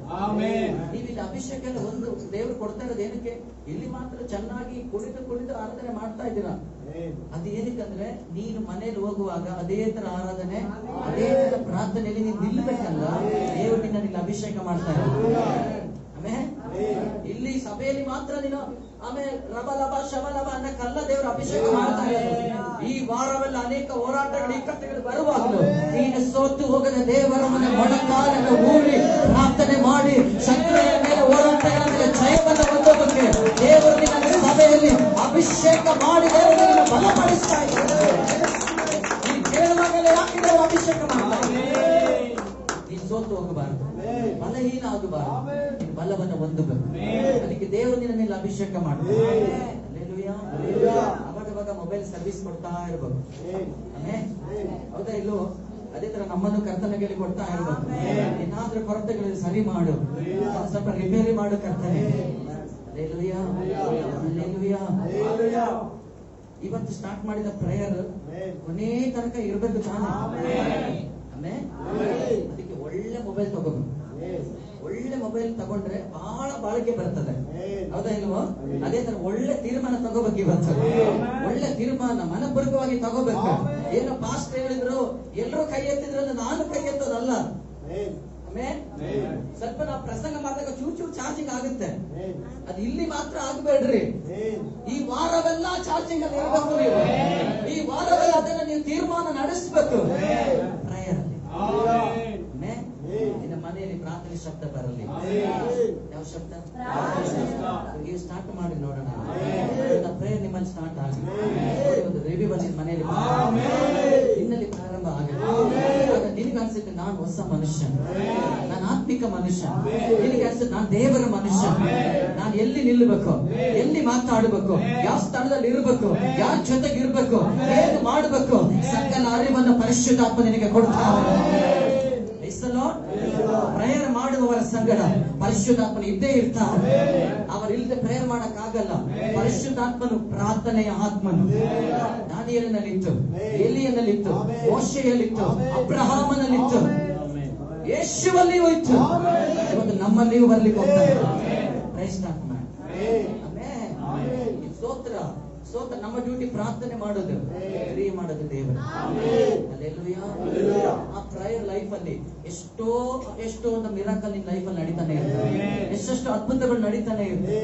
ನೀವಿಲ್ಲಿ ಅಭಿಷೇಕ ಎಲ್ಲ ಒಂದು ದೇವರು ಕೊಡ್ತಾ ಇರೋದು ಏನಕ್ಕೆ? ಇಲ್ಲಿ ಮಾತ್ರ ಚೆನ್ನಾಗಿ ಕುಳಿತು ಆರಾಧನೆ ಮಾಡ್ತಾ ಇದ್ದೀರಾ, ಅದು ಏನಕ್ಕಂದ್ರೆ ನೀನು ಮನೇಲಿ ಹೋಗುವಾಗ ಅದೇ ತರ ಆರಾಧನೆ ಅದೇ ತರ ಪ್ರಾರ್ಥನೆಯಲ್ಲಿ ನೀನು ನಿಲ್ಬೇಕಲ್ಲ, ದೇವರು ನಿನ್ನ ಅಭಿಷೇಕ ಮಾಡ್ತಾ ಇದ್ದಾರೆ. ಆಮೇಲೆ ಇಲ್ಲಿ ಸಭೆಯಲ್ಲಿ ಮಾತ್ರ ನೀನು ಆಮೇಲೆ ರಬಲಭ ಶಬಲಭ ಅನ್ನಕ್ಕಲ್ಲ ದೇವರು ಅಭಿಷೇಕ ಮಾಡ್ತಾ ಇದ್ದಾರೆ. ಈ ವಾರವೆಲ್ಲ ಅನೇಕ ಹೋರಾಟಗಳು ಇಕ್ಕಟ್ಟುಗಳು ಬರುವಾಗಲೂ ನೀನು ಸೋತು ಹೋಗದ ದೇವರ ಮನೆ ಮೊಣಕಾಲನ್ನು ಊರಿ ಪ್ರಾರ್ಥನೆ ಮಾಡಿ ಶತ್ರುಗಳ ಮೇಲೆ ಹೋರಾಟಗಳ ಮೇಲೆ ಜಯವನ್ನು ಹೊಂದೋದಕ್ಕೆ ದೇವರು ನಿನ್ನ ಸಭೆಯಲ್ಲಿ ಅಭಿಷೇಕ ಮಾಡಿ ದೇವರನ್ನು ಬಲಪಡಿಸ್ತಾ ಇದ್ದಾರೆ. ನೀನು ಕೇಳುವಾಗಲೇ ಯಾಕೆ ದೇವರು ಅಭಿಷೇಕ ಮಾಡ್ತಾರೆ? ನೀನು ಸೋತು ಹೋಗಬಾರದು, ಬಲಹೀನ ಆಗಬಾರದು, ನೀನು ಬಲವನ್ನು ಹೊಂದಬೇಕು. ಅದಕ್ಕೆ ದೇವರು ನಿನ್ನ ಅಭಿಷೇಕ ಮಾಡ್ತಾರೆ. ಅವಾಗ ಮೊಬೈಲ್ ಸರ್ವಿಸ್ ಕೊಡ್ತಾ ಇರ್ಬೇಕು, ಹೌದಾ ಇಲ್ಲೋ? ಅದೇ ತರ ನಮ್ಮನ್ನು ಕರ್ತನೆಗೆ ಕೊಡ್ತಾ ಇರ್ಬೇಕು. ಏನಾದ್ರೂ ಕೊರತೆಗಳು ಸರಿ ಮಾಡು, ಸ್ವಲ್ಪ ರಿಪೇರಿ ಮಾಡು ಕರ್ತನೆ. ಇವತ್ತು ಸ್ಟಾರ್ಟ್ ಮಾಡಿದ ಪ್ರೇಯರ್ ಕೊನೆ ತನಕ ಇರ್ಬೇಕು ತಾನೇ. ಅದಕ್ಕೆ ಒಳ್ಳೆ ಮೊಬೈಲ್ ತಗೋಬೇಕು. ಒಳ್ಳೆ ಮೊಬೈಲ್ ತಗೊಂಡ್ರೆ ಬಹಳ ಬಾಳಿಕೆ ಬರ್ತದೆ, ಹೌದಾ ಇಲ್ವೋ? ಅದೇ ತರ ಒಳ್ಳೆ ತೀರ್ಮಾನ ತಗೋಬೇಕು. ಇವತ್ತು ಒಳ್ಳೆ ತೀರ್ಮಾನ ಮನಪೂರ್ವಕವಾಗಿ ತಗೋಬೇಕು. ಏನೋ ಪಾಸ್ಟ್ ಹೇಳಿದ್ರು, ಎಲ್ಲರೂ ಕೈ ಎತ್ತಿದ್ರು, ನಾನು ಕೈ ಎತ್ತೋದಲ್ಲ. ಸ್ವಲ್ಪ ನಾವು ಪ್ರಸಂಗ ಮಾಡಿದಾಗ ಚೂರು ಚಾರ್ಜಿಂಗ್ ಆಗುತ್ತೆ, ಅದು ಇಲ್ಲಿ ಮಾತ್ರ ಆಗ್ಬೇಡ್ರಿ. ಈ ವಾರವೆಲ್ಲ ಚಾರ್ಜಿಂಗ್ ಅಲ್ಲಿ ಇರಬೇಕು ನೀವು. ಈ ವಾರವೆಲ್ಲ ಅದನ್ನ ನೀವು ತೀರ್ಮಾನ ನಡೆಸಬೇಕು ಪ್ರೇಯರ್ ಅಲ್ಲಿ. ನಿನ್ನ ಮನೆಯಲ್ಲಿ ಪ್ರಾರ್ಥನೆ ಶಬ್ದ ಬರಲಿ. ಯಾವ ಶಬ್ದ? ನೀವು ಸ್ಟಾರ್ಟ್ ಮಾಡಿ ನೋಡೋಣ. ಪ್ರೇಯರ್ ನಿಮ್ಮಲ್ಲಿ ಸ್ಟಾರ್ಟ್ ಆಗಿ ಒಂದು ರಿವ್ಯೂ ಬಂದ ಮನೆಯಲ್ಲಿ ನಿನ್ನಲ್ಲಿ ಪ್ರಾರಂಭ ಆಗುತ್ತೆ. ನಿನಗೆ ಅನ್ಸುತ್ತೆ ನಾನು ಹೊಸ ಮನುಷ್ಯ, ನಾನು ಆತ್ಮಿಕ ಮನುಷ್ಯ. ನಿನಗೆ ಅನ್ಸುತ್ತೆ ನಾನು ದೇವರ ಮನುಷ್ಯ. ನಾನು ಎಲ್ಲಿ ನಿಲ್ಲಬೇಕು, ಎಲ್ಲಿ ಮಾತಾಡಬೇಕು, ಯಾವ ಸ್ಥಳದಲ್ಲಿ ಇರಬೇಕು, ಯಾರ ಜೊತೆಗೆ ಇರಬೇಕು, ಏನು ಮಾಡಬೇಕು, ಸಕಲ ಅರಿವನ್ನು ಪರಿಶುದ್ಧಾತ್ಮ ನಿನಗೆ ಕೊಡ್ತಾರೆ. ಪ್ರೇಯರ್ ಮಾಡುವವರ ಸಂಗಡ ಪರಿಶುದ್ಧಾತ್ಮನು ಇದ್ದೇ ಇರ್ತಾರೆ. ಅವರಿಲ್ಲದೆ ಪ್ರೇಯರ್ ಮಾಡಕ್ ಆಗಲ್ಲ. ಪರಿಶುದ್ಧಾತ್ಮನು ಪ್ರಾರ್ಥನೆಯ ಆತ್ಮನು ದಾನಿಯೇಲನಲ್ಲಿತ್ತು, ಎಲಿಯನಲ್ಲಿತ್ತು, ಮೋಶೆಯಲ್ಲಿತ್ತು, ಅಬ್ರಹಾಮನಲ್ಲಿತ್ತು, ಯೇಸುವಲ್ಲಿಯೂ ಇತ್ತು. ಇವತ್ತು ನಮ್ಮಲ್ಲಿಯೂ ಬರ್ಲಿಕ್ಕೆ ಹೋಗ್ತಾರೆ. ಸ್ತೋತ್ರ. ನಮ್ಮ ಡ್ಯೂಟಿ ಪ್ರಾರ್ಥನೆ ಮಾಡೋದು, ಕ್ರಿಯೆ ಮಾಡೋದು ದೇವರು. ಆ ಪ್ರೇಯರ್ ಲೈಫ್ ಅಲ್ಲಿ ಎಷ್ಟೋ ಒಂದು ಮಿರಾಕಲ್ ನಿನ್ ಲೈಫ್ ಅಲ್ಲಿ ನಡೀತಾನೆ ಇರ್ತದೆ, ಎಷ್ಟೆಷ್ಟು ಅದ್ಭುತಗಳು ನಡೀತಾನೆ ಇರ್ತದೆ.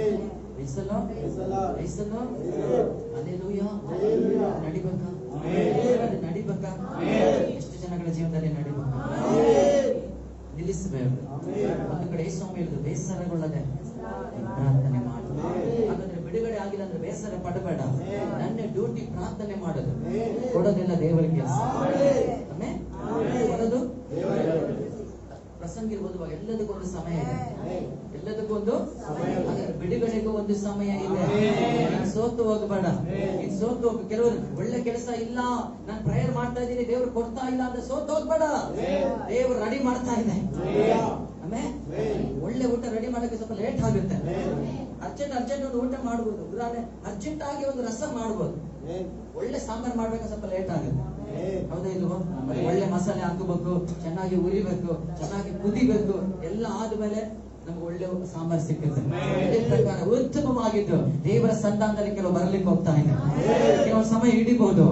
ನಡಿಬೇಕಾ? ಎಷ್ಟು ಜನಗಳ ಜೀವನದಲ್ಲಿ ನಡಿಬೇಕು? ನಿಲ್ಲಿಸಬೇಕು. ಒಂದು ಕಡೆ ಸ್ವಾಮಿ ಹೇಳಿದ್ರು, ಬೇಸರಗೊಳ್ಳದೆ ಪ್ರಾರ್ಥನೆ ಮಾಡು. ಹಾಗಾದ್ರೆ ಬಿಡುಗಡೆ ಆಗಿಲ್ಲ ಅಂದ್ರೆ ಬೇಸರ ಪಡಬೇಡ. ನನ್ನ ಡ್ಯೂಟಿ ಪ್ರಾರ್ಥನೆ ಮಾಡೋದು, ಕೊಡೋದೆಲ್ಲ ದೇವರ ಕೆಲಸ. ಕೊಡೋದು ಪ್ರಸಂಗ ಇರ್ಬೋದು, ಎಲ್ಲದಕ್ಕೂ ಒಂದು ಸಮಯ ಇದೆ, ಎಲ್ಲದಕ್ಕೂ ಒಂದು ಬಿಡುಗಡೆಗೂ ಒಂದು ಸಮಯ ಇದೆ. ಸೋತು ಹೋಗಬೇಡ, ನೀನ್ ಸೋತು ಹೋಗ. ಕೆಲವರು ಒಳ್ಳೆ ಕೆಲಸ ಇಲ್ಲ, ನಾನು ಪ್ರೇಯರ್ ಮಾಡ್ತಾ ಇದ್ದೀನಿ, ದೇವ್ರು ಕೊಡ್ತಾ ಇಲ್ಲ ಅಂತ ಸೋತು ಹೋಗ್ಬೇಡ. ದೇವ್ರು ರೆಡಿ ಮಾಡ್ತಾ ಇದೆ. ಒಳ್ಳೆ ಊಟ ರೆಡಿ ಮಾಡಕ್ಕೆ ಸ್ವಲ್ಪ ಲೇಟ್ ಆಗುತ್ತೆ. ಅರ್ಜೆಂಟ್ ಒಂದು ಊಟ ಮಾಡ್ಬೋದು, ಉದಾಹರಣೆ ಅರ್ಜೆಂಟ್ ಆಗಿ ಒಂದು ರಸ ಮಾಡ್ಬೋದು. ಒಳ್ಳೆ ಸಾಂಬಾರ್ ಮಾಡ್ಬೇಕು, ಸ್ವಲ್ಪ ಲೇಟ್ ಆಗುತ್ತೆ, ಹೌದಾ ಇಲ್ವೋ? ಒಳ್ಳೆ ಮಸಾಲೆ ಹಾಕಬೇಕು, ಚೆನ್ನಾಗಿ ಉರಿಬೇಕು, ಚೆನ್ನಾಗಿ ಕುದಿಬೇಕು. ಎಲ್ಲ ಆದ್ಮೇಲೆ ನಮ್ಗೆ ಒಳ್ಳೆ ಸಾಂಬಾರ್ ಸಿಕ್ಕುತ್ತೆ. ಇದೇ ಪ್ರಕಾರ ಉತ್ತಮವಾಗಿದ್ದು ದೇವರ ಸಂತಾನದಲ್ಲಿ ಕೆಲವು ಬರ್ಲಿಕ್ಕೆ ಹೋಗ್ತಾ ಇದೆ. ಕೆಲವು ಸಮಯ ಹಿಡಿಬಹುದು,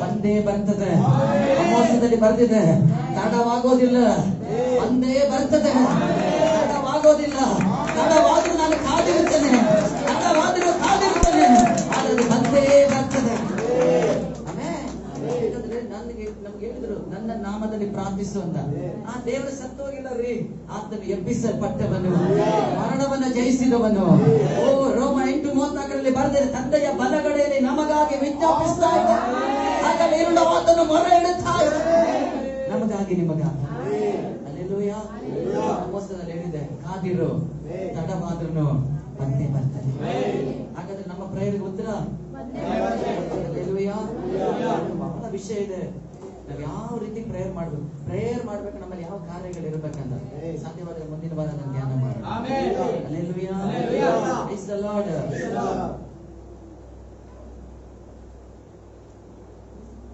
ಬಂದೇ ಬರ್ತದೆ. ಅಮೋಸದಲ್ಲಿ ಬರ್ದಿದೆ, ತಡವಾಗೋದಿಲ್ಲ, ಬಂದೇ ಬರ್ತದೆ, ತಡವಾಗೋದಿಲ್ಲ. ತಡವಾದ್ರೂ ನಾನು ಕಾದಿರುತ್ತೇನೆ, ತಡವಾದ್ರೂ ಕಾದಿರುತ್ತೇನೆ, ಆದರೆ ಬಂದೇ ಬರ್ತದೆ. ನಮ್ಗೆ ಹೇಳಿದ್ರು, ನನ್ನ ನಾಮದಲ್ಲಿ ಪ್ರಾರ್ಥಿಸು ಅಂತ. ಆ ದೇವರು ಸತ್ತೋಗಿಲ್ಲ ರೀ, ಆತನು ಎಬ್ಬಿಸಲ್ಪಟ್ಟವನು, ಮರಣವನ್ನ ಜಯಿಸಿದವನು. ಓ ರೋಮ 8:34 ಬರೆದರೆ ತಂದೆಯ ಬಲಗಡೆಯಲ್ಲಿ ನಮಗಾಗಿ ವಿಜ್ಞಾಪಿಸ್ತಾ ಇದ್ದ, ಹಾಗಾಗಿ ಆತನು ಮೊರೆ ಇಡುತ್ತಾ ಇದ್ದ, ನಮಗಾಗಿ ನಿಮಗಾಗಿ. ಅಲ್ಲೆಲ್ಲೂಯ. ಮೋಸದಲ್ಲಿ ಹೇಳಿದೆ, ಕಾದಿರು, ತಡವಾದ್ರೂ ಬಂದೇ ಬರ್ತಾರೆ. ಹಾಗಾದ್ರೆ ನಮ್ಮ ಪ್ರೇಯರ್ಗೆ ಉತ್ತರ ಬಹಳ ವಿಷಯ ಇದೆ. ನಾವ್ ಯಾವ ರೀತಿ ಪ್ರೇಯರ್ ಮಾಡ್ಬೇಕು, ನಮ್ಮಲ್ಲಿ ಯಾವ ಕಾರ್ಯಗಳಿರ್ಬೇಕಂತ ಸಾಧ್ಯವಾದ್ರೆ ಮುಂದಿನ ವಾರ ನಾನು ಧ್ಯಾನ ಮಾಡೋಣ.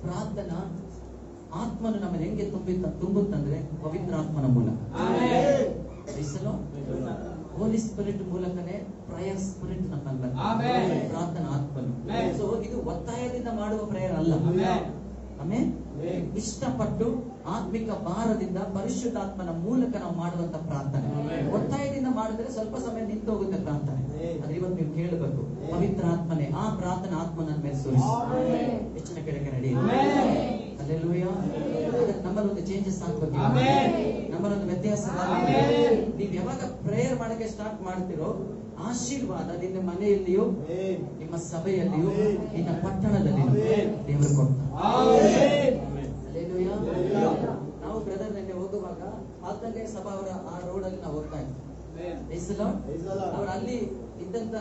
ಪ್ರಾರ್ಥನಾ ಆತ್ಮನು ನಮ್ಮನ್ನು ಹೆಂಗೆ ತುಂಬುತ್ತಂದ್ರೆ ಪವಿತ್ರ ಆತ್ಮನ ಮೂಲಕ, ಹೋಲಿ ಸ್ಪಿರಿಟ್ ಮೂಲಕನೇ ಪ್ರೇಯರ್ ಸ್ಪಿರಿಟ್ ನಮ್ಮಲ್ಲಿ ಪ್ರಾರ್ಥನಾ ಆತ್ಮನು. ಸೊ ಇದು ಒತ್ತಾಯದಿಂದ ಮಾಡುವ ಪ್ರೇಯರ್ ಅಲ್ಲ. ಆಮೇಲೆ ಇಷ್ಟಪಟ್ಟು ಆತ್ಮಿಕ ಭಾರದಿಂದ ಪರಿಶುದ್ಧಾತ್ಮನ ಮೂಲಕ ನಾವು ಮಾಡುವಂತ ಪ್ರಾರ್ಥನೆ. ಒತ್ತಾಯದಿಂದ ಮಾಡಿದ್ರೆ ಸ್ವಲ್ಪ ಸಮಯ ನಿಂತು ಹೋಗುತ್ತೆ ಪ್ರಾರ್ಥನೆ. ಆದ್ರೆ ಇವತ್ತು ನೀವು ಕೇಳಬೇಕು, ಪವಿತ್ರ ಆತ್ಮನೆ ಆ ಪ್ರಾರ್ಥನಾ ಆತ್ಮನ ಮೇಲೆ ಸುರಿಸಿ ಹೆಚ್ಚಿನ ಕೆಳಗೆ ನಡಿ. ಅಲ್ಲೆಲ್ಲೂಯ. ನಮ್ಮಲ್ಲಿ ಒಂದು ಚೇಂಜಸ್ ಆಗ್ಬೇಕು, ನಮ್ಮಲ್ಲೊಂದು ವ್ಯತ್ಯಾಸ. ನೀವು ಯಾವಾಗ ಪ್ರೇಯರ್ ಮಾಡಕ್ಕೆ ಸ್ಟಾರ್ಟ್ ಮಾಡ್ತಿರೋ, ಆಶೀರ್ವಾದ ನಿನ್ನ ಮನೆಯಲ್ಲಿಯೂ ನಿಮ್ಮ ಸಭೆಯಲ್ಲಿಯೂ ನಿನ್ನ ಪಟ್ಟಣದಲ್ಲಿಯೂ ದೇವರು ಕೊಡ್ತಾರೆ. ನಾವು ಬ್ರದರ್ ನೆನ್ನೆ ಹೋಗುವಾಗ ಆತಂಗೆ ಸಭಾ ಅವರ ಆ ರೋಡ್ ಅಲ್ಲಿ ನಾವು ಹೋಗ್ತಾ ಇದ್ವಿ. ಅವ್ರು ಅಲ್ಲಿ ಇದ್ದಂತ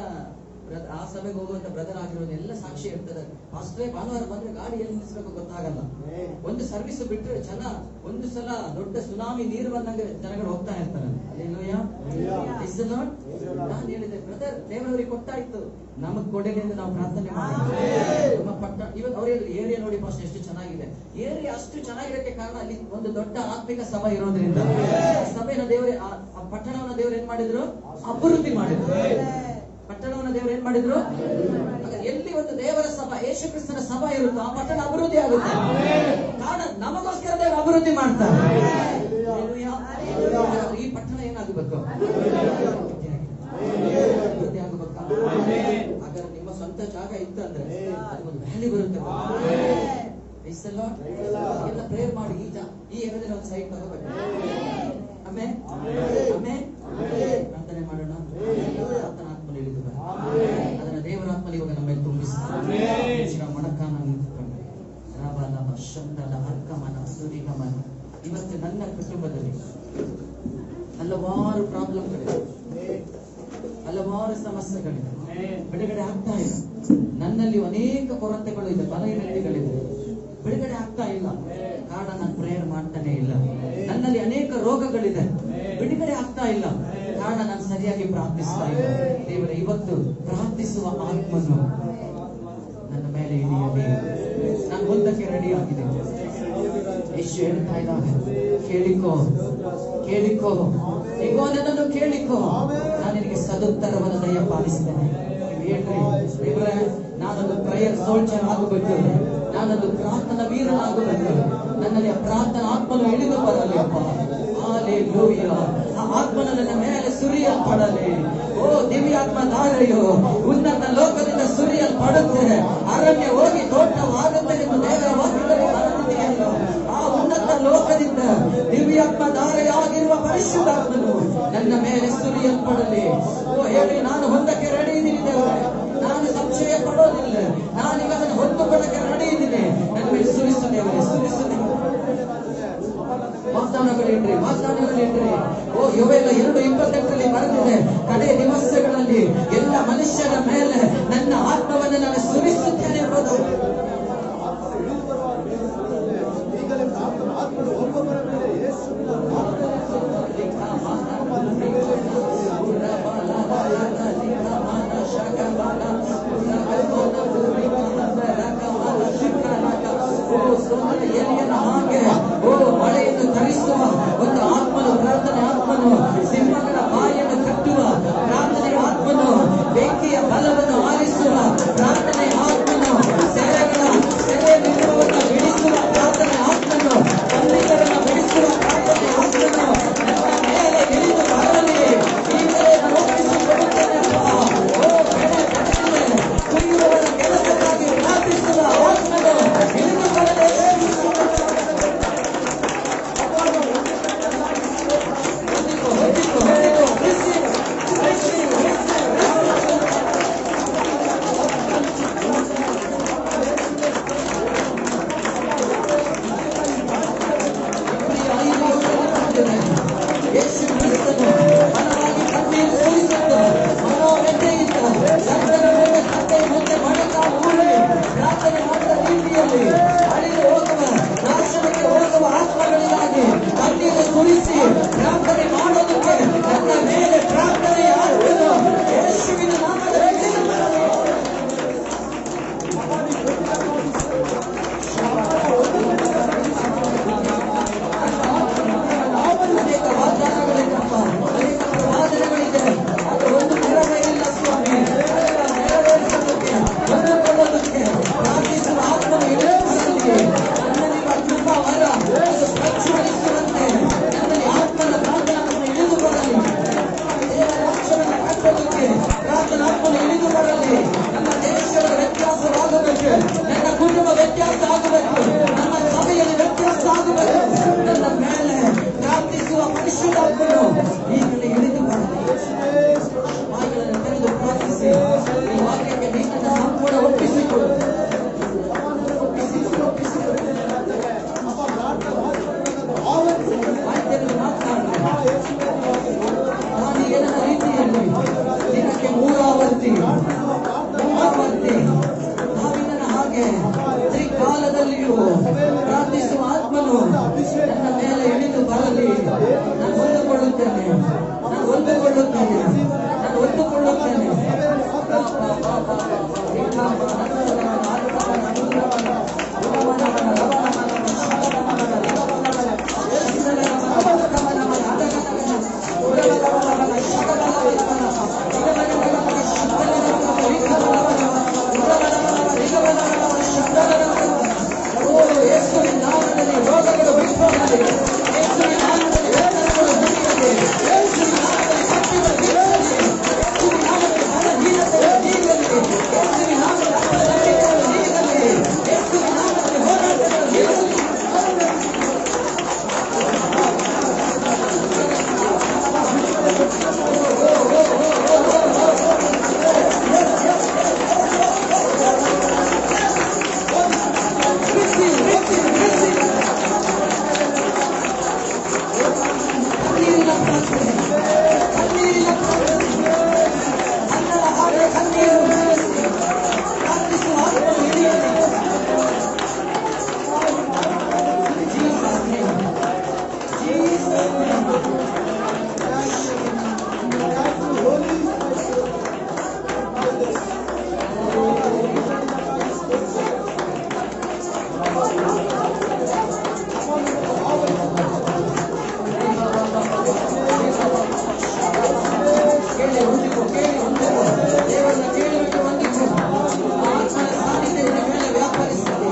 ಆ ಸಭೆಗೆ ಹೋಗುವಂತ ಬ್ರದರ್ ಆಗಿರೋದೆಲ್ಲ ಸಾಕ್ಷಿ ಇರ್ತದೆ. ಅಷ್ಟೇ ಭಾನುವಾರ ಬಂದ್ರೆ ಗಾಡಿ ಎಲ್ಲಿ ನಿಲ್ಲಿಸ್ಬೇಕು ಗೊತ್ತಾಗಲ್ಲ. ಒಂದು ಸರ್ವಿಸ್ ಬಿಟ್ರೆ ಜನ ಒಂದು ಸಲ ದೊಡ್ಡ ಸುನಾಮಿ ನೀರು ಬಂದಂಗೆ ಜನಗಳು ಹೋಗ್ತಾ ಇರ್ತಾರೆ. ನಾನು ಹೇಳಿದೆ, ಬ್ರದರ್ ದೇವರವರಿಗೆ ಕೊಟ್ಟಾಯ್ತು, ನಮಗ್ ಕೊಡಲಿ ಅಂತ ನಾವು ಪ್ರಾರ್ಥನೆ ಮಾಡಿ ನಮ್ಮ ಪಟ್ಟಣ. ಇವಾಗ ಅವ್ರ ಏರಿಯಾ ನೋಡಿ ಫಸ್ಟ್ ಎಷ್ಟು ಚೆನ್ನಾಗಿದೆ. ಏರಿಯಾ ಅಷ್ಟು ಚೆನ್ನಾಗಿರಕ್ಕೆ ಕಾರಣ ಅಲ್ಲಿ ಒಂದು ದೊಡ್ಡ ಆತ್ಮಿಕ ಸಭೆ ಇರೋದ್ರಿಂದ. ಸಭೆನ ದೇವರೇ, ಆ ಪಟ್ಟಣವನ್ನ ದೇವರು ಏನ್ ಮಾಡಿದ್ರು, ಅಭಿವೃದ್ಧಿ ಮಾಡಿದ್ರು. ಪಟ್ಟಣವನ್ನ ದೇವರು ಏನ್ ಮಾಡಿದ್ರು, ಎಲ್ಲಿ ಒಂದು ದೇವರ ಸಭಾ, ಯೇಸು ಕ್ರಿಸ್ತನ ಸಭಾ ಇರುತ್ತೋ ಆ ಪಟ್ಟಣ ಅಭಿವೃದ್ಧಿ ಆಗುತ್ತೆ. ಕಾರಣ ನಮಗೋಸ್ಕರ ದೇವರು ಅಭಿವೃದ್ಧಿ ಮಾಡ್ತಾರೆ. ಈ ಪಟ್ಟಣ ಏನಾಗಬೇಕು, ಅಭಿವೃದ್ಧಿ ಆಗಬೇಕು. ಹಾಗಾದ್ರೆ ನಿಮ್ಮ ಸ್ವಂತ ಜಾಗ ಇತ್ತು ಅಂದ್ರೆ ಅದಕ್ಕೊಂದು ವ್ಯಾಲ್ಯೂ ಬರುತ್ತೆ. ಎಲ್ಲ ಪ್ರೇಯರ್ ಮಾಡಿ ಈ ಏರಿಯಾದಲ್ಲಿ ಒಂದು ಸೈಟ್ ತಗೋಬೇಕು. ಪ್ರಾರ್ಥನೆ ಮಾಡೋಣ. ಆತ್ಮನ ಇಳಿದು ಅದನ್ನ ದೇವರ ಆತ್ಮನ ಇವಾಗ ನಮ್ಮ ಮೇಲೆ ತುಂಬಿಸ್ತಾರೆ. ಮೊಣಕಾನ ನಿಂತುಕೊಂಡು ಶಬ್ದದ ಅರ್ಕಮನ ಸುರಿಗಮನ. ಇವತ್ತು ನನ್ನ ಕುಟುಂಬದಲ್ಲಿ ಹಲವಾರು ಪ್ರಾಬ್ಲಮ್ಗಳಿವೆ, ಹಲವಾರು ಸಮಸ್ಯೆಗಳಿವೆ, ಬಿಡುಗಡೆ ಆಗ್ತಾ ಇಲ್ಲ. ನನ್ನಲ್ಲಿ ಅನೇಕ ಕೊರತೆಗಳು ಇದೆ, ಬಲಹೀನತೆಗಳಿದೆ, ಬಿಡುಗಡೆ ಆಗ್ತಾ ಇಲ್ಲ. ಕಾರಣ ನಾನು ಪ್ರೇಯರ್ ಮಾಡ್ತಾನೆ ಇಲ್ಲ. ನನ್ನಲ್ಲಿ ಅನೇಕ ರೋಗಗಳಿದೆ, ಬಿಡುಗಡೆ ಆಗ್ತಾ ಇಲ್ಲ. ಕಾರಣ ನಾನು ಸರಿಯಾಗಿ ಪ್ರಾರ್ಥಿಸ್ತಾ ಇಲ್ಲ. ದೇವರೇ, ಇವತ್ತು ಪ್ರಾರ್ಥಿಸುವ ಆತ್ಮನು ನನ್ನ ಮೇಲೆ ಇಳಿಯಲಿ. ನಾನು ಮುಂದಕ್ಕೆ ರೆಡಿ ಆಗಿದೆ. ಯೇಸು ಹೇಳ್ತಾ ಇದ್ದಾನೆ, ಕೇಳಿಕೋ ಕೇಳಿಕೋ, ಈಗೋ ನನ್ನನ್ನು ಕೇಳಿಕೋ, ನಾನು ನಿನಗೆ ಸದುತ್ತರವನ್ನು ದಯಪಾಲಿಸಿದ್ದೇನೆ. ಹೇಳ್ರಿ ದೇವರೇ, ನಾನೊಂದು ಪ್ರೇಯರ್ ಸೋಲ್ಜರ್ ಆಗಬೇಕು, ನಾನೊಂದು ಪ್ರಾರ್ಥನಾ ವೀರನಾಗಬೇಕು. ನನ್ನಲ್ಲಿ ಆ ಪ್ರಾರ್ಥನಾ ಆತ್ಮನು ಇಳಿದು ಬರಲಿ ಅಪ್ಪ. ಹಾಲೆಲೂಯ. ಆ ಆತ್ಮನ ನನ್ನ ಮೇಲೆ ಸುರಿಯಲ್ಪಡಲಿ. ಓ ದಿವ್ಯಾತ್ಮ ಧಾರೆಯು ಉನ್ನತ ಲೋಕದಿಂದ ಸುರಿಯಲ್ಪಡುತ್ತೆ. ಅರಣ್ಯ ಹೋಗಿ ತೋಟವಾಗುತ್ತೆ ಎಂದು ದೇವರ ವಾಕ್ಯದಲ್ಲಿ ಬರೆದಿದೆಯಲ್ಲ, ಆ ಉನ್ನತ ಲೋಕದಿಂದ ದಿವ್ಯಾತ್ಮ ಧಾರೆಯಾಗಿರುವ ಪರಿಶುದ್ಧಾತ್ಮನು ನನ್ನ ಮೇಲೆ ಸುರಿಯಲ್ಪಡಲಿ. ಓ ಹೇಳಿ, ನಾನು ಹೊಂದಕ್ಕೆ ರೆಡಿ ಇದ್ದೀನಿ ದೇವರೇ, ನಾನು ಸಂಶಯ ಪಡೋದಿಲ್ಲ, ನಾನು ಇವಾಗ ಹೊಂದಿಕೊಳ್ಳಕ್ಕೆ ರೆಡಿ ಇದ್ದೀನಿ. ನನ್ನ ಮೇಲೆ ಸುರಿಸು ದೇವರೇ, ಸುರಿಸು. ವಾಗ್ದಾನಗಳಿಡ್ರಿ. ಓ ಯೋವೇಲ 2:28 ಬರೆದಿದೆ, ಕಡೆ ದಿವಸಗಳಲ್ಲಿ ಎಲ್ಲ ಮನುಷ್ಯರ ಮೇಲೆ ನನ್ನ ಆತ್ಮವನ್ನು ನಾನು ಸುರಿಸುತ್ತೇನೆ ಎಂಬುದು. ಓ ಮಳೆಯನ್ನು ತರಿಸುವ ಒಂದು ಆತ್ಮನು, ಪ್ರಾರ್ಥನೆ ಆತ್ಮನು, ಸಿಂಹಗಳ ಬಾಯಿಯನ್ನು ಕಟ್ಟುವ ಪ್ರಾರ್ಥನೆ ಆತ್ಮನು, ಬೆಂಕಿಯ ಬಲವನ್ನು ಆರಿಸುವ ಪ್ರಾರ್ಥನೆ ಆತ್ಮನು, ಸೆರೆಯಲ್ಲಿರುವವರನ್ನು ಬಿಡಿಸುವ ಪ್ರಾರ್ಥನೆ ಆತ್ಮನು, ಬಂದಿಗಳನ್ನು ಬಿಡಿಸುವ ಪ್ರಾರ್ಥನೆ ಆತ್ಮನು ನನ್ನ ಮೇಲೆ ಇಳಿದು ಬರಲಿ. ಈಗಲೇ ಒಪ್ಪಿಸಿಕೊಡುತ್ತೇನೆ. ಓ ಬೆಳೆ ಕುಯ್ಯುವವರ ಕೆಲಸಕ್ಕಾಗಿ ಪ್ರಾರ್ಥಿಸುವ ಆತ್ಮನು ಇಳಿದು ಬರಲಿ. ನಾಮದಲ್ಲಿ ಅಳಿದು ಹೋಗುವ ನಾಶನಕ್ಕೆ ಹೋಗುವ ಆತ್ಮಗಳಿಗಾಗಿ ಕಣ್ಣೀರು ಸುರಿಸಿ ಪ್ರಾರ್ಥನೆ ಮಾಡೋದಕ್ಕೆ ನನ್ನ ಮೇಲೆ ಪ್ರಾರ್ಥನೆ ಯಾವುದು ಯೇಸುವಿನ ನಾಮದಲ್ಲಿ ಇಳಿದು ಬರಲಿ. ಅನೇಕ ವಾಗ್ದಾನಗಳಿದ್ದಪ್ಪ, ಅನೇಕ ಪ್ರವಾದನೆಗಳಿದೆ. ಅದು ಒಂದು ನೆರವೇರಿಲ್ಲ ಸ್ವಾಮಿ. ಅದನ್ನ ನೆರವೇರಿಸೋದಕ್ಕೆ ಹೊಂದಿಕೊಳ್ಳೋದಕ್ಕೆ ಪ್ರಾರ್ಥಿಸುವ ಆತ್ಮನು ಇಳಿದು ಬರಲಿ. ನನ್ನಲ್ಲಿರುವ ಕೃಪಾ ವರ ಅದು ಪ್ರಜ್ವಲಿಸುವಂತೆ ನನ್ನಲ್ಲಿ ಆತ್ಮನ ಪ್ರಾರ್ಥನಾತ್ಮ ಇಳಿದು ಬರಲಿ. ದೇವರ ರಾಜ್ಯವನ್ನು ಕಟ್ಟೋದಕ್ಕೆ ಪ್ರಾರ್ಥನಾತ್ಮನು ಇಳಿದು ಬರಲಿ. ನಮ್ಮ ದೇಶದ ವ್ಯತ್ಯಾಸವಾಗಬೇಕು, ನನ್ನ ಕುಟುಂಬ ವ್ಯತ್ಯಾಸ ಆಗಬೇಕು, ನಮ್ಮ ಸಭೆಯಲ್ಲಿ ವ್ಯತ್ಯಾಸ ಆಗಬೇಕು. ನನ್ನ ಮೇಲೆ ಪ್ರಾರ್ಥಿಸುವ ಪರಿಶುದ್ಧಾತ್ಮನು ಈಗಲೇ ಇಳಿದು ಬರಲಿ. ಬಾಗಿಲನ್ನು ತೆರೆದು ಪ್ರಾರ್ಥಿಸಿ ಈ ವಾಕ್ಯಕ್ಕೆ ನೀನನ್ನು ಸಂಪೂರ್ಣ ಒಪ್ಪಿಸಿಕೊಡು. ವಾಕ್ಯದಲ್ಲಿ ಮಾತನಾಡಿ ನಾನು ಏನ ರೀತಿಯಲ್ಲಿ ದಿನಕ್ಕೆ ಮೂರಾವರ್ತಿ ನಾವಿನ ಹಾಗೆ ತ್ರಿಕಾಲದಲ್ಲಿಯೂ ಪ್ರಾರ್ಥಿಸುವ ಆತ್ಮನು ನನ್ನ ಮೇಲೆ ಇಳಿದು ಬರಲಿ. ನಾನು ಹೊಂದಿಕೊಳ್ಳುತ್ತೇನೆ, ನಾನು ಹೊಂದಿಕೊಳ್ಳುತ್ತೇನೆ, ನಾನು ಹೊಂದಿಕೊಳ್ಳುತ್ತೇನೆ. ಯೇಸುವಿನ ನಾಮದಲ್ಲಿ ರೋಗಗಳು ಬಿಟ್ಟುಹೋಗಲಿ. ಯೇಸುವಿನ ನಾಮದಲ್ಲಿ ವೇದನೆಗಳು ಮುಗಿಯಲಿ. ಯೇಸುವಿನ ನಾಮದಲ್ಲಿ ಕತ್ತಿಗಳು ಬೀಳಲಿ. ಯೇಸುವಿನ ನಾಮದಲ್ಲಿ ಬಲಹೀನತೆಗಳು ನೀಗಲಿ. ಯೇಸುವಿನ ನಾಮದಲ್ಲಿ ಅಪನಂಬಿಕೆಗಳು ನೀಗಲಿ. ಯೇಸುವಿನ ನಾಮದಲ್ಲಿ ಹೋರಾಟಗಳು ನೀಗಲಿ. ಕಣ್ಣೀರಿನ ಪ್ರಾರ್ಥನೆ, ಕಣ್ಣೀರಿನ ಪ್ರಾರ್ಥನೆ, ಅನ್ನದ ಹಾಗೆ ಕಣ್ಣೀರು ಸುರಿಸಿ ಪ್ರಾರ್ಥಿಸುವ ಆತ್ಮನು ಇಳಿಯಲಿ. Jesus name, Jesus name. ಕೇಳಿ ಹೊಂದಿಕೋ, ಕೇಳಿ ಹೊಂದಿಕೋ, ದೇವರನ್ನ ಕೇಳಿಬಿಟ್ಟು ಹೊಂದಿಕೋ. ಆತ್ಮನ ಸಾನ್ನಿಧ್ಯ ನಿನ್ನ ಮೇಲೆ ವ್ಯಾಪರಿಸಲಿ.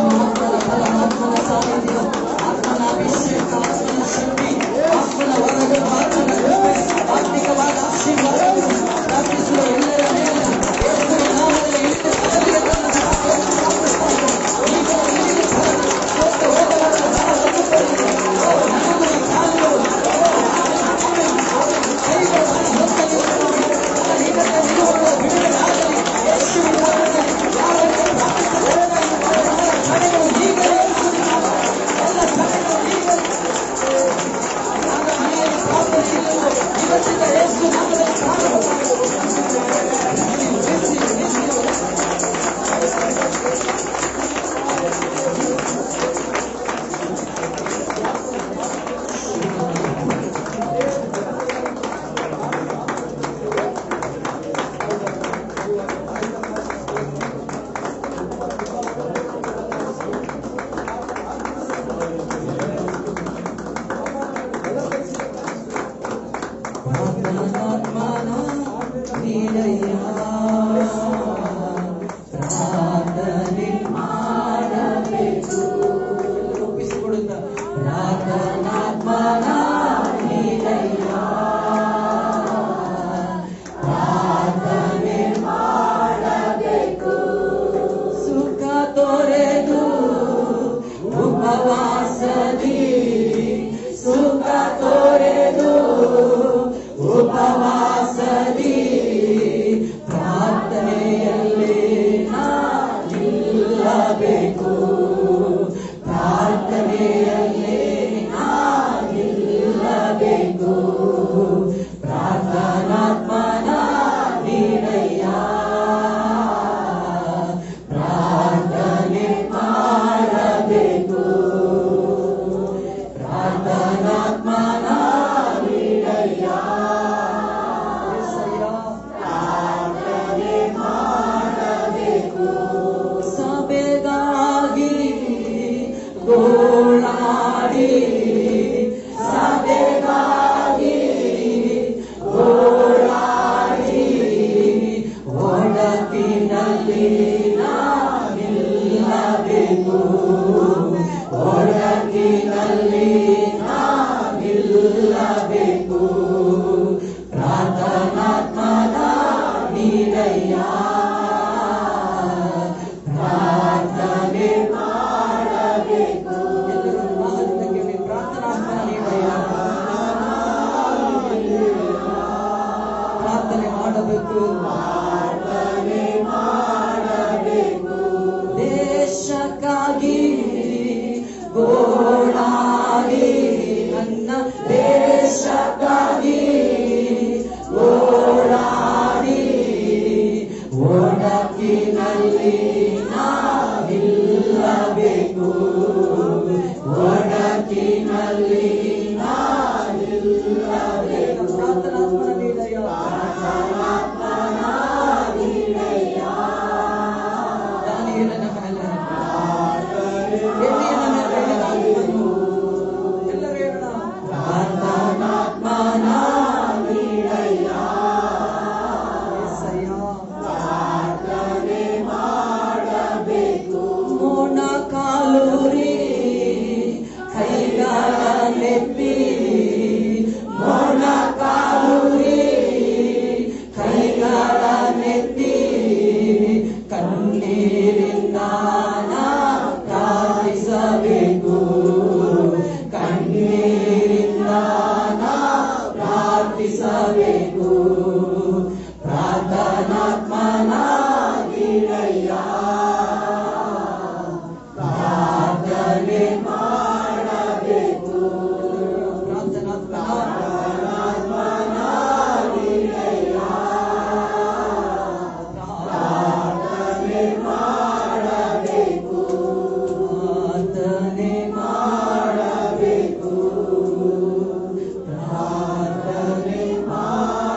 ಆತ್ಮನ ಸಾನ್ನಿಧ್ಯ, ಆತ್ಮನ ಅಭಿಷೇಕ, ಆತ್ಮನ ಶಕ್ತಿ, ಆತ್ಮನ ವರಗಳು, ಆತ್ಮನ ಕೃಪೆ, ಆತ್ಮಿಕವಾದ ಆಶೀರ್ವಾದಗಳು ಪ್ರಾರ್ಥಿಸುವ ಎಲ್ಲರ ಮೇಲೆ ಯೇಸುವಿನ ನಾಮದಲ್ಲಿ ಇಳಿದು ಬರಲಿ ಎಂದು ನಾನು ಪ್ರಾರ್ಥಿಸುತ್ತೇನೆ. ಈಗ ಇಳಿದು ಬರಲಿ. ಸೋತು ಹೋದವರ ಬಲವನ್ನು ಕೊಡಿ. ನಮ್ಮಗಳ ಕಾಲುಗಳು ಕೈಗಳು ಹೊತ್ತಲಿರುತ್ತವೆ. ಬಲಹೀನತೆ ನಿಲುವುಗಳು ಬಿಡುಗಡೆ ಆಗಲಿ. ಯೇಸುವಿನ ನಾಮದಲ್ಲಿ ಯಾರನ್ನು ಪ್ರಾರ್ಥಿಸಬೇಕು ಎಲ್ಲ ಕಡೆಗಳು ಈಗಲೇ ಯೇಸುವಿನ ನಾಮದಲ್ಲಿ ಎಲ್ಲ ಕಡೆಗಳು ಈಗಲೇ ನನ್ನ ಮನೆಯಲ್ಲಿ ಪ್ರಾರ್ಥನೆ ಇಲ್ಲವೋ ಇವತ್ತಿಂದ ಯೇಸು ನಾಮದಲ್ಲಿ ಪ್ರಾರಂಭವಾಗಲಿ. ಪ್ರಾರ್ಥನಾತ್ಮನ ನೀಡಯ್ಯ, ಪ್ರಾರ್ಥನೆ ಮಾಡಬೇಕು. ಒಪ್ಪಿಸಿಕೊಡುತ್ತ ಪ್ರಾರ್ಥನಾತ್ಮನ ನೀಡಯ್ಯ, ಪ್ರಾರ್ಥನೆ ಮಾಡಬೇಕು. ಸುಖ ತೊರೆದು ಉಪವಾಸದಿ ದೇಶಕ್ಕಾಗಿ ಓಡಾಡಿ ಒಡಕಿನಲ್ಲಿ ನಾವಿಲ್ಲಬೇಕು, ಒಡಕಿನಲ್ಲಿ ನಾವಿಲ್ಲಬೇಕು. ಪ್ರಾರ್ಥನಾತ್ಮನ ನೀಡಯ್ಯ, ಪ್ರಾರ್ಥನಾತ್ಮನ ನೀಡಯ್ಯ. ದಾನಿಯೇಲನ ಮೇಲೆ ಎಲಿಯನ ಮೇಲೆ ಆತ್ಮನು ಎಲ್ಲರೂ ಹೇಳೋಣ. ಪ್ರಾರ್ಥನಾತ್ಮನ ನೀಡಯ್ಯ, యేసయ్య. ಪ್ರಾರ್ಥನೆ ಮಾಡಬೇಕು, ಮೊಣಕಾಲೂರಿ ಕೈಗಳ ನೆಪ್ಪಿ